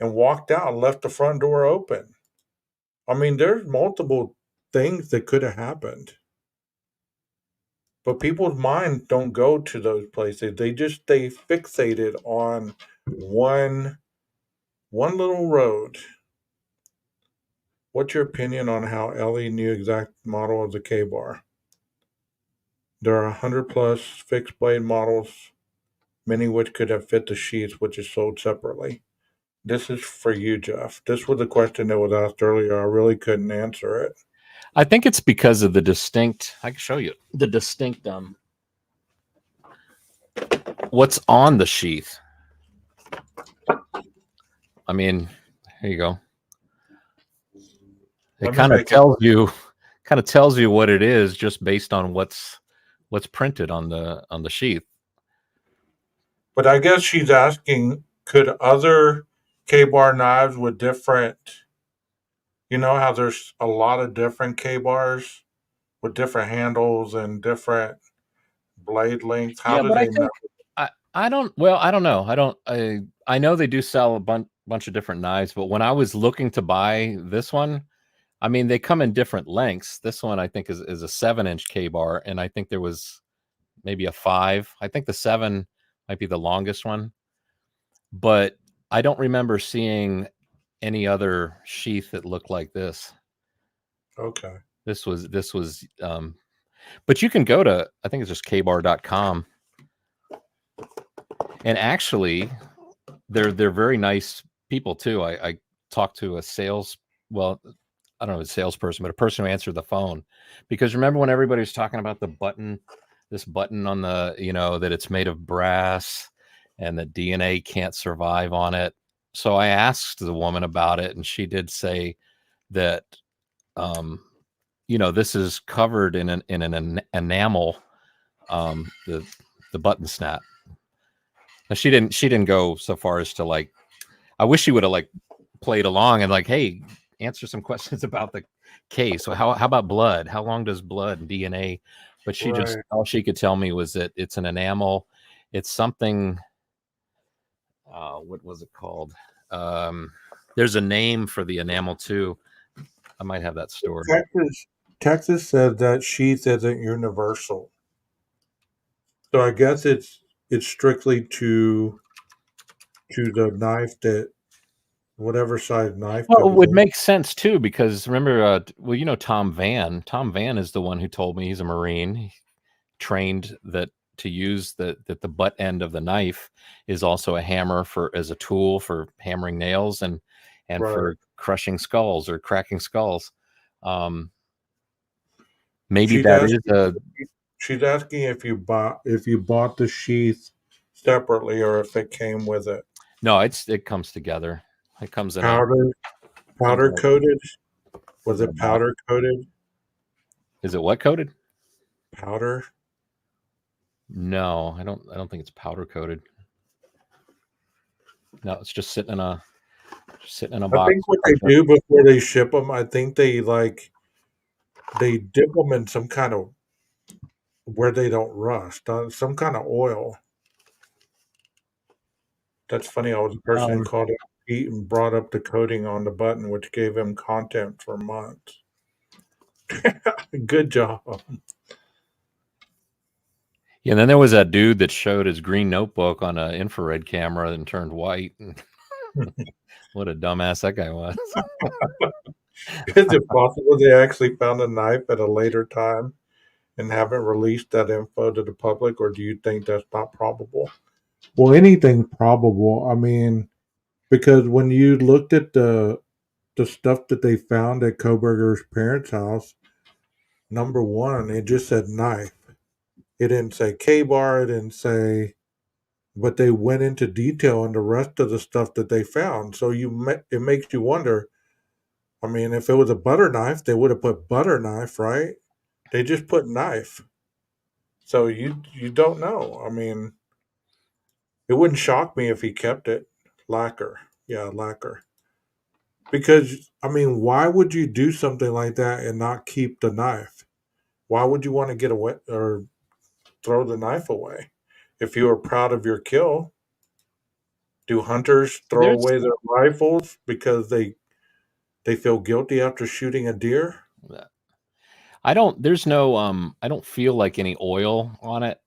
and walked out and left the front door open. I mean, there's multiple things that could have happened. But people's minds don't go to those places. They just stay fixated on one one little road. What's your opinion on how Ellie knew exact model of the K bar? There are 100 plus fixed blade models, many which could have fit the sheaths, which is sold separately. This is for you, Jeff. This was a question that was asked earlier. I really couldn't answer it. I think it's because of the distinct. I can show you the distinct. What's on the sheath? I mean, here you go. It kind of tells you what it is just based on what's printed on the sheath. But I guess she's asking, could other K-bar knives with different, you know how there's a lot of different K-bars with different handles and different blade lengths. How Yeah, do but I they know? think I don't. Well, I don't know. I know they do sell a bunch of different knives, but when I was looking to buy this one, I mean, they come in different lengths. This one I think is a 7-inch K bar, and I think there was maybe a 5. I think the 7 might be the longest one, but I don't remember seeing any other sheath that looked like this. Okay. This was but you can go to, I think it's just kbar.com, and actually they're very nice people too. I talked to a I don't know, a salesperson, but a person who answered the phone, because remember when everybody was talking about this button on the, that it's made of brass and the DNA can't survive on it. So I asked the woman about it, and she did say that, this is covered in an enamel, the button snap. Now, she didn't go so far as to, like, I wish she would have, like, played along and, like, hey, answer some questions about the case. So how about blood? How long does blood and DNA? But she just, Right. all she could tell me was that it's an enamel. It's something. What was it called? There's a name for the enamel too. I might have that stored. Texas said that sheath isn't universal. So I guess it's strictly to the knife, that whatever size knife Well, it goes would in. make sense too, because remember, Tom Van. Tom Van is the one who told me, he's a Marine. He trained that to use that the butt end of the knife is also a hammer as a tool for hammering nails and Right. for crushing skulls or cracking skulls. Maybe She's that is asking, she's asking if you bought the sheath separately or if it came with it. no. It comes together. It comes in Powder coated. Was in a it box. powder coated? Is it what coated? Powder. No, I don't think it's powder coated. No, it's just sitting in a I box. think what they do before they ship them, I think they dip them in some kind of, where they don't rust, some kind of oil. That's funny. I was a person who called it Pete and brought up the coating on the button, which gave him content for months. Good job. Yeah, and then there was that dude that showed his green notebook on an infrared camera and turned white. What a dumbass that guy was. Is it possible they actually found a knife at a later time and haven't released that info to the public, or do you think that's not probable? Well, anything probable. I mean, because when you looked at the stuff that they found at Koberger's parents' house, number one, it just said knife. It didn't say K-bar. It didn't say, but they went into detail on the rest of the stuff that they found. So it makes you wonder. I mean, if it was a butter knife, they would have put butter knife, right? They just put knife. So you don't know. I mean, it wouldn't shock me if he kept it. Lacquer. Yeah, lacquer. Because, I mean, why would you do something like that and not keep the knife? Why would you want to get away or throw the knife away? If you are proud of your kill, do hunters throw There's away their rifles because they feel guilty after shooting a deer? there's no I don't feel like any oil on it.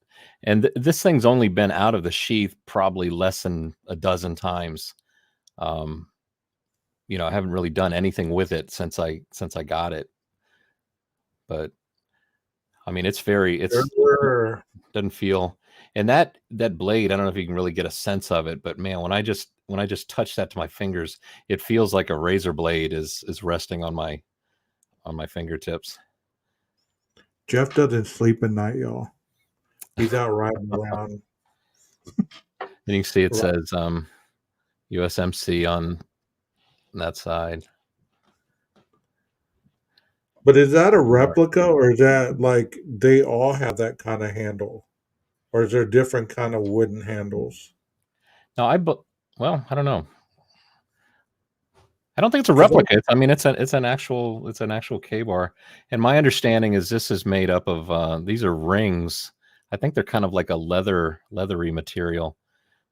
And this thing's only been out of the sheath probably less than a dozen times. Um, I haven't really done anything with it since I got it. But I mean, it's doesn't feel, and that blade, I don't know if you can really get a sense of it, but man, when I just touch that to my fingers, it feels like a razor blade is resting on my fingertips. Jeff doesn't sleep at night, y'all. He's out riding around. And you can see it says USMC on that side. But is that a replica, or is that like they all have that kind of handle? Or is there different kind of wooden handles? No, I don't know. I don't think it's a replica. I mean, it's an actual K-bar. And my understanding is this is made up of these are rings. I think they're kind of like a leathery material.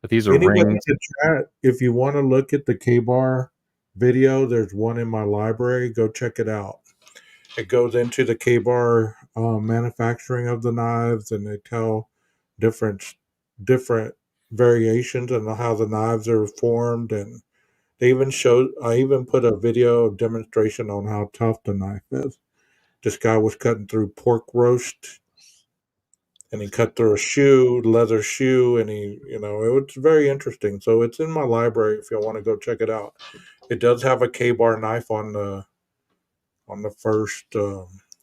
But these are Anybody in rings. the chat, if you want to look at the K-bar video, there's one in my library. Go check it out. It goes into the K-bar manufacturing of the knives, and they tell different variations and how the knives are formed, and they even I even put a video demonstration on how tough the knife is. This guy was cutting through pork roast, and he cut through a leather shoe, and it was very interesting. So it's in my library if you want to go check it out. It does have a K-bar knife on the first,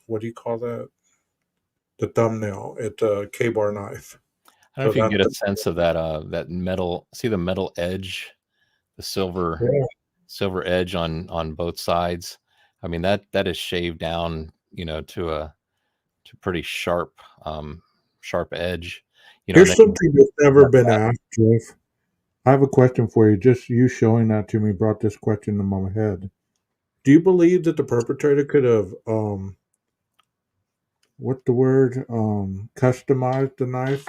what do you call that? The thumbnail. It's a K-bar knife. I don't know if you can get a sense of that metal. See the metal edge, the silver edge on both sides. I mean, that is shaved down, to pretty sharp edge. Here's something that's never been asked, Jeff. I have a question for you. Just you showing that to me brought this question to my head. Do you believe that the perpetrator could have customized the knife?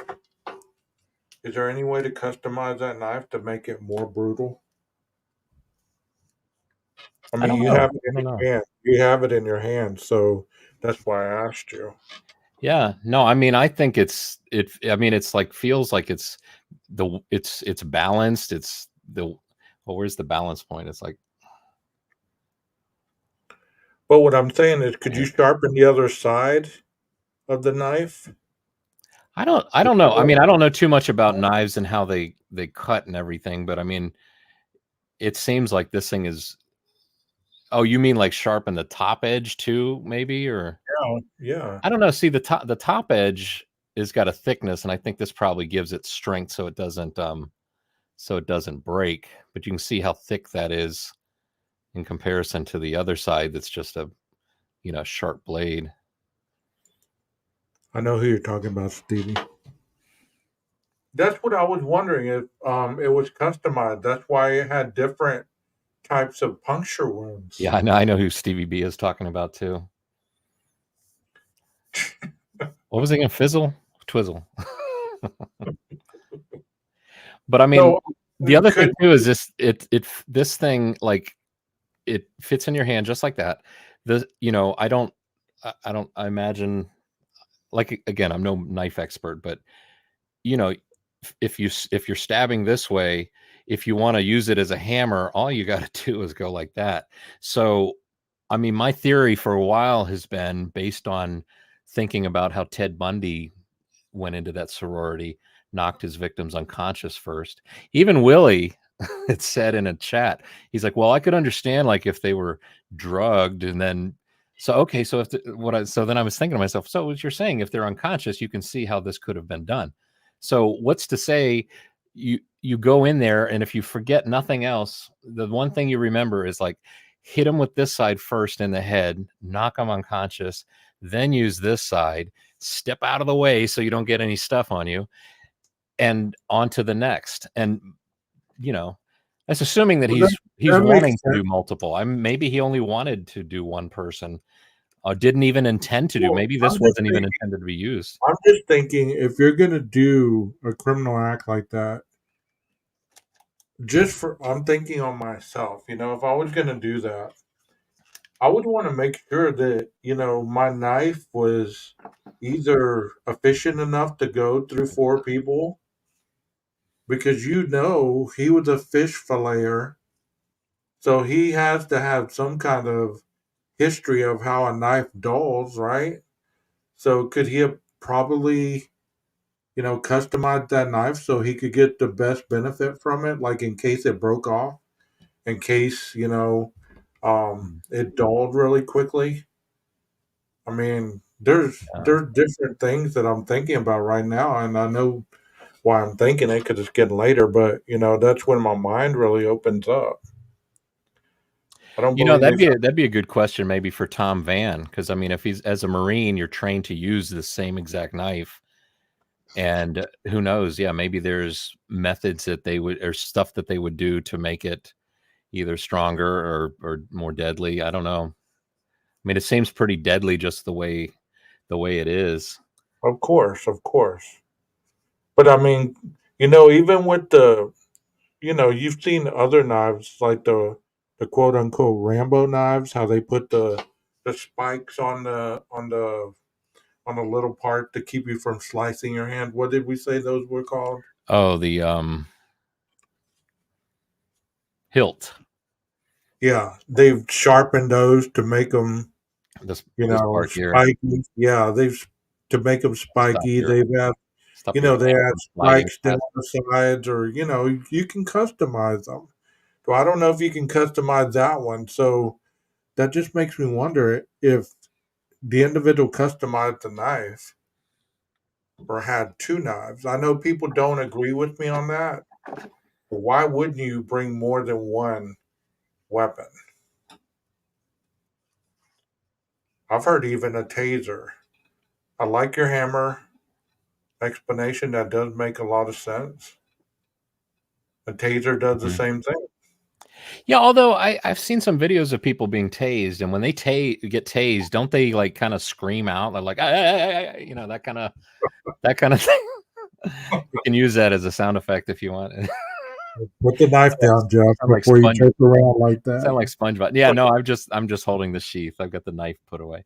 Is there any way to customize that knife to make it more brutal? I mean, you have it in your hand. You have it in your hand, so that's why I asked you. Yeah, no, I mean, I think it's like feels like it's balanced. It's where's the balance point? It's like. But what I'm saying is, could you sharpen the other side of the knife? I don't know. I mean, I don't know too much about knives and how they cut and everything, but I mean, it seems like this thing is. Oh, you mean like sharpen the top edge too, maybe, or? Yeah. I don't know. See, the top edge has got a thickness, and I think this probably gives it strength so it doesn't break. But you can see how thick that is in comparison to the other side that's just a sharp blade. I know who you're talking about, Stevie. That's what I was wondering if it was customized. That's why it had different types of puncture wounds. Yeah, I know who Stevie B is talking about too. What was it again? Fizzle? Twizzle. But I mean, the other thing too is this thing, like, it fits in your hand just like that. I imagine, like, again, I'm no knife expert, but if you're stabbing this way, if you want to use it as a hammer, all you got to do is go like that. So, I mean, my theory for a while has been based on thinking about how Ted Bundy went into that sorority, knocked his victims unconscious first. Even Willie, it said in a chat, he's like, well, I could understand, like, if they were drugged and then So okay, so so then I was thinking to myself, so what you're saying, if they're unconscious, you can see how this could have been done. So what's to say you go in there, and if you forget nothing else, the one thing you remember is like hit them with this side first in the head, knock them unconscious, then use this side, step out of the way so you don't get any stuff on you, and on to the next. And you know, that's assuming that Well, he's that makes wanting to sense. do multiple. Maybe he only wanted to do one person, didn't even intend to do. Well, Maybe this wasn't even intended to be used. I'm just thinking if you're gonna do a criminal act like that, I'm thinking on myself. If I was gonna do that, I would want to make sure that my knife was either efficient enough to go through four people because he was a fish filleter, so he has to have some kind of history of how a knife dulls, right? So could he have probably customized that knife so he could get the best benefit from it, like in case it broke off, in case it dulled really quickly. I mean, there's different things that I'm thinking about right now, and I know why I'm thinking it because it's getting later. But that's when my mind really opens up. I don't believe. That'd be a good question maybe for Tom Van, because I mean, if he's as a Marine, you're trained to use the same exact knife, and who knows? Yeah, maybe there's methods that they would or stuff that they would do to make it either stronger or more deadly. I don't know. I mean, it seems pretty deadly just the way it is. Of course, of course. But I mean, even with you've seen other knives like the quote unquote Rambo knives, how they put the spikes on the little part to keep you from slicing your hand. What did we say those were called? Oh, the hilt. Yeah, they've sharpened those to make them, This part here. spiky. Yeah, to make them spiky. Your They've had, stop your they hand add from sliding spikes down past. the sides, or you can customize them. So I don't know if you can customize that one. So that just makes me wonder if the individual customized the knife or had two knives. I know people don't agree with me on that. But why wouldn't you bring more than one weapon? I've heard even a taser. I like your hammer explanation. That does make a lot of sense. A taser does the Mhm. same thing. Yeah, although I've seen some videos of people being tased, and when they get tased, don't they like kind of scream out? They're like, that kind of thing. You can use that as a sound effect if you want. Put the knife down, Jeff, Sound like before you sponge. jerk around like Sound that. like SpongeBob. Yeah, no, I'm just holding the sheath. I've got the knife put away.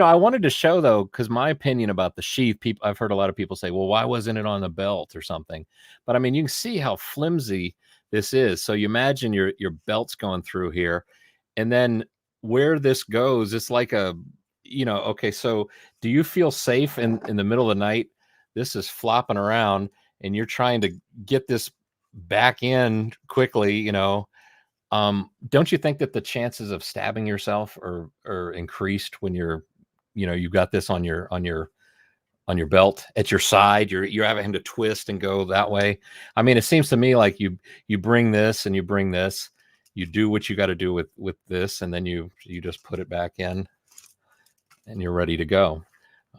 I wanted to show though, because my opinion about the sheath, I've heard a lot of people say, well, why wasn't it on the belt or something? But I mean, you can see how flimsy this is. So you imagine your belt's going through here, and then where this goes, it's like okay, so do you feel safe in the middle of the night? This is flopping around, and you're trying to get this back in quickly, don't you think that the chances of stabbing yourself are increased when you've got this on your belt at your side, you're having to twist and go that way? I mean, it seems to me like you bring this and you bring this, you do what you got to do with this, and then you just put it back in and you're ready to go.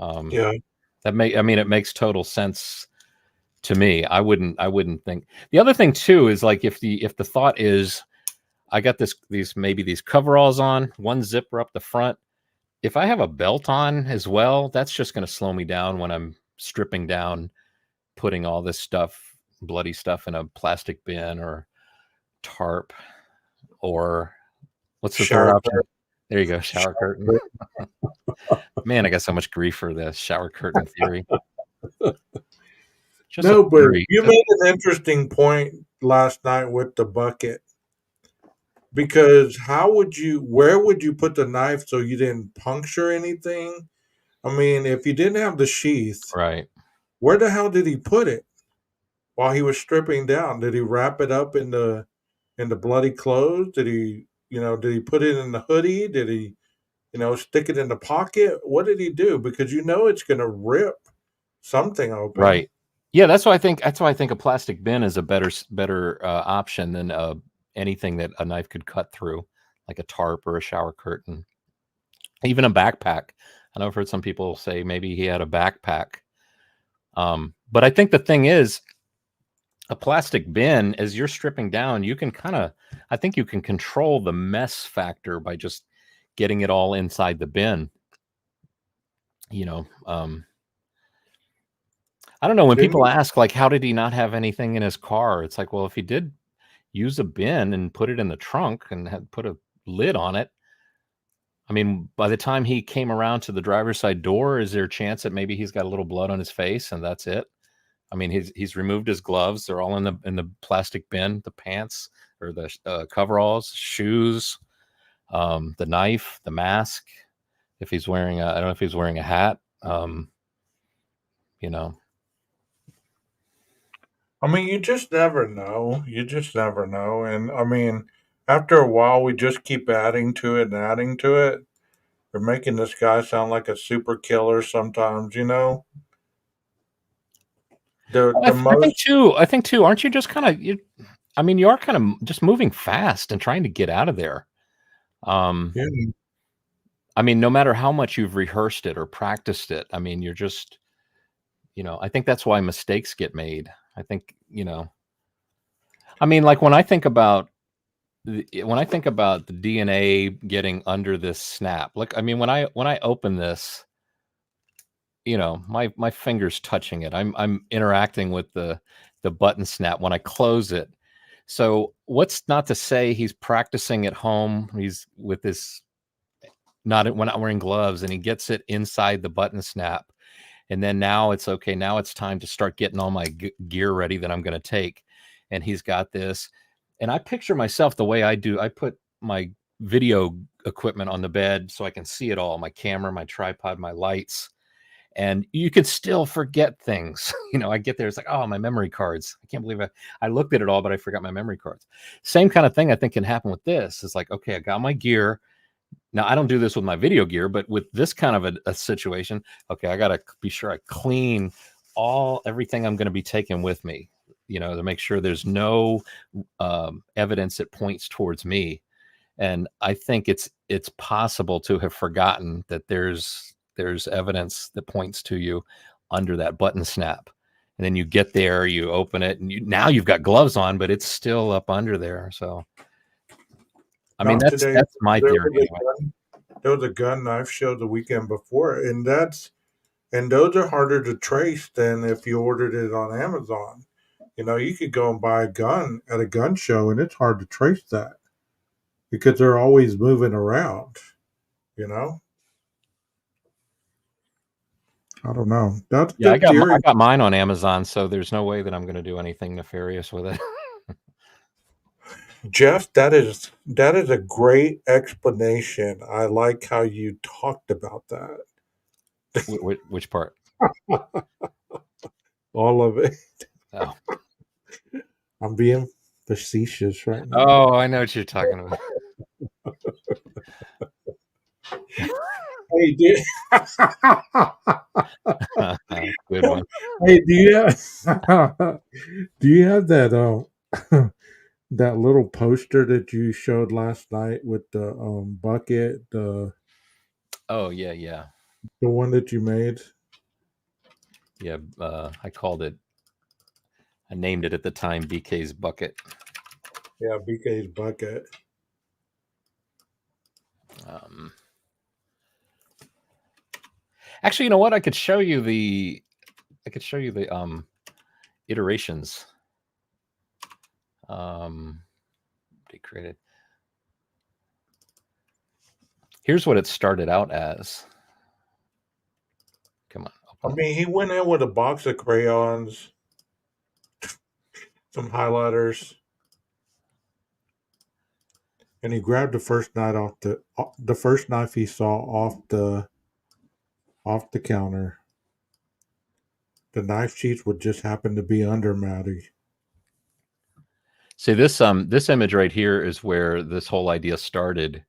Yeah. It makes total sense to me. I wouldn't think. The other thing too is like if the thought is I got these coveralls on, one zipper up the front. If I have a belt on as well, that's just going to slow me down when I'm stripping down, putting all this bloody stuff in a plastic bin or tarp, or what's the third Shower option? There you go, shower curtain. Man, I got so much grief for this shower curtain theory. Just No, but theory. you made an interesting point last night with the bucket. Because where would you put the knife so you didn't puncture anything? I mean, if you didn't have the sheath, Right. where the hell did he put it while he was stripping down? Did he wrap it up in the bloody clothes? Did he put it in the hoodie? stick it in the pocket. What did he do? Because it's going to rip something open. Right. Yeah, that's why I think a plastic bin is a better option than anything that a knife could cut through, like a tarp or a shower curtain, even a backpack. I know I've heard some people say maybe he had a backpack. But I think the thing is, a plastic bin, as you're stripping down, you can I think you can control the mess factor by just getting it all inside the bin. I don't know, when people ask, like, how did he not have anything in his car? It's like, well, if he did use a bin and put it in the trunk and had put a lid on it, I mean, by the time he came around to the driver's side door, is there a chance that maybe he's got a little blood on his face and that's it? I mean, he's removed his gloves. They're all in the plastic bin, the pants or the coveralls, shoes, the knife, the mask. If he's wearing I don't know if he's wearing a hat. I mean, you just never know. You just never know. And I mean, after a while, we just keep adding to it and adding to it. We're making this guy sound like a super killer sometimes, I think too, aren't you just kind of, you are kind of just moving fast and trying to get out of there. Yeah. I mean, no matter how much you've rehearsed it or practiced it, I mean, you're just, I think that's why mistakes get made. I think, I mean, like when I think about the DNA getting under this snap, like, I mean, when I open this, my fingers touching it, I'm interacting with the button snap when I close it. So what's not to say he's practicing at home? He's with this, we're not wearing gloves, and he gets it inside the button snap. And then now it's okay. Now it's time to start getting all my gear ready that I'm going to take. And he's got this. And I picture myself the way I do. I put my video equipment on the bed so I can see it all, my camera, my tripod, my lights. And you could still forget things. I get there, it's like, oh, my memory cards. I can't believe I looked at it all, but I forgot my memory cards. Same kind of thing I think can happen with this. It's like, okay, I got my gear. Now, I don't do this with my video gear, but with this kind of a situation, okay, I got to be sure I clean everything I'm going to be taking with me, to make sure there's no evidence that points towards me. And I think it's possible to have forgotten that there's evidence that points to you under that button snap. And then you get there, you open it, and now you've got gloves on, but it's still up under there. So I mean, that's my theory. There was a gun knife show the weekend before, and those are harder to trace than if you ordered it on Amazon. You could go and buy a gun at a gun show, and it's hard to trace that because they're always moving around. I don't know. That's I got mine on Amazon, so there's no way that I'm going to do anything nefarious with it. Jeff, that is a great explanation. I like how you talked about that. Which part? All of it. Oh. I'm being facetious right now. Oh, I know what you're talking about. Hey, dude. Good one. Hey, do you have that that little poster that you showed last night with the bucket, oh yeah, the one that you made? Yeah, I named it at the time BK's bucket. Yeah, BK's bucket. Actually, you know what? I could show you the iterations. They created. Here's what it started out as. Come on. I mean, he went in with a box of crayons, some highlighters, and he grabbed the first knife he saw off the counter. The knife sheath would just happen to be under Maddie. See, this image right here is where this whole idea started.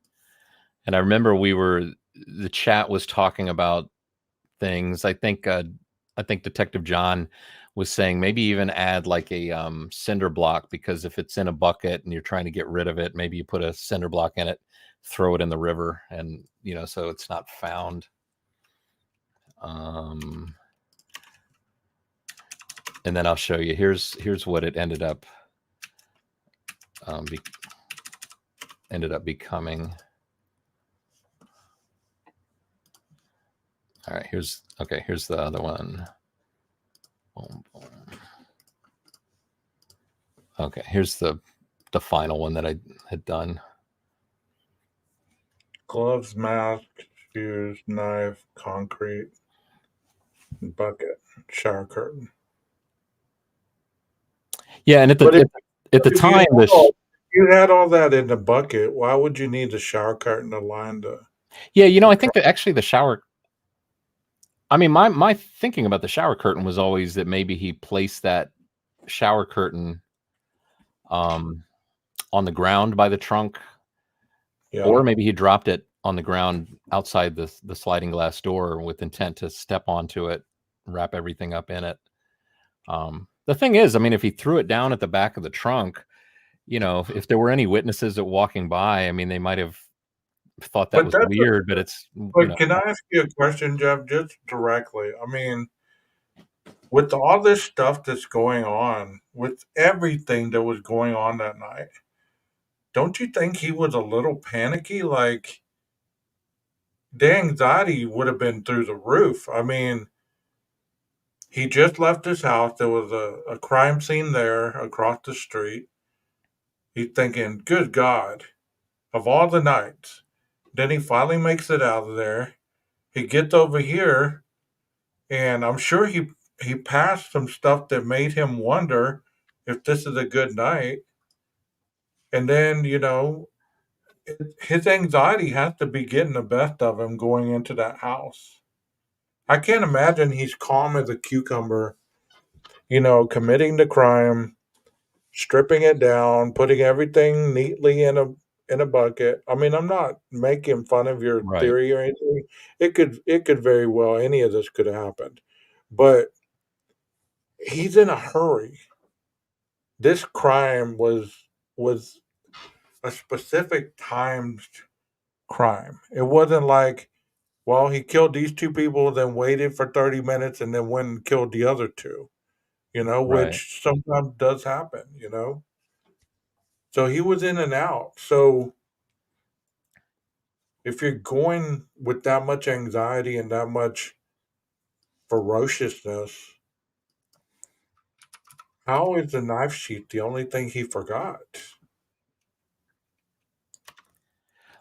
And I remember we were the chat was talking about things. I think Detective John was saying maybe even add like a cinder block, because if it's in a bucket and you're trying to get rid of it, maybe you put a cinder block in it, throw it in the river, and so it's not found. And then I'll show you. Here's what it ended up becoming. All right, here's the other one. Boom, boom. Okay, here's the final one that I had done. Gloves, mask, shoes, knife, concrete, bucket, shower curtain. Yeah, and at the time, you had all that in the bucket. Why would you need the shower curtain to line the? Yeah, I think that actually the shower. I mean, my thinking about the shower curtain was always that maybe he placed that shower curtain on the ground by the trunk, or maybe he dropped it on the ground outside the sliding glass door with intent to step onto it, wrap everything up in it. The thing is, I mean, if he threw it down at the back of the trunk, if there were any witnesses that walking by, I mean, they might have thought that was weird, but it's. But can I ask you a question, Jeff, just directly? I mean, with all this stuff that's going on, with everything that was going on that night, don't you think he was a little panicky? Like, the anxiety would have been through the roof. I mean, he just left his house. There was a crime scene there across the street. He's thinking, good God, of all the nights. Then he finally makes it out of there. He gets over here, and I'm sure he passed some stuff that made him wonder if this is a good night. And then, his anxiety has to be getting the best of him going into that house. I can't imagine he's calm as a cucumber, committing the crime, stripping it down, putting everything neatly in a bucket. I mean, I'm not making fun of your theory or anything. It could very well, any of this could have happened. But he's in a hurry. This crime was a specific timed crime. It wasn't like, well, he killed these two people, then waited for 30 minutes and then went and killed the other two, which sometimes does happen, So he was in and out. So if you're going with that much anxiety and that much ferociousness, how is the knife sheath the only thing he forgot?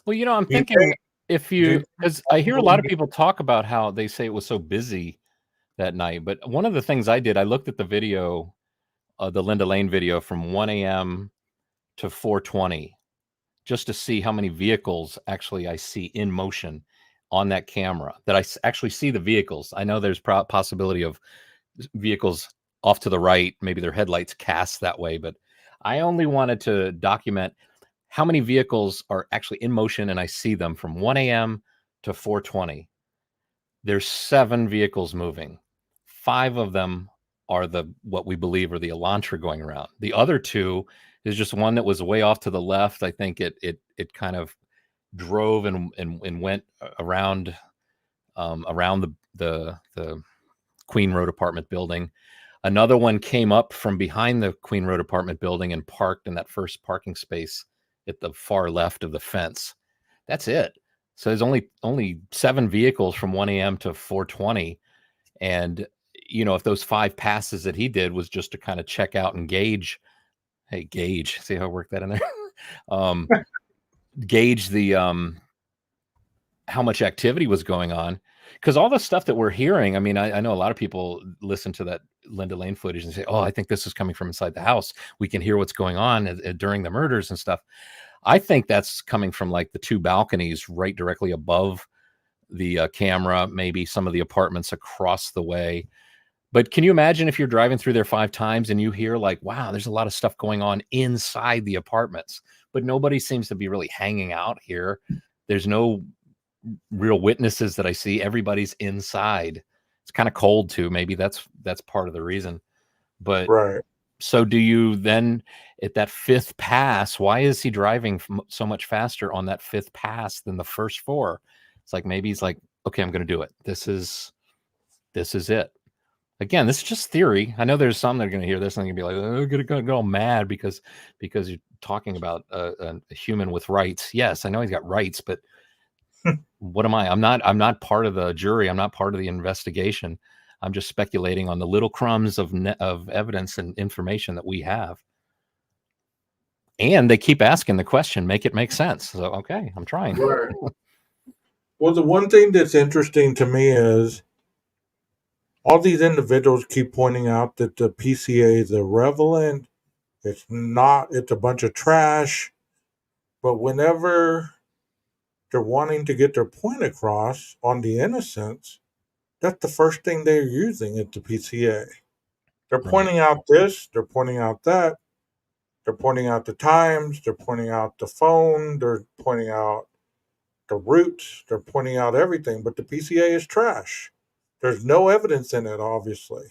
Well, I'm thinking because I hear a lot of people talk about how they say it was so busy that night. But one of the things I did, I looked at the video, the Linda Lane video from 1 a.m. to 4:20, just to see how many vehicles actually I see in motion on that camera, that I actually see the vehicles. I know there's possibility of vehicles off to the right, maybe their headlights cast that way, but I only wanted to document how many vehicles are actually in motion, and I see them from 1 a.m. to 4:20. There's 7 vehicles moving. 5 of them are what we believe are the Elantra going around. The other 2 is just one that was way off to the left. I think it kind of drove and went around the Queen Road apartment building. Another one came up from behind the Queen Road apartment building and parked in that first parking space at the far left of the fence. That's it. So there's only 7 vehicles from 1 a.m. to 4:20. And, if those 5 passes that he did was just to kind of check out and gauge, hey, Gage, see how I worked that in there? Gauge the how much activity was going on. Because all the stuff that we're hearing, I mean, I know a lot of people listen to that Linda Lane footage and say, oh, I think this is coming from inside the house. We can hear what's going on during the murders and stuff. I think that's coming from like the 2 balconies right directly above the camera, maybe some of the apartments across the way. But can you imagine if you're driving through there 5 times and you hear like, wow, there's a lot of stuff going on inside the apartments, but nobody seems to be really hanging out here. There's no real witnesses that I see. Everybody's inside. It's kind of cold too. Maybe that's part of the reason. But Right. so do you then at that fifth pass? Why is he driving so much faster on that fifth pass than the first four? It's like maybe he's like, okay, I'm going to do it. This is it. Again, this is just theory. I know there's some that are going to hear this and going to be like, oh, going to go mad because you're talking about a human with rights. Yes, I know he's got rights, but what am I? I'm not part of the jury. I'm not part of the investigation. I'm just speculating on the little crumbs of evidence and information that we have. And they keep asking the question, make it make sense. So, okay, I'm trying. Right. Well, the one thing that's interesting to me is all these individuals keep pointing out that the PCA is irrelevant. It's not, it's a bunch of trash. But whenever they're wanting to get their point across on the innocence, that's the first thing they're using at the PCA. They're pointing out this, they're pointing out that, they're pointing out the times, they're pointing out the phone, they're pointing out the routes, they're pointing out everything, but the PCA is trash. There's no evidence in it, obviously.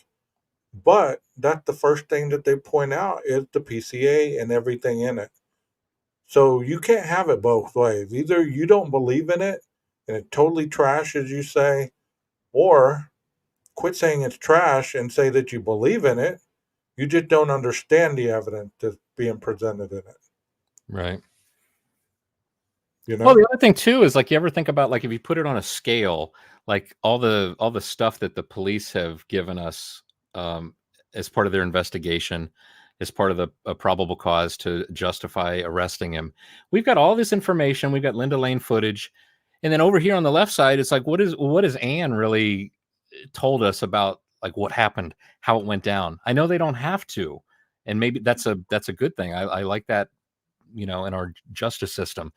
But that's the first thing that they point out is the PCA and everything in it. So you can't have it both ways. Either you don't believe in it and it's totally trash, as you say, or quit saying it's trash and say that you believe in it. You just don't understand the evidence that's being presented in it. Right. You know? Well, the other thing too is like, you ever think about like if you put it on a scale, like all the stuff that the police have given us as part of their investigation, as part of the probable cause to justify arresting him. We've got all this information. We've got Linda Lane footage, and then over here on the left side, it's like, what is Anne really told us about like what happened, how it went down? I know they don't have to, and maybe that's a good thing. I like that, in our justice system,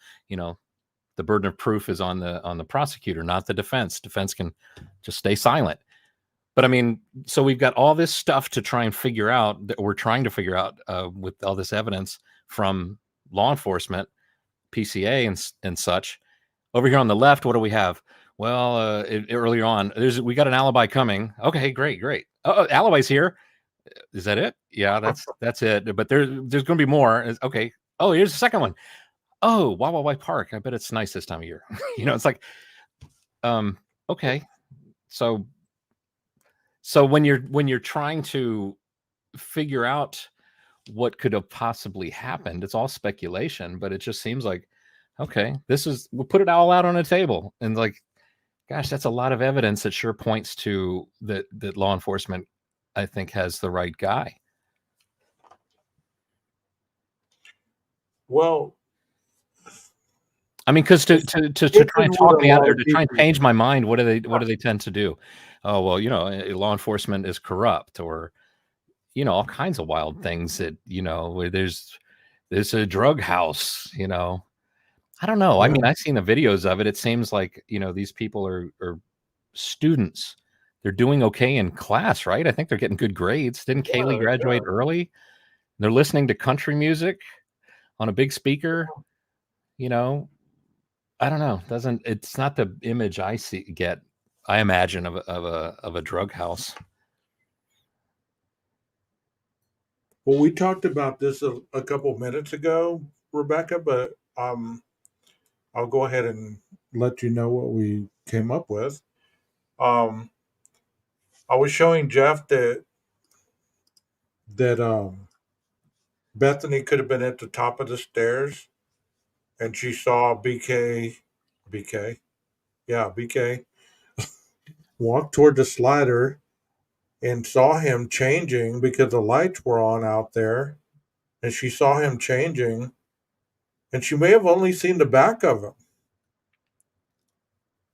the burden of proof is on the prosecutor, not the defense. Defense can just stay silent. But I mean, so we've got all this stuff to try and figure out that we're trying to figure out with all this evidence from law enforcement, PCA and such. Over here on the left, what do we have? Well, earlier on, we got an alibi coming. Okay, great. Oh, alibi's here. Is that it? Yeah, that's it. But there's going to be more. Okay. Oh, here's the second one. Oh, Wawa Park. I bet it's nice this time of year. It's like, okay. So when you're trying to figure out what could have possibly happened, it's all speculation, but it just seems like, okay, we'll put it all out on a table. And like, gosh, that's a lot of evidence that sure points to that law enforcement, I think, has the right guy. Well, I mean, because to try and talk me out or to try and change my mind, what do they tend to do? Oh, well, law enforcement is corrupt, or all kinds of wild things that where there's a drug house. I don't know. I mean, I've seen the videos of it. It seems like these people are students. They're doing okay in class, right? I think they're getting good grades. Didn't Kaylee graduate early? They're listening to country music on a big speaker. I don't know. It's not the image I imagine of a drug house. Well, we talked about this a couple minutes ago, Rebecca, but I'll go ahead and let you know what we came up with. I was showing Jeff that Bethany could have been at the top of the stairs, and she saw BK walk toward the slider and saw him changing because the lights were on out there, and she saw him changing, and she may have only seen the back of him.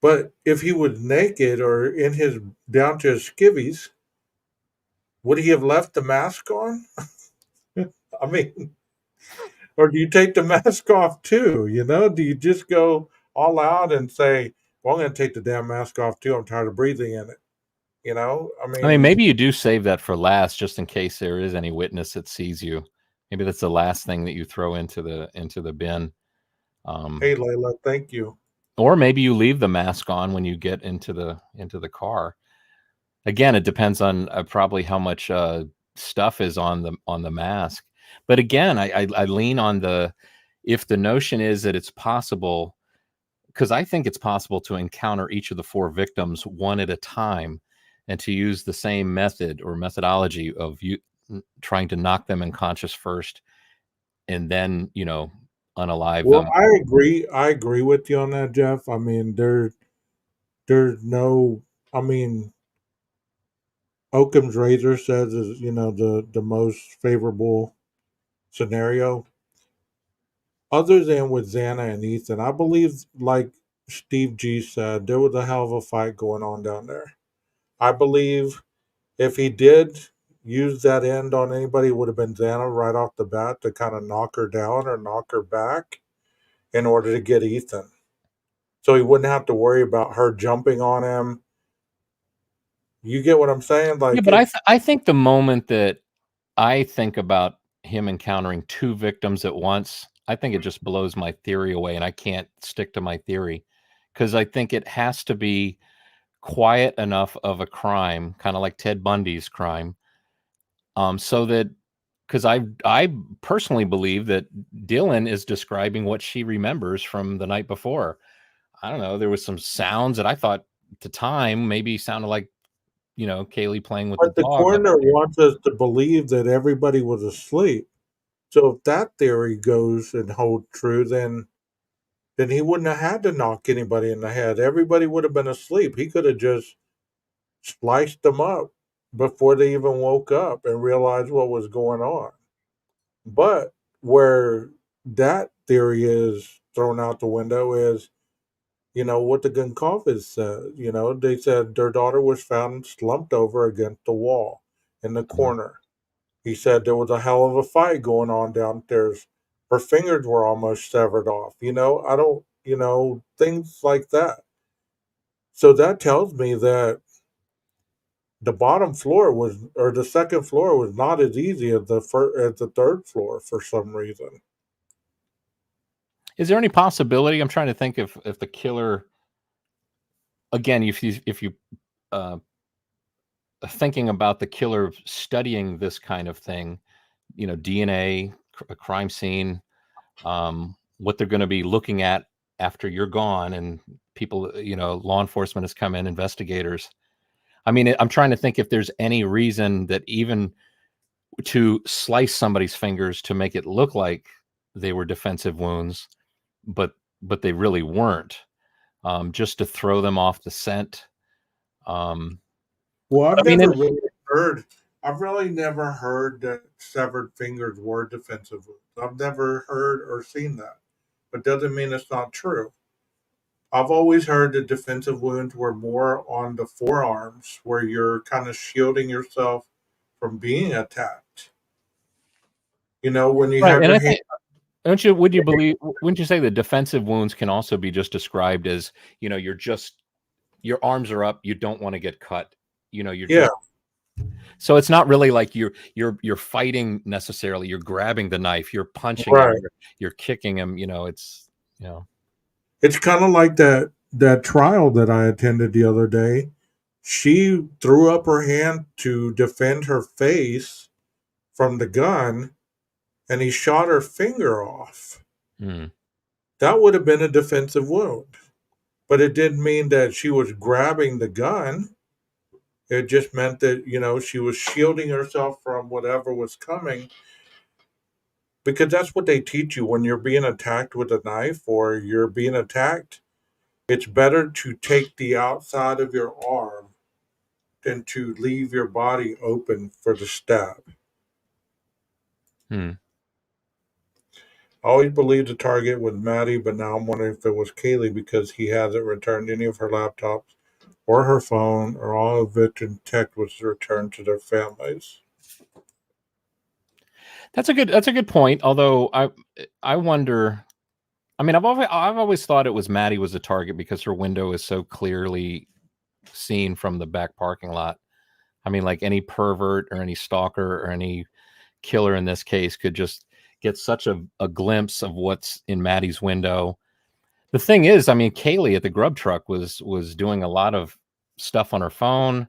But if he was naked or in his down to his skivvies, would he have left the mask on? I mean, or do you take the mask off too? Do you just go all out and say, "Well, I'm going to take the damn mask off too. I'm tired of breathing in it." I mean, maybe you do save that for last, just in case there is any witness that sees you. Maybe that's the last thing that you throw into the bin. Hey, Layla, thank you. Or maybe you leave the mask on when you get into the car. Again, it depends on probably how much stuff is on the mask. But again, I lean on if the notion is that it's possible, because I think it's possible to encounter each of the 4 victims one at a time, and to use the same method or methodology of you trying to knock them unconscious first, and then unalive Well, them. I agree with you on that, Jeff. I mean, there's no. I mean, Occam's razor says is the most favorable scenario. Other than with Xana and Ethan, I believe, like Steve G said, there was a hell of a fight going on down there. I believe if he did use that end on anybody, it would have been Xana right off the bat to kind of knock her down or knock her back in order to get Ethan. So he wouldn't have to worry about her jumping on him. You get what I'm saying? Yeah, Like but it's I think the moment that I think about him encountering 2 victims at once, I think it just blows my theory away, and I can't stick to my theory, because I think it has to be quiet enough of a crime, kind of like Ted Bundy's crime, so that, because I personally believe that Dylan is describing what she remembers from the night before. I don't know. There was some sounds that I thought at the time maybe sounded like Kaylee playing with the but the dog coroner upstairs. wants us to believe that everybody was asleep. So if that theory goes and holds true, then he wouldn't have had to knock anybody in the head. Everybody would have been asleep. He could have just spliced them up before they even woke up and realized what was going on. But where that theory is thrown out the window is, what the Goncalves said. They said their daughter was found slumped over against the wall in the Mhm. corner. He said there was a hell of a fight going on downstairs. Her fingers were almost severed off. I don't, things like that. So that tells me that the bottom floor was, or the second floor was not as easy as as the third floor for some reason. Is there any possibility? I'm trying to think if the killer, again, if you uh, thinking about the killer studying this kind of thing, DNA, a crime scene, what they're going to be looking at after you're gone, and people, law enforcement has come in, investigators. I mean, I'm trying to think if there's any reason that even to slice somebody's fingers to make it look like they were defensive wounds, but they really weren't. Just to throw them off the scent. Um, Well, I mean, I've really never heard that severed fingers were defensive wounds. I've never heard or seen that, but doesn't mean it's not true. I've always heard that defensive wounds were more on the forearms where you're kind of shielding yourself from being attacked. When you right, have and your I hand. think, wouldn't you say the defensive wounds can also be just described as, you're just, your arms are up, you don't want to get cut, you're Yeah, just, so it's not really like you're fighting necessarily, you're grabbing the knife, you're punching him, right. you're kicking him, it's, It's kind of like that trial that I attended the other day. She threw up her hand to defend her face from the gun, and he shot her finger off. mm, That would have been a defensive wound, but it didn't mean that she was grabbing the gun. It just meant that, she was shielding herself from whatever was coming, because that's what they teach you when you're being attacked with a knife or you're being attacked. It's better to take the outside of your arm than to leave your body open for the stab. mm. I always believed the target was Maddie, but now I'm wondering if it was Kaylee because he hasn't returned any of her laptops or her phone, or all of victim tech was returned to their families. That's a good point. Although I wonder. I mean, I've always thought it was Maddie was the target because her window is so clearly seen from the back parking lot. I mean, like any pervert or any stalker or any killer in this case could just get such a glimpse of what's in Maddie's window. The thing is, I mean, Kaylee at the grub truck was doing a lot of stuff on her phone.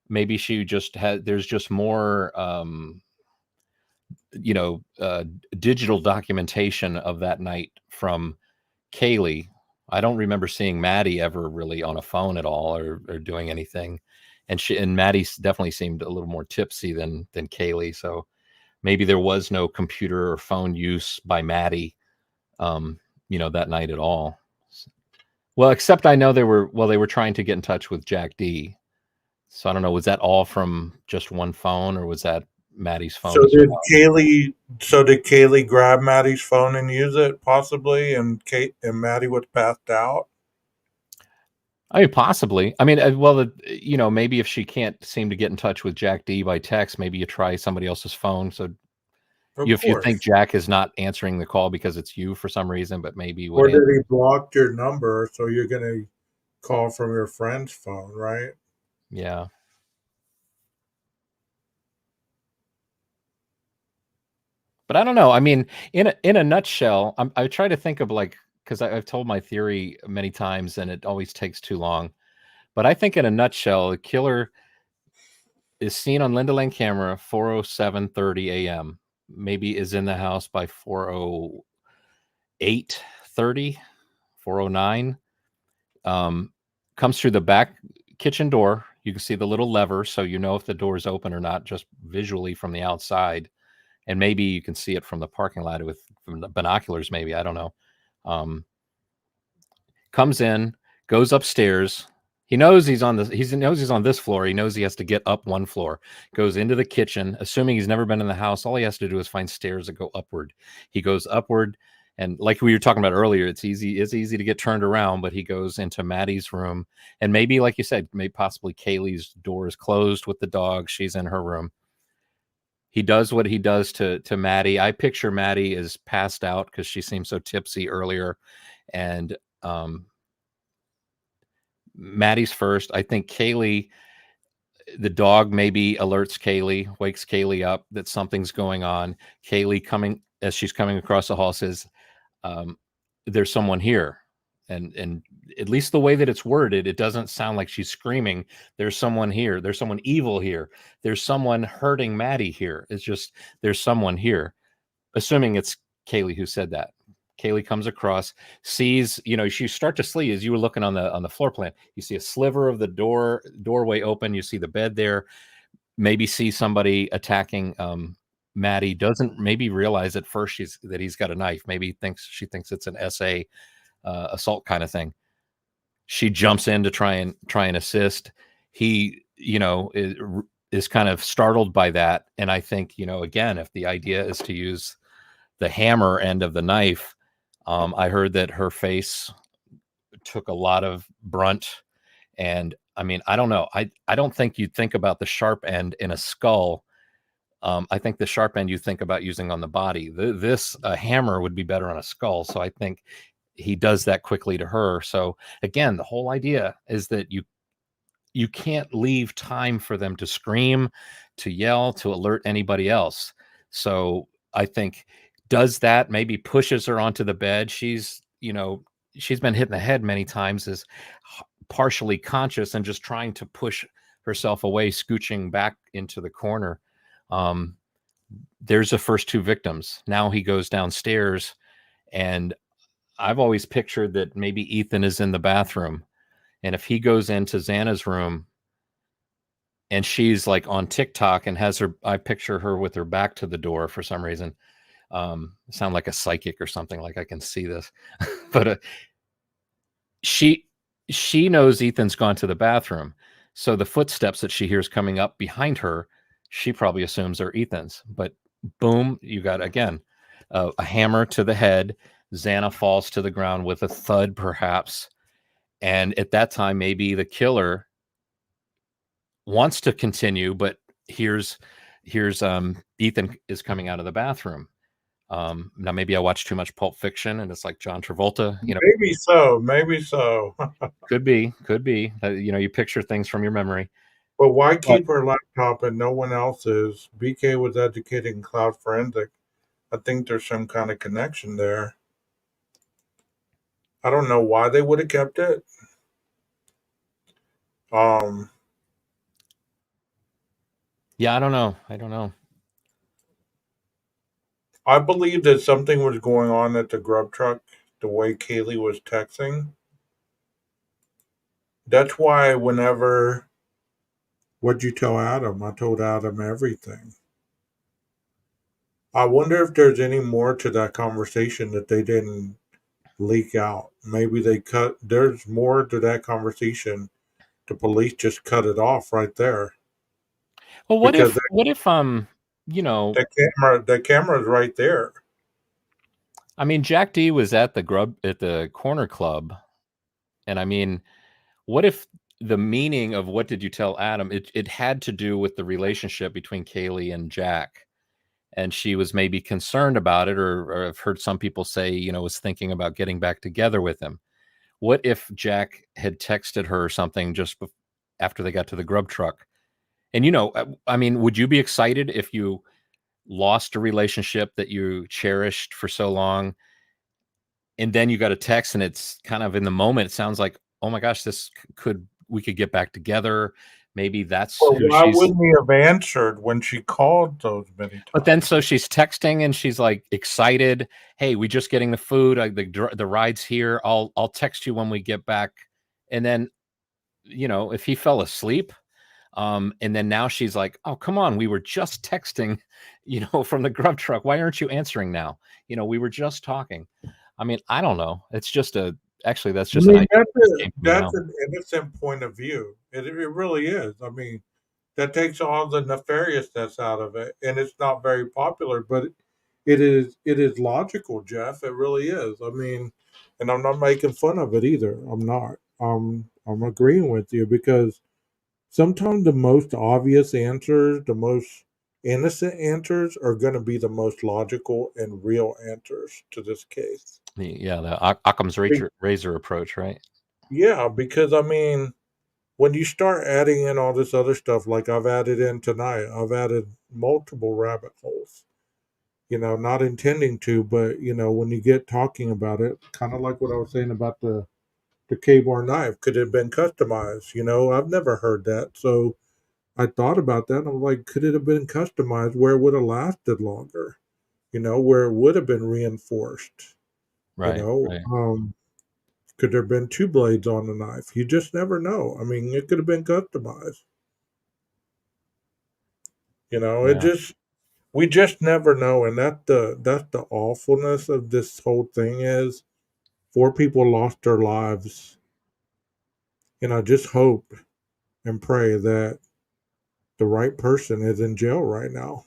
Maybe she just had. There's just more, digital documentation of that night from Kaylee. I don't remember seeing Maddie ever really on a phone at all or doing anything. And Maddie definitely seemed a little more tipsy than Kaylee. So maybe there was no computer or phone use by Maddie, that night at all. Well, except I know they were trying to get in touch with Jack D. So I don't know, was that all from just one phone or was that Maddie's phone So as did well? Kaylee grab Maddie's phone and use it possibly, and Maddie was passed out? I mean, possibly. I mean, maybe if she can't seem to get in touch with Jack D by text, maybe you try somebody else's phone. So Of if you course. think Jack is not answering the call because it's you for some reason, but maybe Or would did answer. he block your number so you're gonna call from your friend's phone, right? Yeah. But I don't know. I mean, in a nutshell, I try to think of because I've told my theory many times and it always takes too long. But I think in a nutshell, the killer is seen on Linda Lane camera 4:07:30 a.m. Maybe is in the house by 4:08:30, 4:09. Comes through the back kitchen door. You can see the little lever, so you know if the door is open or not, just visually from the outside. And maybe you can see it from the parking lot from the binoculars. Maybe I don't know. Um, Comes in, goes upstairs. He knows he's on this floor. He knows he has to get up one floor. Goes into the kitchen, assuming he's never been in the house. All he has to do is find stairs that go upward. He goes upward, and like we were talking about earlier, it's easy to get turned around. But he goes into Maddie's room, and maybe, like you said, maybe possibly Kaylee's door is closed with the dog. She's in her room. He does what he does to Maddie. I picture Maddie is passed out because she seemed so tipsy earlier, and Maddie's first. I think Kaylee, the dog, maybe alerts Kaylee, wakes Kaylee up that something's going on. Kaylee, as she's coming across the hall, says, "There's someone here," and at least the way that it's worded, it doesn't sound like she's screaming. There's someone here. There's someone evil here. There's someone hurting Maddie here. It's just there's someone here. Assuming it's Kaylee who said that. Kaylee comes across, sees, you start to see as you were looking on the floor plan, you see a sliver of the doorway open, you see the bed there, maybe see somebody attacking Maddie, doesn't maybe realize at first that he's got a knife, maybe she thinks it's an SA assault kind of thing. She jumps in to try and assist. He, is kind of startled by that. And I think, again, if the idea is to use the hammer end of the knife, I heard that her face took a lot of brunt. And I mean, I don't know. I don't think you'd think about the sharp end in a skull. I think the sharp end you think about using on the body. This hammer would be better on a skull. So I think he does that quickly to her. So again, the whole idea is that you can't leave time for them to scream, to yell, to alert anybody else. So I think does that, maybe pushes her onto the bed. She's been hit in the head many times, is partially conscious and just trying to push herself away, scooching back into the corner. There's the first two victims. Now he goes downstairs, and I've always pictured that maybe Ethan is in the bathroom. And if he goes into Xana's room and she's like on TikTok and I picture her with her back to the door for some reason. Sound like a psychic or something, like I can see this. But she knows Ethan's gone to the bathroom. So the footsteps that she hears coming up behind her, she probably assumes are Ethan's. But boom, you got, again, a hammer to the head. Xana falls to the ground with a thud, perhaps. And at that time, maybe the killer wants to continue, but here's Ethan is coming out of the bathroom. Now maybe I watched too much Pulp Fiction and it's like John Travolta, Maybe so. could be, you picture things from your memory. But why But keep her laptop and no one else's? BK was educated in cloud forensic. I think there's some kind of connection there. I don't know why they would have kept it. Um, Yeah, I don't know. I don't know. I believe that something was going on at the grub truck. The way Kaylee was texting. That's why whenever what'd you tell Adam? I told Adam everything. I wonder if there's any more to that conversation that they didn't leak out. Maybe they cut. There's more to that conversation. The police just cut it off right there Well, because what if you know, the camera's right there. I mean, Jack D was at the corner club, and I mean, what if the meaning of what did you tell Adam? It had to do with the relationship between Kaylee and Jack, and she was maybe concerned about it, or I've heard some people say, was thinking about getting back together with him. What if Jack had texted her something after they got to the grub truck? And I mean, would you be excited if you lost a relationship that you cherished for so long, and then you got a text and it's kind of in the moment, it sounds like, oh my gosh, we could get back together. Maybe that's Well, who why she's. wouldn't he have answered when she called those many But then, times? so she's texting and she's like excited. Hey, we just getting the food. The ride's here. I'll text you when we get back. And then, if he fell asleep, and then now she's like, oh, come on, we were just texting, from the grub truck. Why aren't you answering now? We were just talking. I mean, I don't know. Actually, that's I just an mean, idea that came to me that's now. an innocent point of view. It really is. I mean, that takes all the nefariousness out of it, and it's not very popular, but it is logical, Jeff. It really is. I mean, and I'm not making fun of it either. I'm not. I'm agreeing with you because sometimes the most obvious answers, the most innocent answers, are going to be the most logical and real answers to this case. The Occam's razor approach, right? Yeah, because I mean, when you start adding in all this other stuff, like I've added in tonight, I've added multiple rabbit holes. Not intending to, but when you get talking about it, kind of like what I was saying about the K-bar knife, could it have been customized? I've never heard that, so I thought about that. And I'm like, could it have been customized where it would have lasted longer? Where it would have been reinforced. You Right, know, right. um, could there have been two blades on the knife? You just never know. I mean, it could have been customized. It Yeah. just we just never know, and that's the awfulness of this whole thing is four people lost their lives, and I just hope and pray that the right person is in jail right now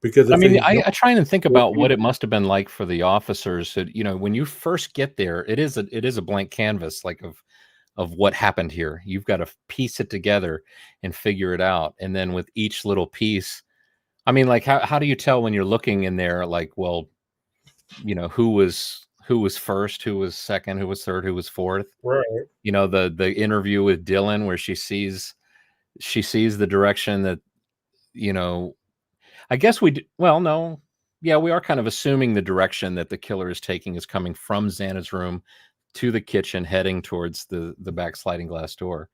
because I if mean, he's I not, try and think four about what it people, must have been like for the officers. That, when you first get there, it is a blank canvas, like of what happened here. You've got to piece it together and figure it out. And then with each little piece, I mean, like how do you tell when you're looking in there, like, well, who was first, who was second, who was third, who was fourth? right? The interview with Dylan where she sees the direction that, you know, I guess well, no. Yeah, we are kind of assuming the direction that the killer is taking is coming from Xana's room to the kitchen, heading towards the back sliding glass door.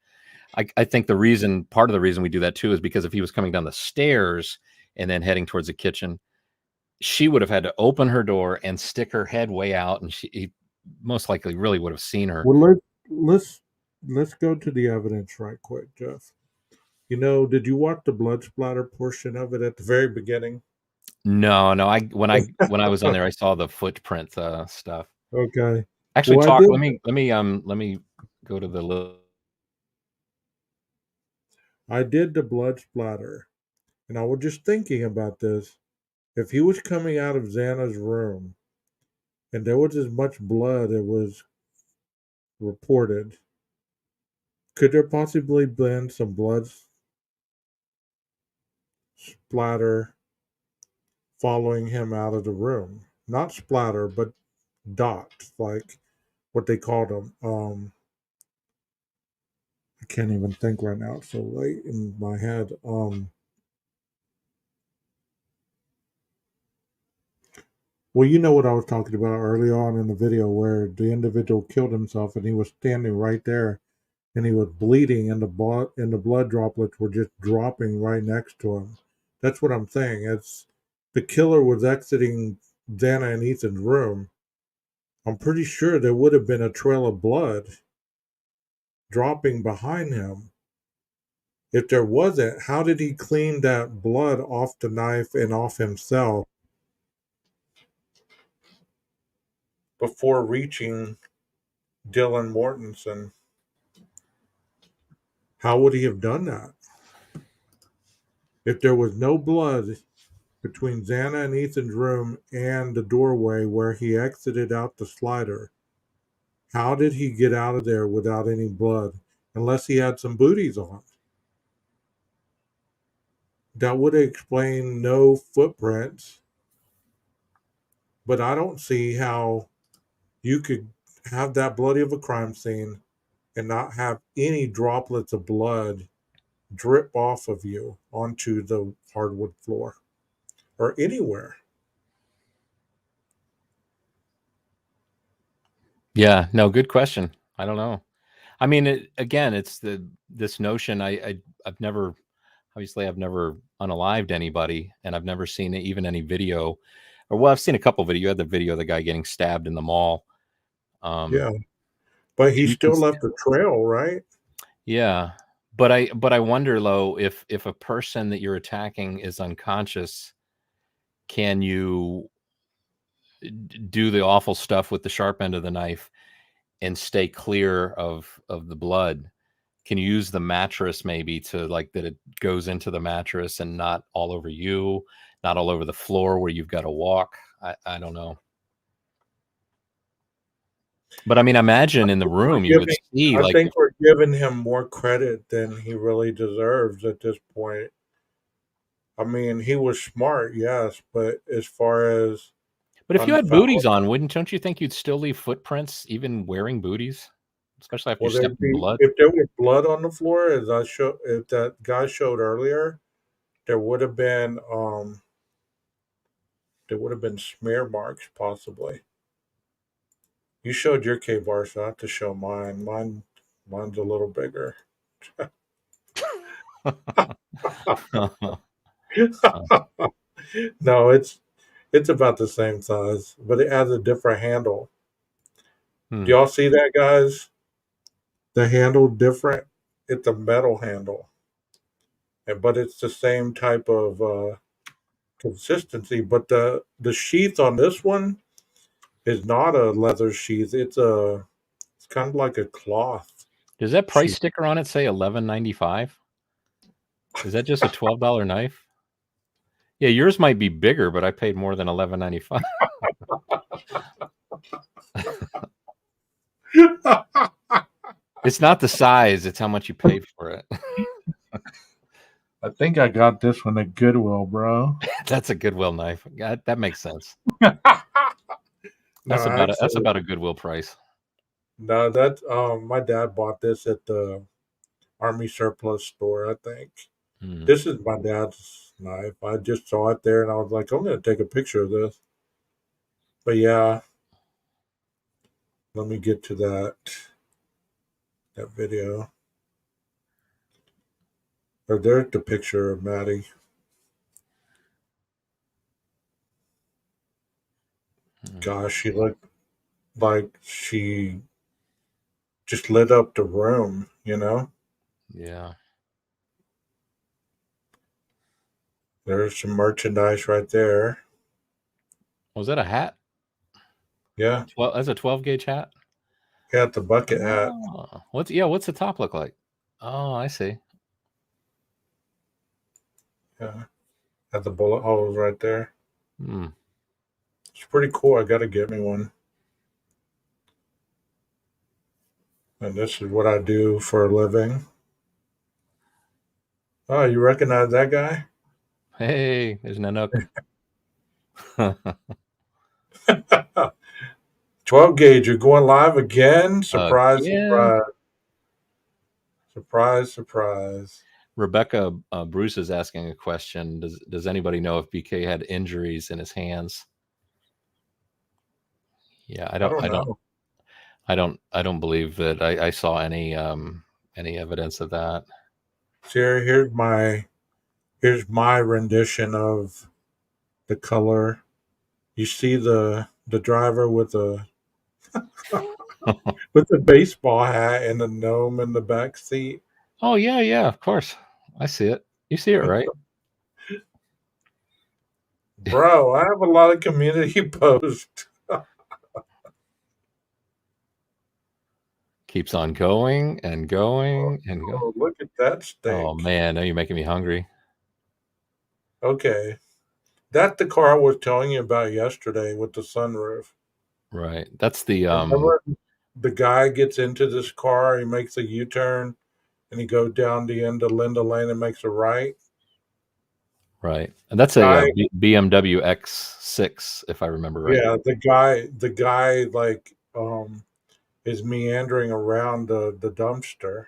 I think part of the reason we do that too is because if he was coming down the stairs and then heading towards the kitchen, she would have had to open her door and stick her head way out, and he most likely really would have seen her. Well, let's let's go to the evidence right quick, Jeff. Did you watch the blood splatter portion of it at the very beginning? No, no. When I was on there, I saw the footprint stuff. Okay. Actually, Well, I talk. did. Let me go to the little. I did the blood splatter, and I was just thinking about this. If he was coming out of Xana's room and there was as much blood as was reported, could there possibly been some blood splatter following him out of the room? Not splatter, but dots, like what they called them. I can't even think right now. It's so late in my head. Well, you know what I was talking about early on in the video where the individual killed himself and he was standing right there and he was bleeding and the blood droplets were just dropping right next to him. That's what I'm saying. It's the killer was exiting Xana and Ethan's room. I'm pretty sure there would have been a trail of blood dropping behind him. If there wasn't, how did he clean that blood off the knife and off himself before reaching Dylan Mortensen? How would he have done that? If there was no blood between Xana and Ethan's room and the doorway where he exited out the slider, how did he get out of there without any blood? Unless he had some booties on. That would explain no footprints, but I don't see how you could have that bloody of a crime scene and not have any droplets of blood drip off of you onto the hardwood floor or anywhere. Yeah, no, good question. I don't know. I mean, again, it's this notion. I've never, obviously, I've never unalived anybody, and I've never seen even any video, or well, I've seen a couple video. You had the video of the guy getting stabbed in the mall. Yeah, but he You can, still left a trail, right? yeah, but I wonder, though, if a person that you're attacking is unconscious, can you do the awful stuff with the sharp end of the knife and stay clear of the blood? Can you use the mattress maybe to like that it goes into the mattress and not all over you, not all over the floor where you've got to walk? I don't know. But I mean, imagine in the room you would see I like think we're giving him more credit than he really deserves at this point. I mean, he was smart, yes, but as far as but if you had booties unfound, on, don't you think you'd still leave footprints even wearing booties? Especially after you well, step there'd in be blood. if there was blood on the floor, if that guy showed earlier, there would have been smear marks possibly. You showed your K bar, so I have to show mine. Mine's a little bigger. No, it's about the same size, but it has a different handle. Do y'all see that, guys? The handle different. It's a metal handle, but it's the same type of consistency. But the sheath on this one is not a leather sheath. It's kind of like a cloth Does that price sheath. sticker on it say $11.95? Is that just a $12 knife? Yeah, yours might be bigger, but I paid more than $11.95. It's not the size; it's how much you paid for it. I think I got this one at Goodwill, bro. That's a Goodwill knife. That makes sense. No, That's actually, about a Goodwill price. no. That my dad bought this at the Army surplus store. I think this is my dad's knife. I just saw it there, and I was like, I'm going to take a picture of this. But yeah, let me get to that video. Or there's the picture of Maddie. Gosh, she looked like she just lit up the room, you know? Yeah. There's some merchandise right there. Was that a hat? Yeah. Well, that's a 12 gauge hat. Got the bucket hat. Oh, what's the top look like? Oh, I see. Yeah. Got the bullet holes right there. Hmm. It's pretty cool. I got to get me one. And this is what I do for a living. Oh, you recognize that guy? Hey, there's Nanook. 12 gauge, you're going live again? Surprise, Again. surprise. Surprise, surprise. Rebecca Bruce is asking a question. Does anybody know if BK had injuries in his hands? Yeah, I don't know. I don't believe that I saw any evidence of that. See, here's my rendition of the color. You see the driver with the with the baseball hat and the gnome in the back seat. Oh yeah, yeah, of course. I see it. You see it, right? Bro, I have a lot of community posts. Keeps on going and going and go. Oh, look at that Oh steak. man, now you're making me hungry. Okay. That's the car I was telling you about yesterday with the sunroof. Right. That's the Remember the guy gets into this car, he makes a U-turn, and he goes down the end of Linda Lane and makes a right. right. And that's a Guy, BMW X6 if I remember right. yeah, the guy like is meandering around the dumpster,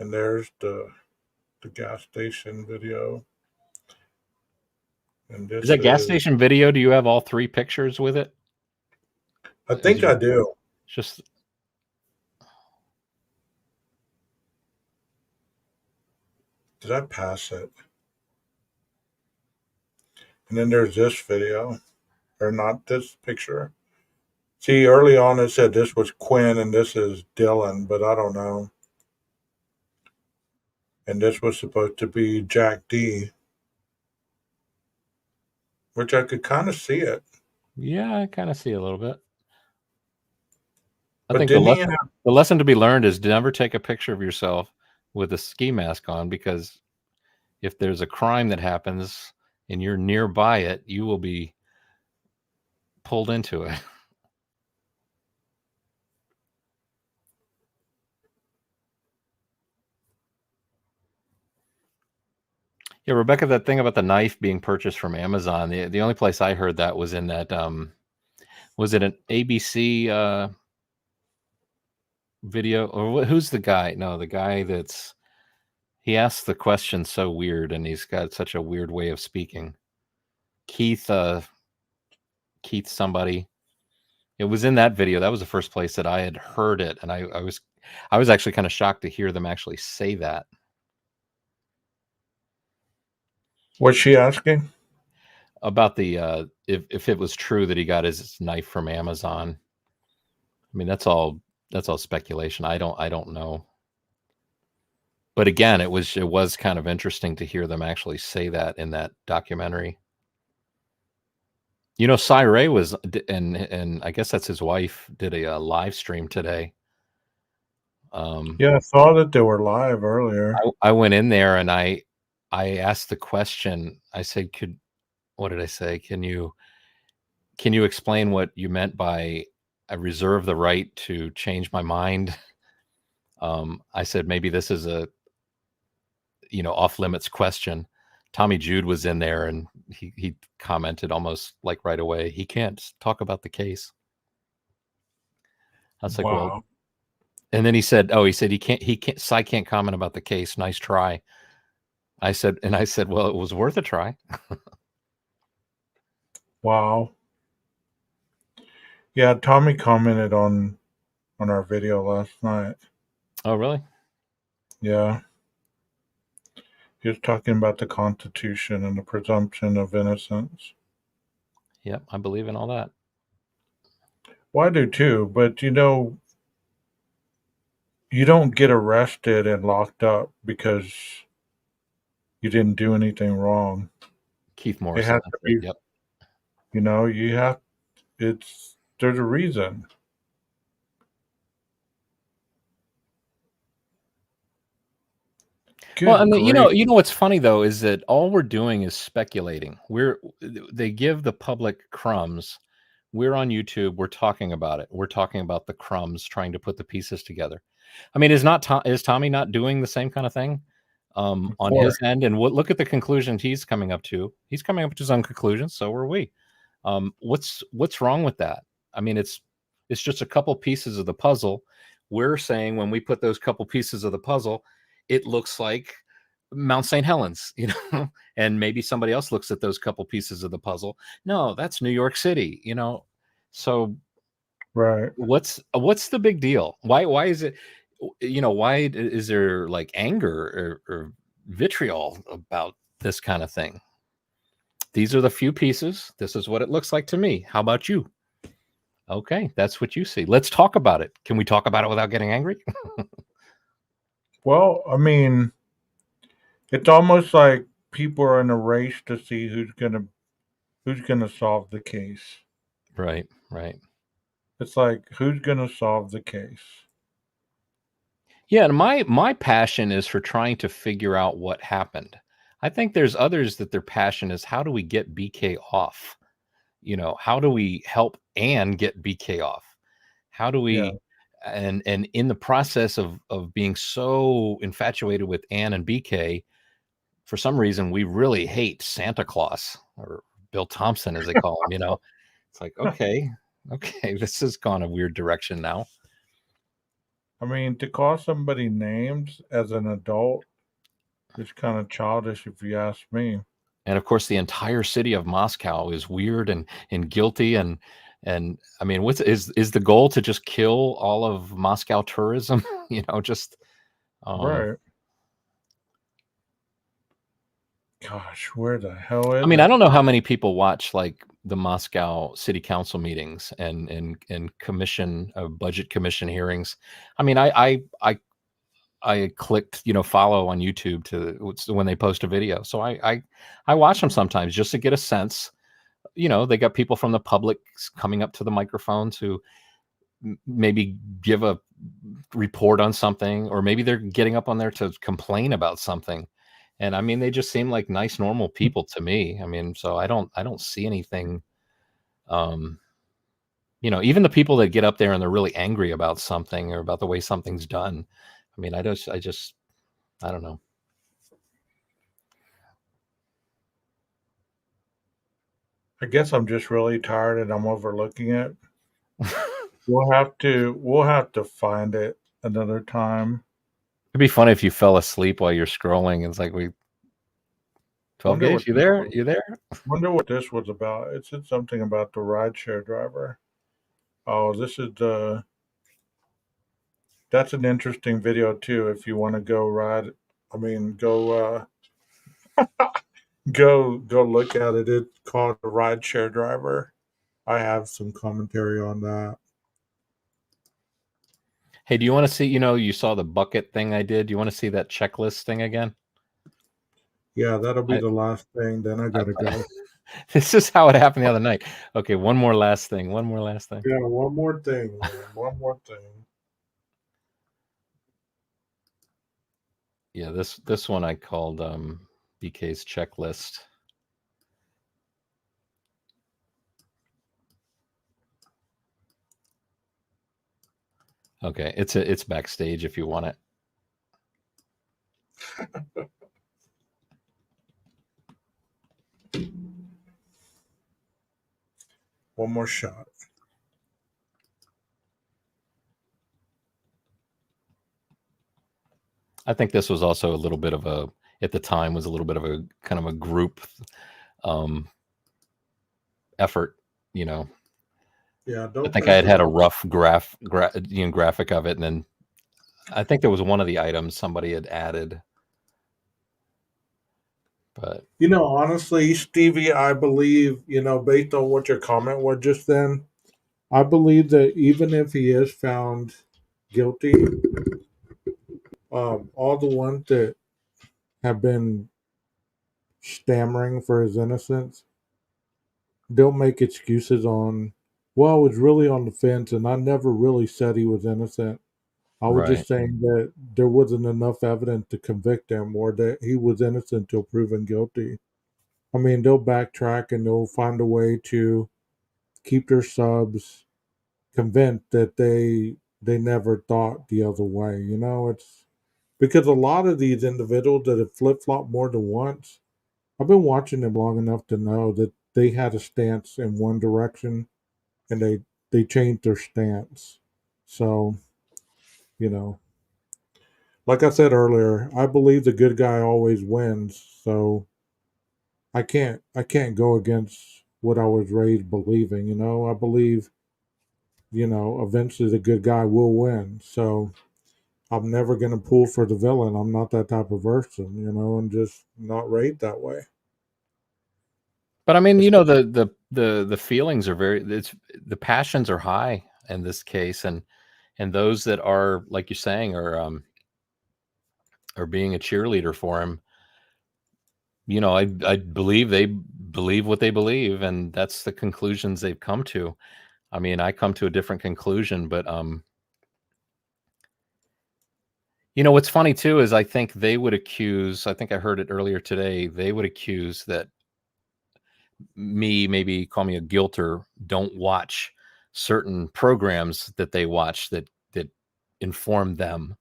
and there's the gas station video, and Is this that gas is station video? Do you have all 3 pictures with it? I Is think it I do. just Did I pass it? And then there's this video, or not this picture. See, early on it said this was Quinn and this is Dylan, but I don't know. And this was supposed to be Jack D, which I could kind of see it. yeah, I kind of see a little bit. I But think didn't he have, the lesson to be learned is never take a picture of yourself with a ski mask on, because if there's a crime that happens and you're nearby it, you will be pulled into it. Yeah, Rebecca, that thing about the knife being purchased from Amazon, the only place I heard that was in that was it an ABC video, or who's the guy? No, the guy that's he asks the question so weird and he's got such a weird way of speaking. Keith Keith somebody. It was in that video. That was the first place that I had heard it, and I was actually kind of shocked to hear them actually say that. what's she asking? About the if it was true that he got his knife from Amazon. I mean, that's all speculation. I don't know. But again, it was kind of interesting to hear them actually say that in that documentary. You know, Cy Ray was, and I guess that's his wife, did a live stream today. Yeah, I saw that they were live earlier. I went in there and I asked the question. I said, what did I say? Can you explain what you meant by I reserve the right to change my mind? I said maybe this is a off limits question. Tommy Jude was in there and he commented almost like right away, he can't talk about the case. I was like, well, Wow. and then he said he can't Cy can't comment about the case. Nice try. I said, well, it was worth a try. Wow. Yeah, Tommy commented on our video last night. Oh, really? Yeah. He was talking about the Constitution and the presumption of innocence. Yep, I believe in all that. Well, I do too, but you don't get arrested and locked up because you didn't do anything wrong. Keith It Morrison. has to be, Yep. there's a reason. Good Well, and grief. you know what's funny though is that all we're doing is speculating. They give the public crumbs. We're on YouTube. We're talking about it. We're talking about the crumbs, trying to put the pieces together. I mean, is Tommy not doing the same kind of thing on course. his end? And look at the conclusions he's coming up to. He's coming up to some conclusions. So are we. What's wrong with that? I mean, it's just a couple pieces of the puzzle. We're saying when we put those couple pieces of the puzzle, it looks like Mount St. Helens, and maybe somebody else looks at those couple pieces of the puzzle. No, that's New York City, So Right. what's the big deal? Why is it, why is there like anger or vitriol about this kind of thing? These are the few pieces. This is what it looks like to me. How about you? Okay, that's what you see. Let's talk about it. Can we talk about it without getting angry? Well, I mean, it's almost like people are in a race to see who's gonna solve the case. Right, right. It's like who's gonna solve the case. Yeah, and my passion is for trying to figure out what happened. I think there's others that their passion is how do we get BK off? How do we help Anne get BK off? How do Yeah. we and in the process of being so infatuated with Anne and BK, for some reason we really hate Santa Claus or Bill Thompson as they call him, It's like, okay, this has gone a weird direction now. I mean, to call somebody names as an adult is kind of childish, if you ask me. And of course, the entire city of Moscow is weird and guilty and I mean, what's is the goal to just kill all of Moscow tourism? Just Right. Gosh, where the hell I is mean, I it? don't know how many people watch like the Moscow city council meetings and commission budget commission hearings. I mean, I clicked, follow on YouTube when they post a video. So I watch them sometimes just to get a sense. They got people from the public coming up to the microphone to maybe give a report on something, or maybe they're getting up on there to complain about something. And I mean, they just seem like nice, normal people to me. I mean, so I don't see anything. Um, even the people that get up there and they're really angry about something or about the way something's done. I mean, I don't know. I guess I'm just really tired and I'm overlooking it. We'll have to find it another time. It'd be funny if you fell asleep while you're scrolling. It's like 12 Wonder gauge, what you this there? was. You there? Wonder what this was about. It said something about the rideshare driver. Oh, this is the. That's an interesting video too. If you want to go ride, I mean, go look at it. It's called the rideshare driver. I have some commentary on that. Hey, do you want to see, you saw the bucket thing I did? Do you want to see that checklist thing again? Yeah, that'll be I, the last thing. Then I gotta I, go. this is how it happened the other night. Okay, one more last thing. One more last thing. Yeah, one more thing, man. One more thing. Yeah, this one I called BK's checklist. Okay, it's backstage if you want it. One more shot. I think this was also a little bit of at the time was a little bit of a kind of a group effort, Yeah, I don't think I mess had it a up. rough graphic of it, and then I think there was one of the items somebody had added, but Honestly, Stevie, I believe, based on what your comment was just then, I believe that even if he is found guilty, all the ones that have been stammering for his innocence, they'll make excuses on, well, I was really on the fence and I never really said he was innocent. I was right. just saying that there wasn't enough evidence to convict him or that he was innocent till proven guilty. I mean, they'll backtrack and they'll find a way to keep their subs convinced that they never thought the other way. It's because a lot of these individuals that have flip flopped more than once, I've been watching them long enough to know that they had a stance in one direction and they changed their stance. So, you know, like I said earlier, I believe the good guy always wins. So I can't go against what I was raised believing. I believe eventually the good guy will win. So I'm never going to pull for the villain. I'm not that type of person, and just not rate that way. But I mean, the feelings are the passions are high in this case, and those that are, like you're saying, are being a cheerleader for him. I believe they believe what they believe, and that's the conclusions they've come to. I mean, I come to a different conclusion, but what's funny too is I think they would accuse. I think I heard it earlier today. They would accuse that maybe call me a guilter, don't watch certain programs that they watch that inform them.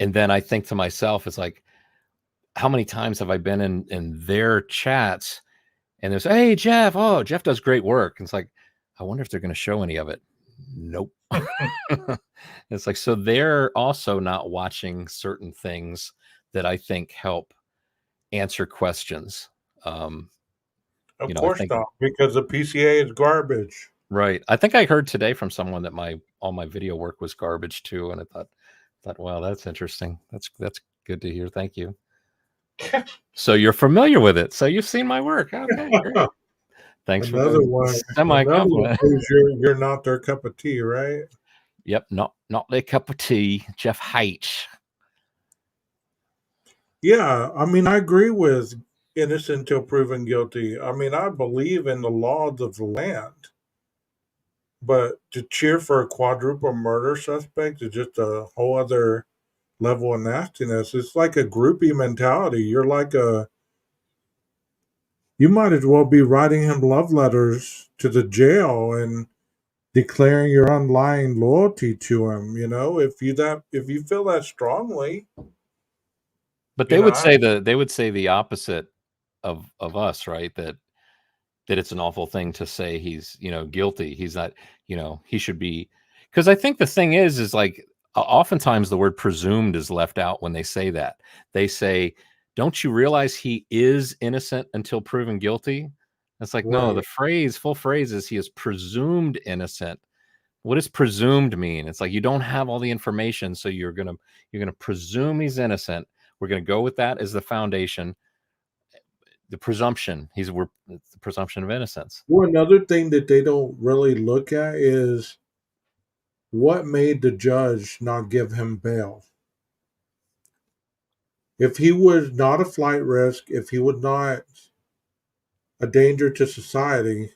And then I think to myself, it's like, how many times have I been in their chats and they say, hey, Jeff, Jeff does great work. And it's like, I wonder if they're going to show any of it. Nope. It's like, so they're also not watching certain things that I think help answer questions. Of I course think, not, because the PCA is garbage. right. I think I heard today from someone that all my video work was garbage too. And I thought, wow, that's interesting. That's good to hear. Thank you. So you're familiar with it. So you've seen my work. Okay, great. Thanks for the semi-compliment. You're not their cup of tea, right? Yep, not their cup of tea. Jeff hates. Yeah, I mean, I agree with innocent until proven guilty. I mean, I believe in the laws of the land, but to cheer for a quadruple murder suspect is just a whole other level of nastiness. It's like a groupie mentality. You might as well be writing him love letters to the jail and declaring your unlying loyalty to him. If you feel that strongly. But they would say the opposite of us, right? That it's an awful thing to say he's guilty. He's not, he should be, because I think the thing is like oftentimes the word presumed is left out when they say that. They say, don't you realize he is innocent until proven guilty? It's like, no, the full phrase is he is presumed innocent. What does presumed mean? It's like you don't have all the information, so you're gonna presume he's innocent. We're gonna go with that as the foundation. The presumption it's the presumption of innocence. Well, another thing that they don't really look at is what made the judge not give him bail. If he was not a flight risk, if he was not a danger to society,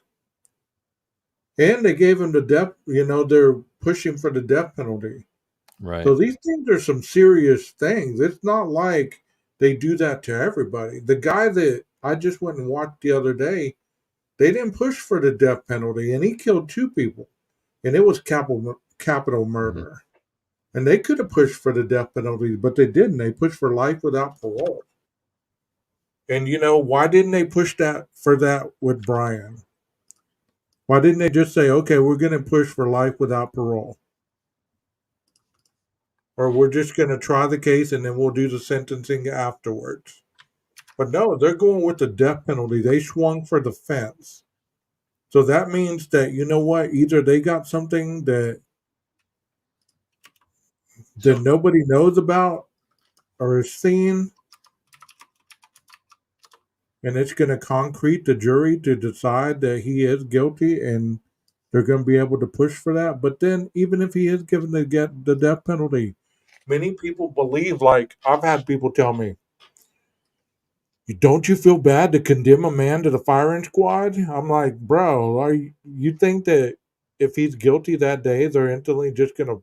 and they gave him the death, they're pushing for the death penalty. Right. So these things are some serious things. It's not like they do that to everybody. The guy that I just went and watched the other day, they didn't push for the death penalty, and he killed 2 people, and it was capital murder. Mm-hmm. And they could have pushed for the death penalty, but they didn't. They pushed for life without parole. And why didn't they push for that with Brian? Why didn't they just say, okay, we're going to push for life without parole? Or we're just going to try the case and then we'll do the sentencing afterwards. But no, they're going with the death penalty. They swung for the fence. So that means that, either they got something that nobody knows about or is seen, and it's going to concrete the jury to decide that he is guilty, and they're going to be able to push for that. But then, even if he is given the death penalty, many people believe, like I've had people tell me, don't you feel bad to condemn a man to the firing squad? I'm like, bro, you think that if he's guilty that day, they're instantly just going to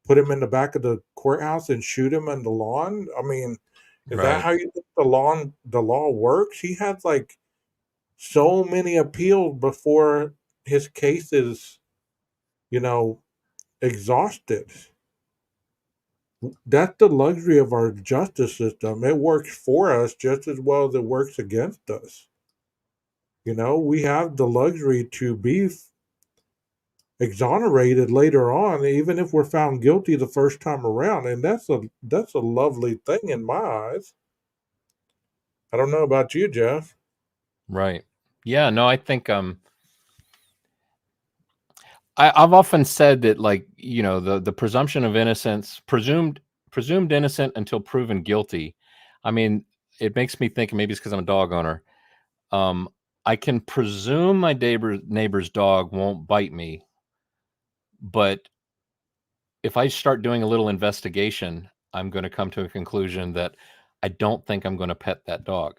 put him in the back of the courthouse and shoot him in the lawn? I mean, is that how you think the law works? He has like so many appeals before his case is, exhausted. That's the luxury of our justice system. It works for us just as well as it works against us. We have the luxury to be exonerated later on, even if we're found guilty the first time around, and that's a lovely thing in my eyes. I don't know about you, Jeff. Right. Yeah. No, I think I've often said that, like, you know, the presumption of innocence, presumed innocent until proven guilty. I mean, it makes me think, maybe it's because I'm a dog owner. Um, I can presume my neighbor's dog won't bite me, but if I start doing a little investigation, I'm going to come to a conclusion that I don't think I'm going to pet that dog.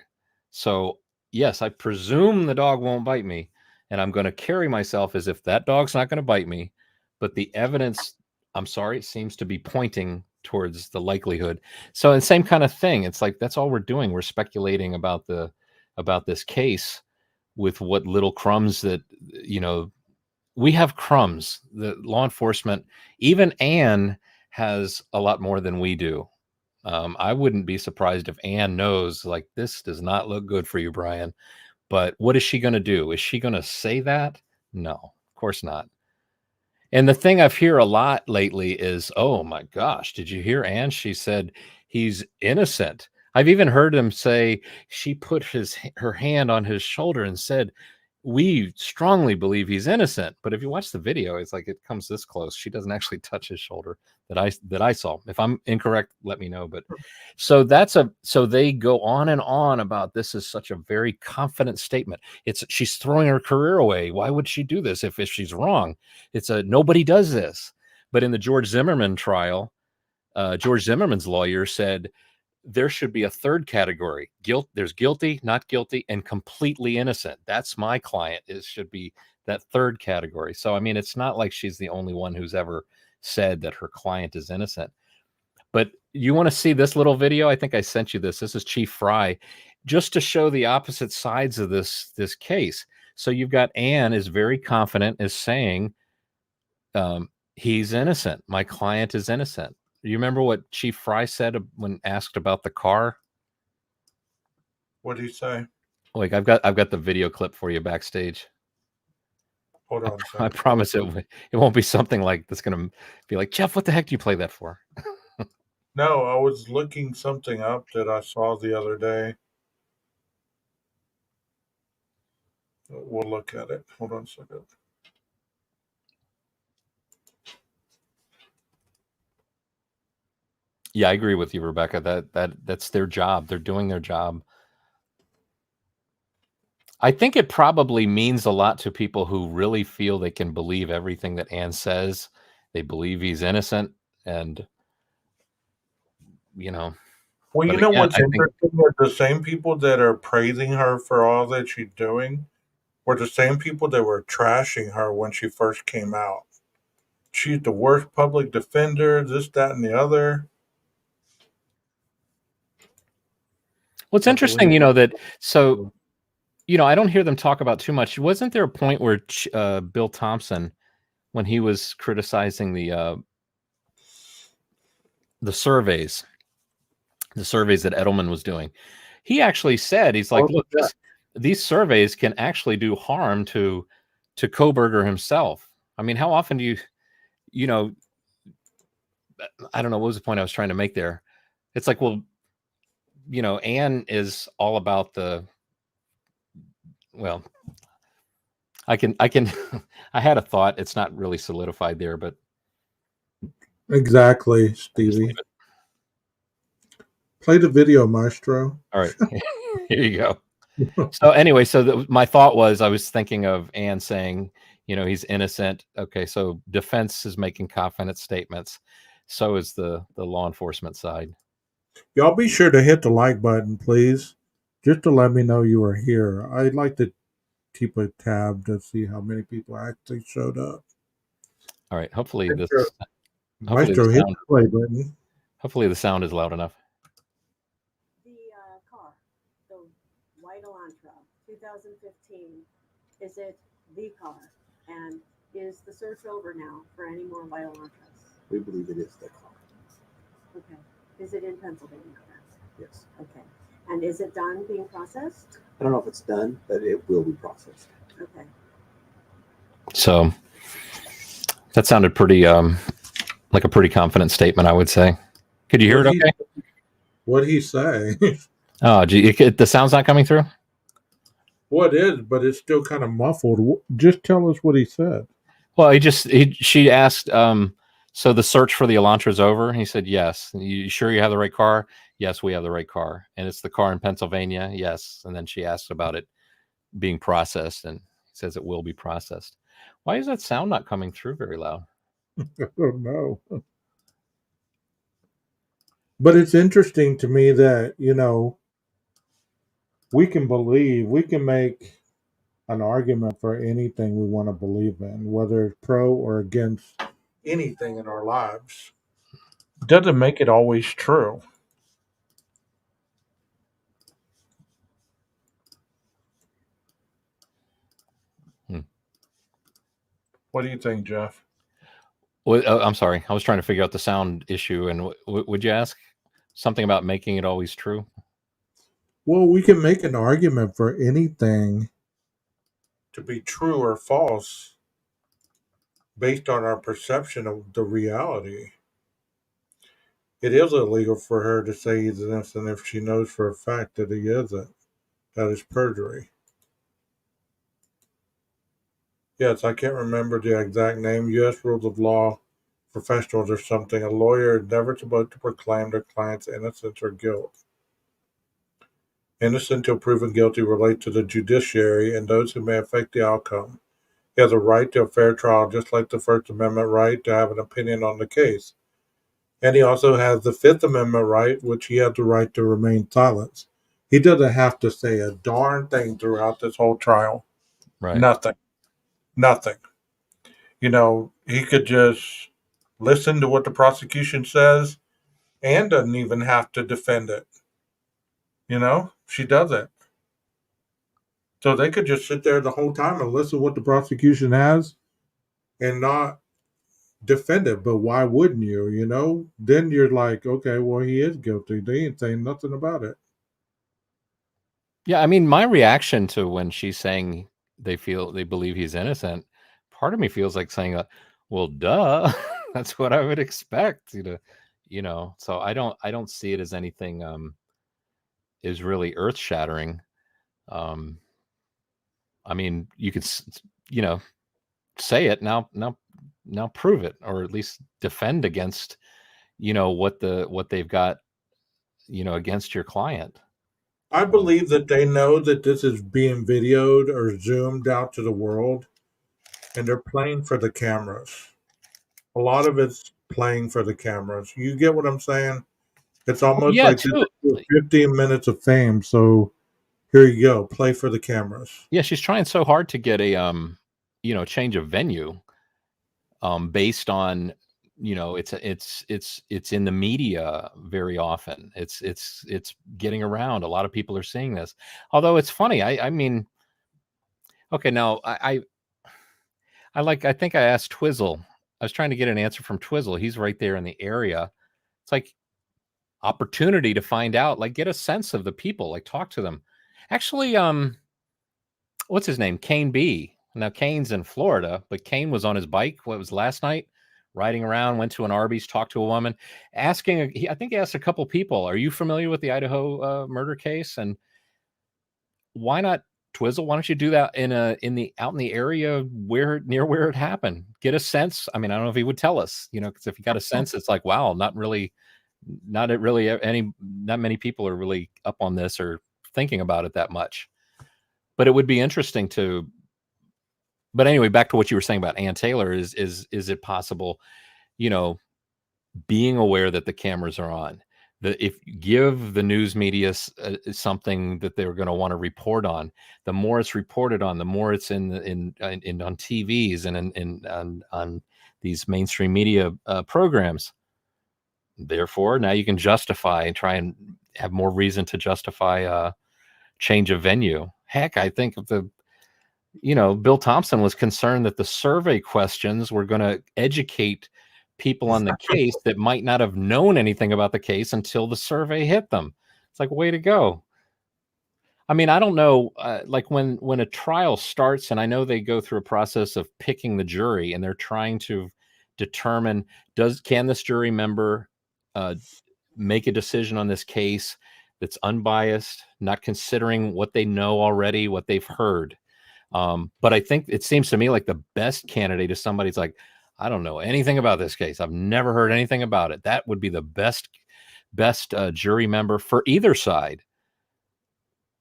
So, yes, I presume the dog won't bite me, and I'm going to carry myself as if that dog's not going to bite me. But the evidence, I'm sorry, seems to be pointing towards the likelihood. So, and same kind of thing. It's like that's all we're doing. We're speculating about this case with what little crumbs that, you know, we have crumbs. The law enforcement, even Anne, has a lot more than we do. I wouldn't be surprised if Anne knows, like, this does not look good for you, Brian. But what is she going to do? Is she going to say that? No, of course not. And the thing I've heard a lot lately is, oh my gosh, did you hear Anne? She said he's innocent. I've even heard him say she put her hand on his shoulder and said, we strongly believe he's innocent. But if you watch the video, it's like it comes this close. She doesn't actually touch his shoulder that I saw. If I'm incorrect, let me know. But so they go on and on about this is such a very confident statement. She's throwing her career away. Why would she do this if she's wrong? It's nobody does this. But in the George Zimmerman trial, George Zimmerman's lawyer said there should be a third category. There's guilty, not guilty, and completely innocent. That's my client. It should be that third category. So, I mean, it's not like she's the only one who's ever said that her client is innocent. But you want to see this little video? I think I sent you this. This is Chief Fry, just to show the opposite sides of this case. So you've got Anne is very confident, is saying he's innocent. My client is innocent. You remember what Chief Fry said when asked about the car? What did he say? Like, I've got the video clip for you backstage. Hold on a second. I promise it won't be something like that's going to be like, Jeff, what the heck do you play that for? No, I was looking something up that I saw the other day. We'll look at it. Hold on a second. Yeah, I agree with you, Rebecca. That's their job. They're doing their job. I think it probably means a lot to people who really feel they can believe everything that Anne says. They believe he's innocent, and you know. Well, you know what's interesting is the same people that are praising her for all that she's doing were the same people that were trashing her when she first came out. She's the worst public defender, this, that, and the other. Well, it's interesting, you know, that so, you know, I don't hear them talk about too much. Wasn't there a point where Bill Thompson, when he was criticizing the surveys that Edelman was doing, he actually said, he's like, look, these surveys can actually do harm to Koberger himself. I mean, how often do you know, I don't know, what was the point I was trying to make there? It's like, well, you know, Anne is all about well, I had a thought. It's not really solidified there, but. Exactly, Stevie. Play the video, Maestro. All right, here you go. So anyway, my thought was, I was thinking of Anne saying, you know, he's innocent. Okay, so defense is making confident statements. So is the law enforcement side. Y'all be sure to hit the like button, please, just to let me know you are here. I'd like to keep a tab to see how many people actually showed up. All right, hopefully this. Maestro, hit the play button. Hopefully the sound is loud enough. The car, the white Elantra, 2015, is it the car? And is the search over now for any more white Elantras? We believe it is the car. Okay. Is it in Pennsylvania? Yes. Okay. And is it done being processed? I don't know if it's done, but it will be processed. Okay. So that sounded pretty like a pretty confident statement, I would say. Could you hear it okay? What'd he say? Oh, gee, the sound's not coming through? Well, it is, but it's still kind of muffled. Just tell us what he said. Well, she asked, so the search for the Elantra's over? He said, yes. You sure you have the right car? Yes, we have the right car. And it's the car in Pennsylvania? Yes. And then she asked about it being processed, and he says it will be processed. Why is that sound not coming through very loud? I don't know. But it's interesting to me that, we can make an argument for anything we want to believe in, whether it's pro or against anything in our lives. Doesn't make it always true. What do you think, Jeff? Well, I'm sorry. I was trying to figure out the sound issue. And would you ask something about making it always true? Well, we can make an argument for anything To be true or false based on our perception of the reality. It is illegal for her to say he's innocent if she knows for a fact that he isn't. That is perjury. Yes, I can't remember the exact name. U.S. Rules of Law Professionals or something. A lawyer is never supposed to proclaim their client's innocence or guilt. Innocent until proven guilty relates to the judiciary and those who may affect the outcome. He has a right to a fair trial, just like the First Amendment right to have an opinion on the case. And he also has the Fifth Amendment right, which he has the right to remain silent. He doesn't have to say a darn thing throughout this whole trial. Right. Nothing. He could just listen to what the prosecution says and doesn't even have to defend it. She doesn't. So they could just sit there the whole time and listen to what the prosecution has and not defend it. But why wouldn't you? Then you're like, okay, well, he is guilty. They ain't saying nothing about it. Yeah, I mean, my reaction to when she's saying they believe he's innocent, part of me feels like saying, well, duh, that's what I would expect, so I don't see it as anything is really earth shattering. I mean, you could, say it now, prove it, or at least defend against, what they've got, against your client. I believe that they know that this is being videoed or zoomed out to the world, and they're playing for the cameras. A lot of it's playing for the cameras. You get what I'm saying? It's almost Yeah, like this is 15 minutes of fame, so here you go, play for the cameras. Yeah, she's trying so hard to get a change of venue based on it's in the media very often. It's getting around. A lot of people are seeing this. Although it's funny. I mean, okay, now I think I asked Twizzle. I was trying to get an answer from Twizzle. He's right there in the area. It's like opportunity to find out, like get a sense of the people, like talk to them. Actually, what's his name? Kane B. Now Kane's in Florida, but Kane was on his bike. What was last night? Riding around, went to an Arby's, talked to a woman, I think he asked a couple people, "Are you familiar with the Idaho murder case?" And why not, Twizzle? Why don't you do that out in the area near where it happened? Get a sense. I mean, I don't know if he would tell us, because if you got a sense, it's like, wow, not many people are really up on this or thinking about it that much. But it would be interesting to. But anyway, back to what you were saying about Ann Taylor, is it possible, being aware that the cameras are on, that if you give the news media something that they're going to want to report on, the more it's reported on, the more it's in on TVs and on these mainstream media programs. Therefore, now you can justify and try and have more reason to justify change of venue. Heck, I think Bill Thompson was concerned that the survey questions were going to educate people on the case that might not have known anything about the case until the survey hit them. It's like, way to go. I mean, I don't know, like when a trial starts, and I know they go through a process of picking the jury, and they're trying to determine, can this jury member make a decision on this case that's unbiased, not considering what they know already, what they've heard. But I think it seems to me like the best candidate is somebody's like, I don't know anything about this case. I've never heard anything about it. That would be the best jury member for either side.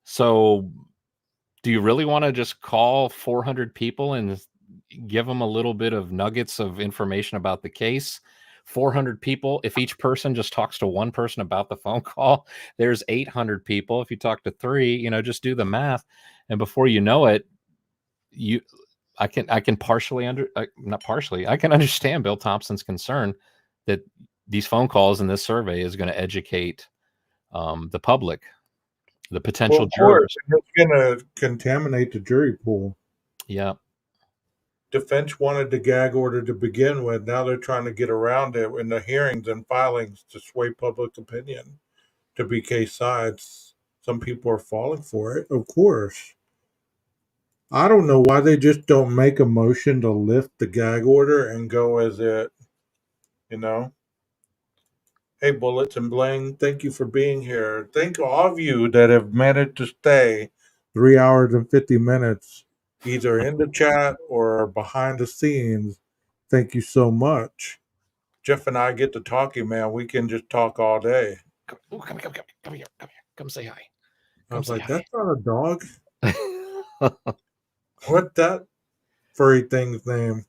So do you really want to just call 400 people and give them a little bit of nuggets of information about the case? 400 people, if each person just talks to one person about the phone call, there's 800 people. If you talk to 3, just do the math. And before you know it, I can not partially, I can understand Bill Thompson's concern that these phone calls and this survey is going to educate the public, the potential Of course, jurors. it's going to contaminate the jury pool. Yeah. Defense wanted the gag order to begin with. Now they're trying to get around it in the hearings and filings to sway public opinion to BK sides. Some people are falling for it, of course. I don't know why they just don't make a motion to lift the gag order and go as it, Hey, Bullets and Bling, thank you for being here. Thank all of you that have managed to stay 3 hours and 50 minutes, either in the chat or behind the scenes. Thank you so much. Jeff and I get to talking, man. We can just talk all day. Come here. Come say hi. I was like, hi. that's not a dog. What that furry thing's name?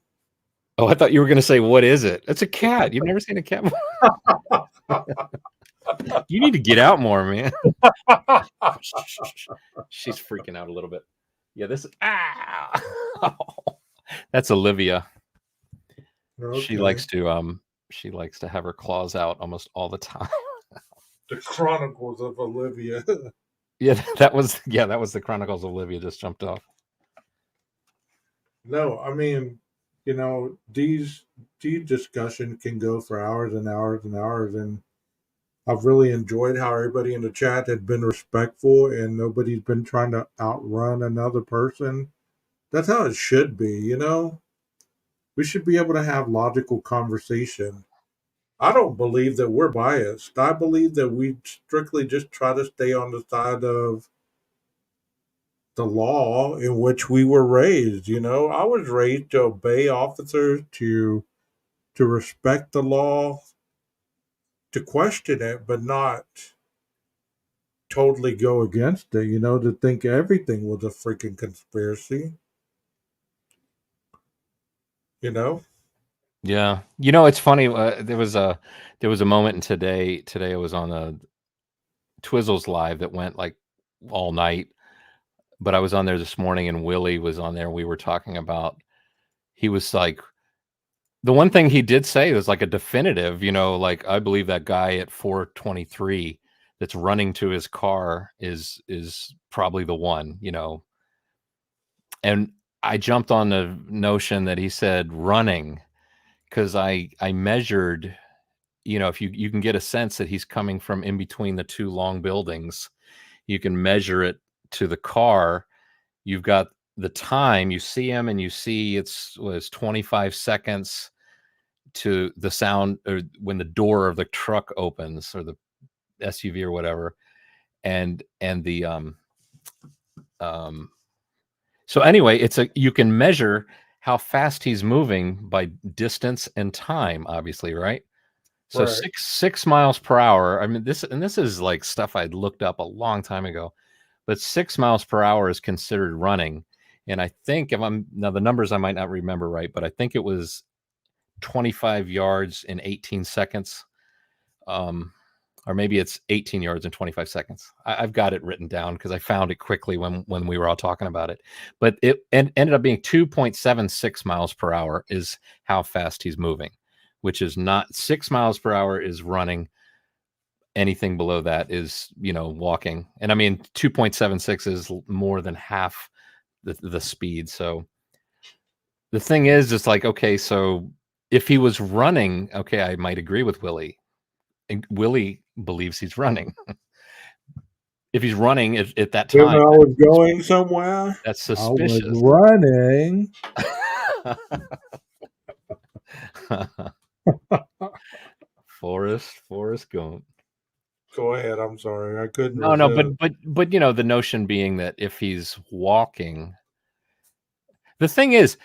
Oh, I thought you were going to say, what is it? It's a cat. You've never seen a cat. You need to get out more, man. She's freaking out a little bit. Yeah, that's Olivia. Okay. She likes to have her claws out almost all the time. The Chronicles of Olivia. Yeah, that was the Chronicles of Olivia just jumped off. No, I mean, these discussions can go for hours and hours and hours, and I've really enjoyed how everybody in the chat had been respectful and nobody's been trying to outrun another person. That's how it should be, We should be able to have logical conversation. I don't believe that we're biased. I believe that we strictly just try to stay on the side of the law in which we were raised. I was raised to obey officers, to respect the law, to question it, but not totally go against it, to think everything was a freaking conspiracy. Yeah. It's funny. There was a moment today I was on a Twizzles live that went like all night, but I was on there this morning and Willie was on there. We were talking about, he was like, the one thing he did say was like a definitive, like, I believe that guy at 423 that's running to his car is probably the one, and I jumped on the notion that he said running, because I measured, if you can get a sense that he's coming from in between the two long buildings, you can measure it to the car. You've got the time, you see him and you see it was 25 seconds to the sound, or when the door of the truck opens, or the SUV or whatever. And the so anyway, you can measure how fast he's moving by distance and time, obviously, right? So right. 6 miles per hour. I mean, this is like stuff I'd looked up a long time ago, but 6 miles per hour is considered running. And I think now the numbers I might not remember right, but I think it was 25 yards in 18 seconds. Or maybe it's 18 yards in 25 seconds. I've got it written down because I found it quickly when we were all talking about it. But it ended up being 2.76 miles per hour is how fast he's moving, which is not 6 miles per hour is running. Anything below that is, walking. And I mean, 2.76 is more than half the speed. So the thing is, it's like, okay, so if he was running, okay, I might agree with Willie. And Willie believes he's running. If he's running at that time, I was going somewhere. That's suspicious. I was running. Forrest Gump. Go ahead. I'm sorry. I couldn't. No, but the notion being that if he's walking, The thing is,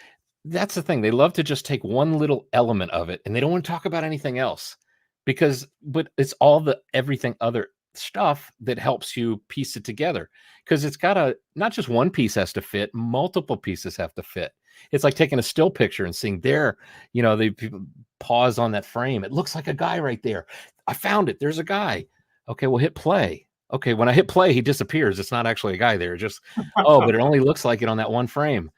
that's the thing. They love to just take one little element of it and they don't want to talk about anything else but it's all the everything other stuff that helps you piece it together. Because it's got not just one piece has to fit, multiple pieces have to fit. It's like taking a still picture and seeing there, they people pause on that frame. It looks like a guy right there. I found it. There's a guy. Okay, well, hit play. Okay, when I hit play, he disappears. It's not actually a guy there. Just, but it only looks like it on that one frame.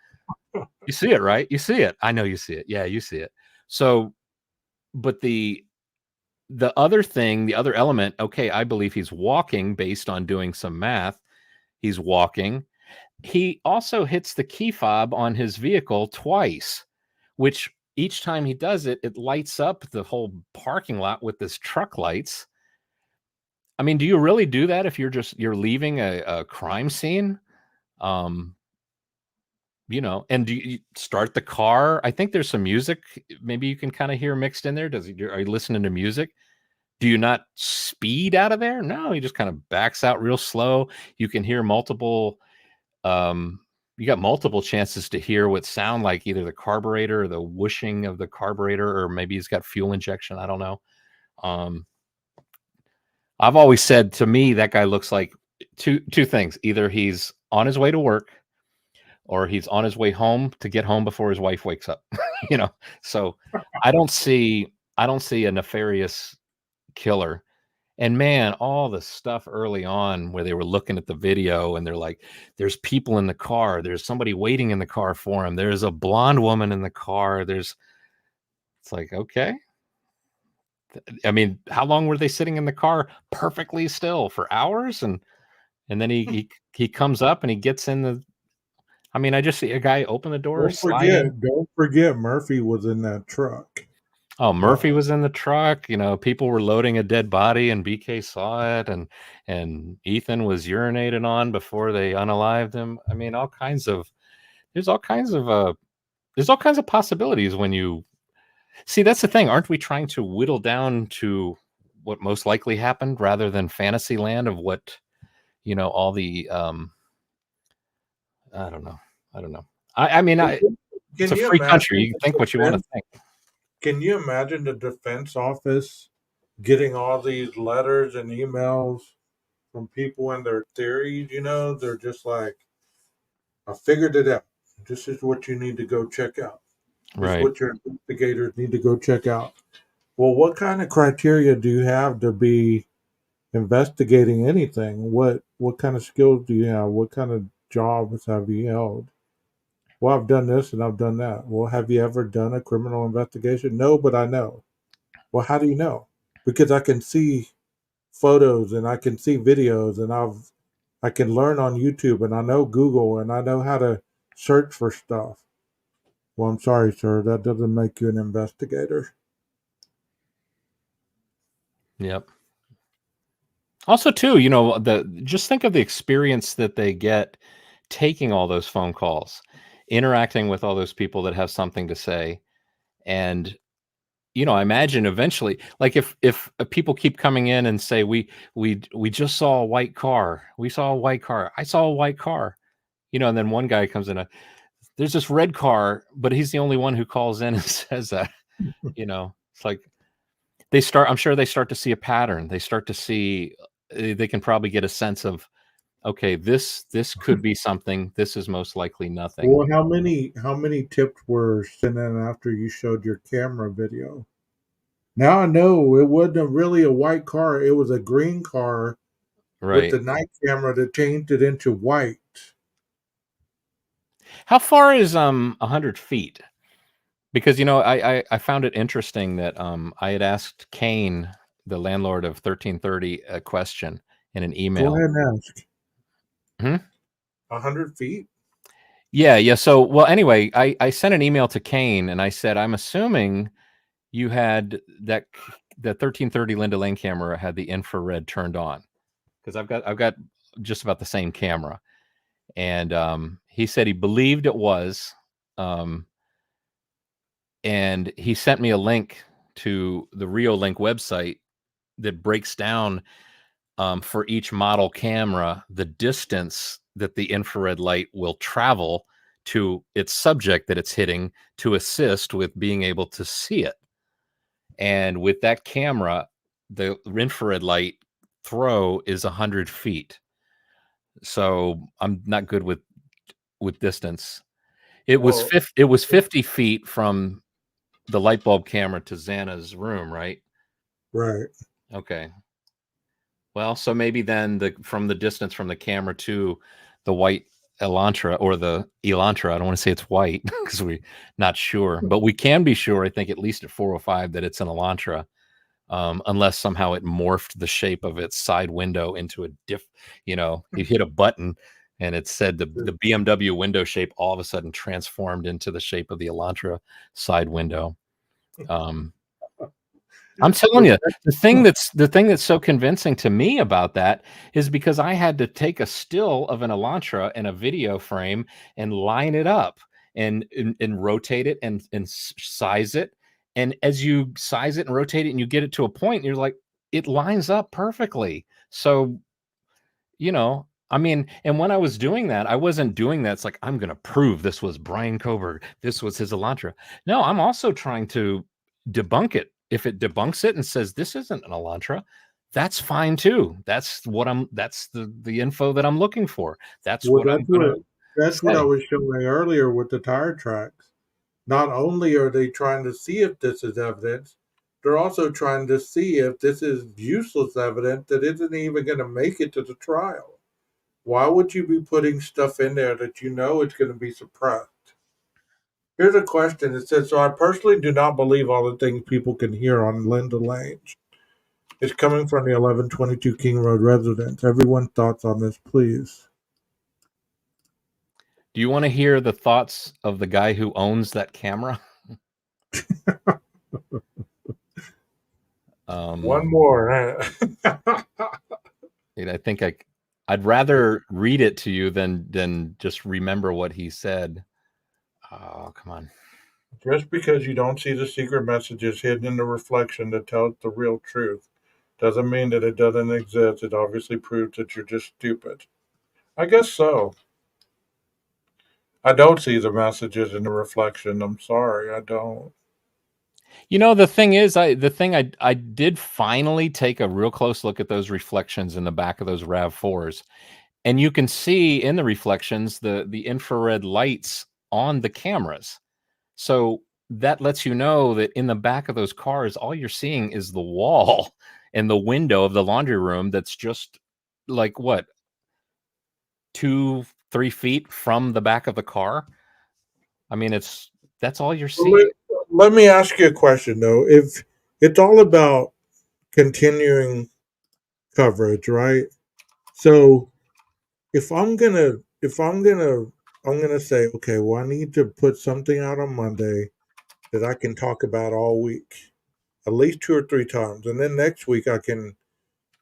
You see it, right? You see it. I know you see it. Yeah, you see it. So, but the other thing, the other element, okay, I believe he's walking based on doing some math. He's walking. He also hits the key fob on his vehicle twice, which each time he does it, it lights up the whole parking lot with this truck lights. I mean, do you really do that if you're leaving a crime scene? And do you start the car? I think there's some music maybe you can kind of hear mixed in there. Are you listening to music? Do you not speed out of there? No, he just kind of backs out real slow. You can hear multiple you got multiple chances to hear what sound like either the carburetor or the whooshing of the carburetor, or maybe he's got fuel injection. I don't know. I've always said, to me, that guy looks like two things. Either he's on his way to work or he's on his way home to get home before his wife wakes up. So I don't see a nefarious killer. And man, all the stuff early on where they were looking at the video and they're like, there's people in the car, there's somebody waiting in the car for him, there's a blonde woman in the car, it's like, okay. I mean, how long were they sitting in the car perfectly still? For hours? And then he comes up and he gets in I just see a guy open the door. Don't forget Murphy was in that truck. Oh, Murphy was in the truck. People were loading a dead body and BK saw it, and Ethan was urinated on before they unalived him. I mean, there's all kinds of possibilities when you see. That's the thing. Aren't we trying to whittle down to what most likely happened rather than fantasy land of what, all the, I don't know. I mean, it's a free country. You can think what you want to think. Can you imagine the defense office getting all these letters and emails from people and their theories? They're just like, I figured it out. This is what you need to go check out. This is what your investigators need to go check out. Well, what kind of criteria do you have to be investigating anything? What kind of skills do you have? What kind of jobs have you held? Well, I've done this and I've done that. Well, have you ever done a criminal investigation? No, but I know. Well, how do you know? Because I can see photos and I can see videos and I can learn on YouTube and I know Google and I know how to search for stuff. Well, I'm sorry, sir. That doesn't make you an investigator. Yep. Also, too, just think of the experience that they get taking all those phone calls, interacting with all those people that have something to say. And, I imagine eventually, like if people keep coming in and say, we just saw a white car. We saw a white car. I saw a white car, and then one guy comes in, there's this red car, but he's the only one who calls in and says that, it's like I'm sure they start to see a pattern. They start to see, they can probably get a sense of, okay, this could be something. This is most likely nothing. Well, how many tips were sent in after you showed your camera video? Now I know it wasn't really a white car. It was a green car with the night camera that changed it into white. How far is 100 feet? Because I found it interesting that I had asked Kane, the landlord of 1330, a question in an email. Go ahead and ask. 100 feet? Yeah. So, well, anyway, I sent an email to Kane and I said, I'm assuming you had the 1330 Linda Lane camera had the infrared turned on, because I've got just about the same camera. And he said he believed it was. And he sent me a link to the Reolink website that breaks down for each model camera the distance that the infrared light will travel to its subject that it's hitting to assist with being able to see it. And with that camera, the infrared light throw is 100 feet. So I'm not good with distance. It was Well, 50 feet from the light bulb camera to Xana's room, right? right. Okay. Well, so maybe then from the distance from the camera to the white Elantra or the Elantra, I don't want to say it's white because we're not sure, but we can be sure, I think at least at 405, that it's an Elantra, unless somehow it morphed the shape of its side window into a you hit a button and it said the BMW window shape all of a sudden transformed into the shape of the Elantra side window. I'm telling you, the thing that's so convincing to me about that is because I had to take a still of an Elantra and a video frame and line it up and rotate it and size it. And as you size it and rotate it and you get it to a point, you're like, it lines up perfectly. So, I mean, and when I was doing that, I wasn't doing that. It's like, I'm going to prove this was Brian Coburg. This was his Elantra. No, I'm also trying to debunk it. If it debunks it and says this isn't an Elantra, that's fine too. That's the info that I'm looking for. That's what I'm going to That's what I say. was showing earlier with the tire tracks. Not only are they trying to see if this is evidence, they're also trying to see if this is useless evidence that isn't even going to make it to the trial. Why would you be putting stuff in there that you know it's going to be suppressed? Here's a question. It says, so I personally do not believe all the things people can hear on Linda Lane. It's coming from the 1122 King Road residents. Everyone's thoughts on this, please. Do you want to hear the thoughts of the guy who owns that camera? One more. I think I'd rather read it to you than just remember what he said. Oh, come on. Just because you don't see the secret messages hidden in the reflection that tells the real truth doesn't mean that it doesn't exist. It obviously proves that you're just stupid. I guess so. I don't see the messages in the reflection. I'm sorry, I don't. The thing is, I did finally take a real close look at those reflections in the back of those RAV4s, and you can see in the reflections the infrared lights on the cameras. So that lets you know that in the back of those cars, all you're seeing is the wall and the window of the laundry room that's just like what, 2-3 feet from the back of the car. I mean, that's all you're seeing. Let me ask you a question though. If it's all about continuing coverage, right? So I'm gonna say, okay, well, I need to put something out on Monday that I can talk about all week, at least 2 or 3 times, and then next week I can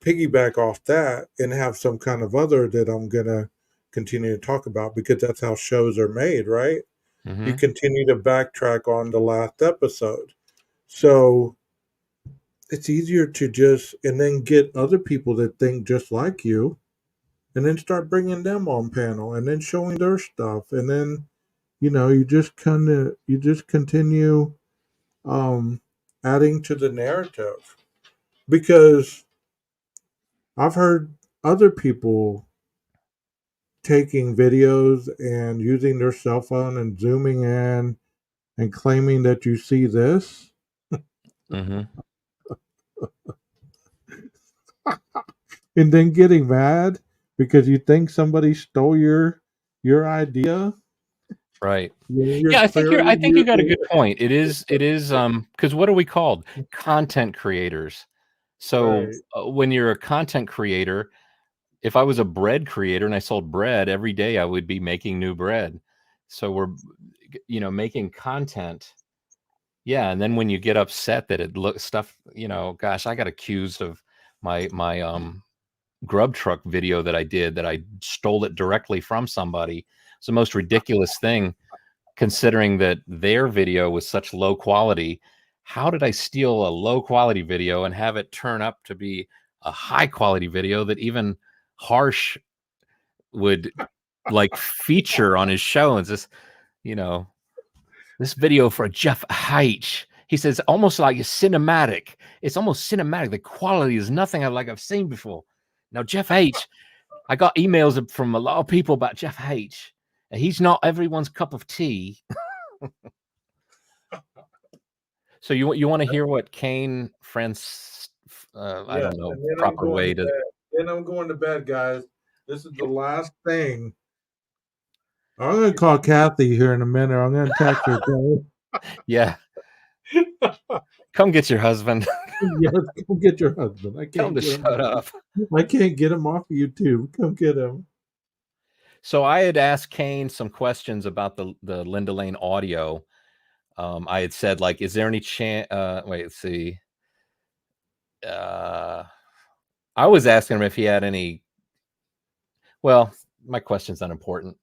piggyback off that and have some kind of other that I'm gonna continue to talk about because that's how shows are made, right? Mm-hmm. You continue to backtrack on the last episode. So it's easier to just, and then get other people that think just like you, and then start bringing them on panel and then showing their stuff. And then, you just continue adding to the narrative because I've heard other people taking videos and using their cell phone and zooming in and claiming that you see this. Mm-hmm. And then getting mad because you think somebody stole your idea. Right. Yeah, I think you got a good point. It is because what are we called? Content creators. So right. when you're a content creator, if I was a bread creator and I sold bread every day, I would be making new bread. So we're making content. Yeah, and then when you get upset that it looks stuff, gosh, I got accused of my grub truck video that I did, that I stole it directly from somebody. It's the most ridiculous thing, considering that their video was such low quality. How did I steal a low quality video and have it turn up to be a high quality video that even Harsh would like feature on his show? And just you know, this video for Jeff H. He says almost like it's cinematic. It's almost cinematic. The quality is nothing I've seen before. Now, Jeff H. I got emails from a lot of people about Jeff H. And he's not everyone's cup of tea. So you want to hear what Kane I don't know proper way to. Then I'm going to bed, guys. This is the last thing. I'm going to call Kathy here in a minute. I'm going to text her. Yeah. Come get your husband. Yes, come get your husband. I Tell him can't to get shut up. I can't get him off of YouTube. Come get him. So I had asked Kane some questions about the Linda Lane audio. I had said, like, is there any chance? Wait, let's see. I was asking him if he had any. Well, my question's unimportant.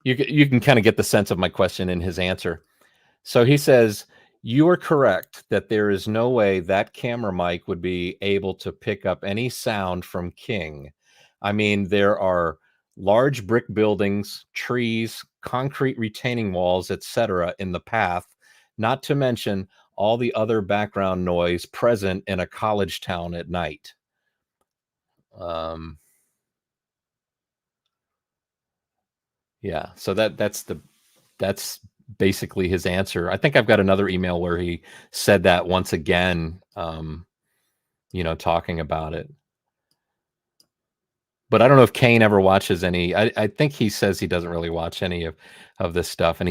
You can kind of get the sense of my question in his answer. So he says, you are correct that there is no way that camera mic would be able to pick up any sound from King. I mean, there are large brick buildings, trees, concrete retaining walls, etc. in the path, not to mention all the other background noise present in a college town at night. Yeah, so that's basically his answer. I think I've got another email where he said that once again, talking about it. But I don't know if Kane ever watches any. I think he says he doesn't really watch any of this stuff, and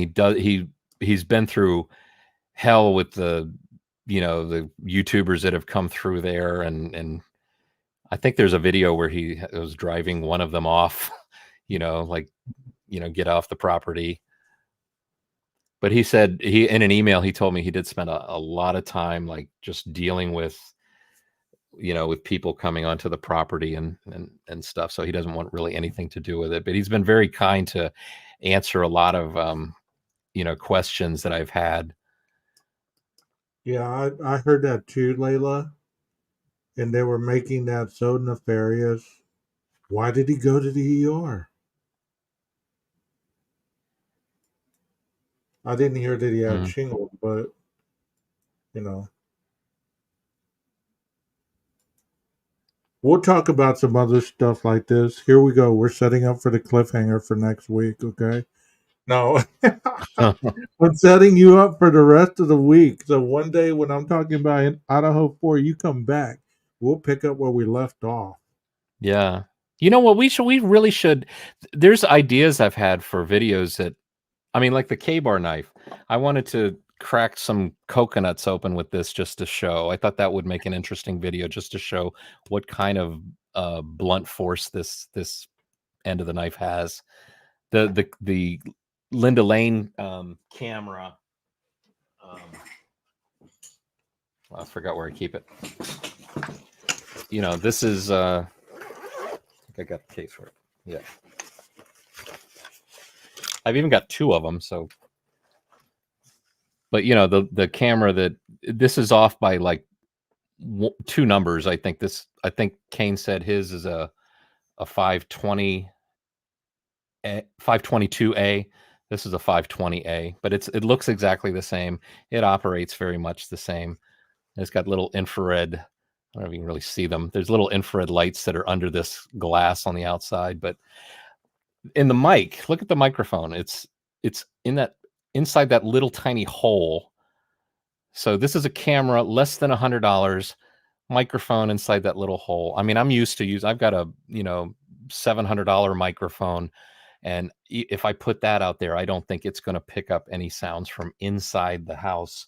he's been through hell with the YouTubers that have come through there, and I think there's a video where he was driving one of them off, get off the property. But he said in an email, he told me he did spend a lot of time like just dealing with, with people coming onto the property and stuff. So he doesn't want really anything to do with it, but he's been very kind to answer a lot of, questions that I've had. Yeah, I heard that too, Layla. And they were making that so nefarious. Why did he go to the ER? I didn't hear that he had shingles, but we'll talk about some other stuff like this. Here we go. We're setting up for the cliffhanger for next week, okay? No. I'm setting you up for the rest of the week. So one day when I'm talking about Idaho 4, you come back. We'll pick up where we left off. Yeah. You know what? We really should. There's ideas I've had for videos that, like the K-bar knife. I wanted to crack some coconuts open with this just to show. I thought that would make an interesting video just to show what kind of blunt force this end of the knife has. The Linda Lane camera. I forgot where I keep it. This is. I think I got the case for it. Yeah. I've even got two of them. So, but the camera this is off by like two numbers. I think Kane said his is a 520. 522A. This is a 520A, but it looks exactly the same. It operates very much the same. It's got little infrared. I don't know if you can really see them. There's little infrared lights that are under this glass on the outside, but in the mic, look at the microphone. It's inside that little tiny hole. So this is a camera less than $100, microphone inside that little hole. I'm used to I've got a $700 microphone. And if I put that out there, I don't think it's going to pick up any sounds from inside the house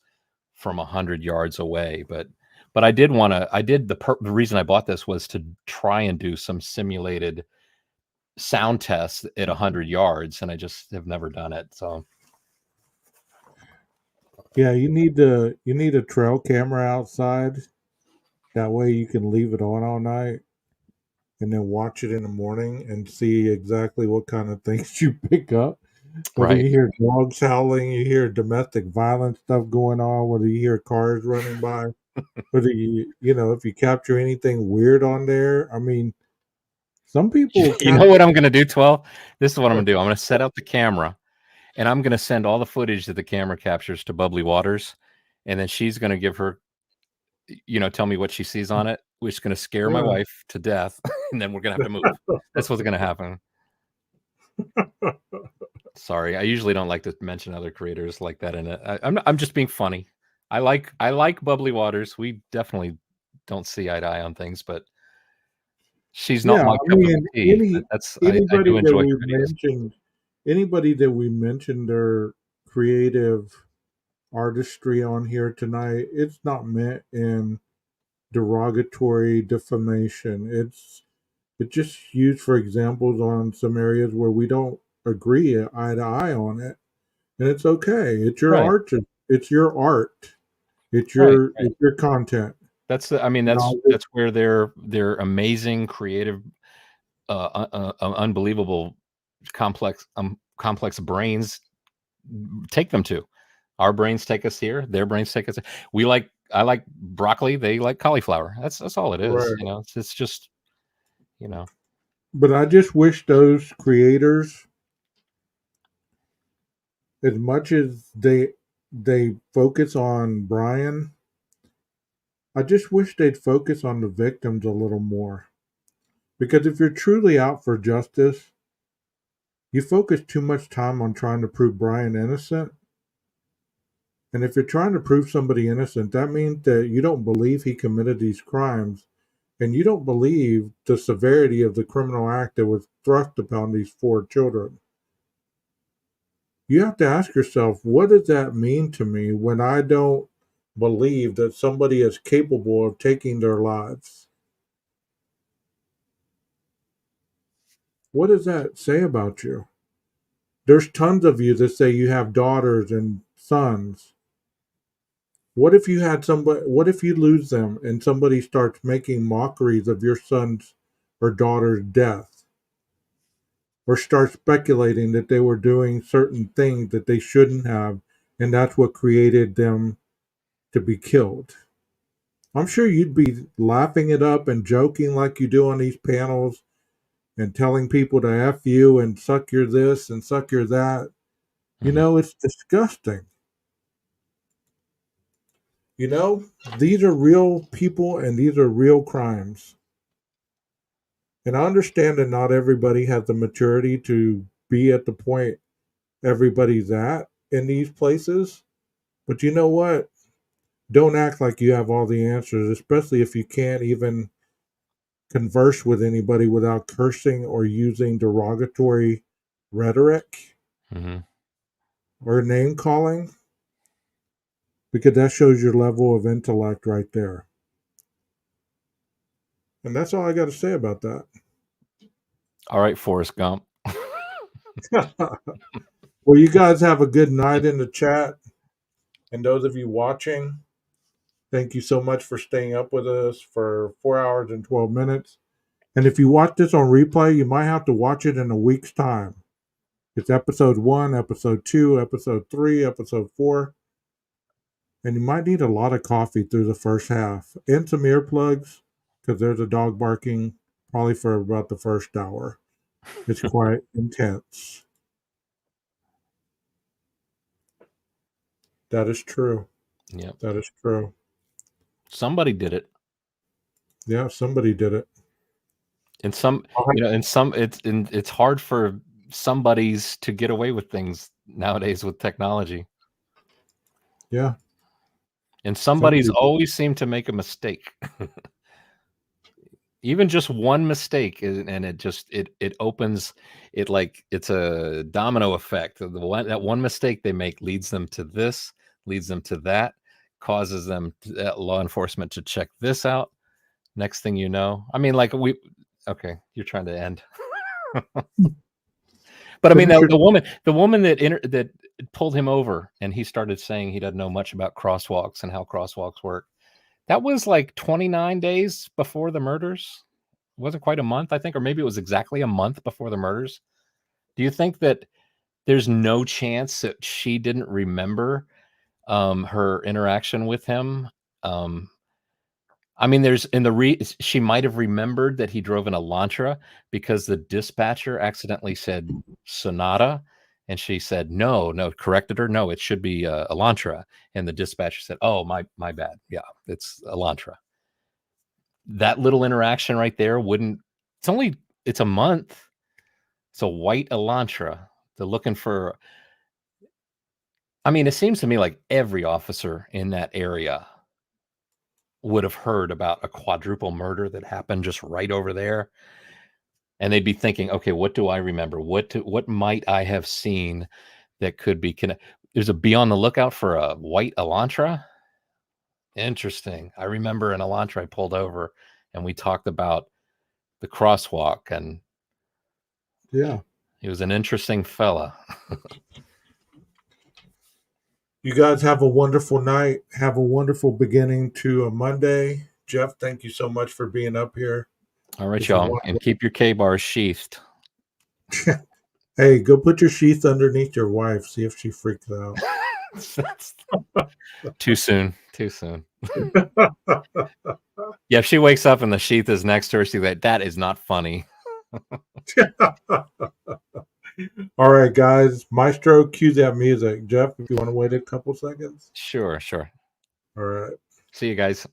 from 100 yards away. But the reason I bought this was to try and do some simulated sound tests at 100 yards. And I just have never done it. So. Yeah, you need a trail camera outside. That way you can leave it on all night and then watch it in the morning and see exactly what kind of things you pick up. Whether you hear dogs howling, you hear domestic violence stuff going on, whether you hear cars running by, whether if you capture anything weird on there. Some people. You know what I'm going to do, 12? This is what I'm going to do. I'm going to set up the camera, And I'm going to send all the footage that the camera captures to Bubbly Waters, and then she's going to give her, tell me what she sees on it, which is going to scare my wife to death, and then we're going to have to move. That's what's going to happen. Sorry, I usually don't like to mention other creators like that in it. I'm just being funny. I like Bubbly Waters. We definitely don't see eye to eye on things, but she's not my cup of tea. I do enjoy her videos. Anybody that we mentioned their creative artistry on here tonight, it's not meant in derogatory defamation. It's just used for examples on some areas where we don't agree eye to eye on it, and it's okay. It's your art. It's your art. It's your it's your content. That's where their amazing, creative, unbelievable, complex brains take them to. Our brains take us here. Their brains take us. I like broccoli. They like cauliflower. That's all it is. Right. It's just, But I just wish those creators, as much as they focus on Brian, I just wish they'd focus on the victims a little more. Because if you're truly out for justice, you focus too much time on trying to prove Brian innocent. And if you're trying to prove somebody innocent, that means that you don't believe he committed these crimes, and you don't believe the severity of the criminal act that was thrust upon these 4 children. You have to ask yourself, what does that mean to me when I don't believe that somebody is capable of taking their lives? What does that say about you? There's tons of you that say you have daughters and sons. What if you had somebody, what if you lose them and somebody starts making mockeries of your son's or daughter's death? Or start speculating that they were doing certain things that they shouldn't have, and that's what created them to be killed. I'm sure you'd be laughing it up and joking like you do on these panels and telling people to F you and suck your this and suck your that. It's disgusting. These are real people and these are real crimes. And I understand that not everybody has the maturity to be at the point everybody's at in these places. But you know what? Don't act like you have all the answers, especially if you can't even converse with anybody without cursing or using derogatory rhetoric or name calling, because that shows your level of intellect right there. And that's all I got to say about that. All right, Forrest Gump. Well, you guys have a good night in the chat. And those of you watching, thank you so much for staying up with us for 4 hours and 12 minutes. And if you watch this on replay, you might have to watch it in a week's time. It's episode 1, episode 2, episode 3, episode 4. And you might need a lot of coffee through the first half and some earplugs, because there's a dog barking probably for about the first hour. It's quite intense. That is true. Yeah, that is true. Somebody did it. Yeah, somebody did it. And it's hard for somebodies to get away with things nowadays with technology. Yeah. And somebody's always seem to make a mistake. Even just one mistake, and it opens it, like it's a domino effect. That one mistake they make leads them to this, leads them to that, causes them law enforcement to check this out. Next thing you know, okay, you're trying to end. But I mean, the woman that pulled him over, and he started saying he doesn't know much about crosswalks and how crosswalks work. That was like 29 days before the murders. It wasn't quite a month, I think, or maybe it was exactly a month before the murders. Do you think that there's no chance that she didn't remember her interaction with him? I mean, she might have remembered that he drove an Elantra because the dispatcher accidentally said Sonata, And she said, no, corrected her. No, it should be Elantra. And the dispatcher said, oh, my bad. Yeah, it's Elantra. That little interaction right there it's a month. It's a white Elantra. They're looking for, I mean, it seems to me like every officer in that area would have heard about a quadruple murder that happened just right over there. And they'd be thinking, okay, what do I remember? What might I have seen that could be connected? Be on the lookout for a white Elantra. Interesting. I remember an Elantra I pulled over and we talked about the crosswalk, and Yeah. he was an interesting fella. You guys have a wonderful night. Have a wonderful beginning to a Monday. Jeff, thank you so much for being up here. All right, It's y'all. wonderful. And keep your K-bars sheathed. Hey, go put your sheath underneath your wife. See if she freaks out. Too soon. Yeah, if she wakes up and the sheath is next to her, she's like, that is not funny. All right, guys. Maestro, cue that music. Jeff, if you want to wait a couple seconds. Sure. All right. See you guys.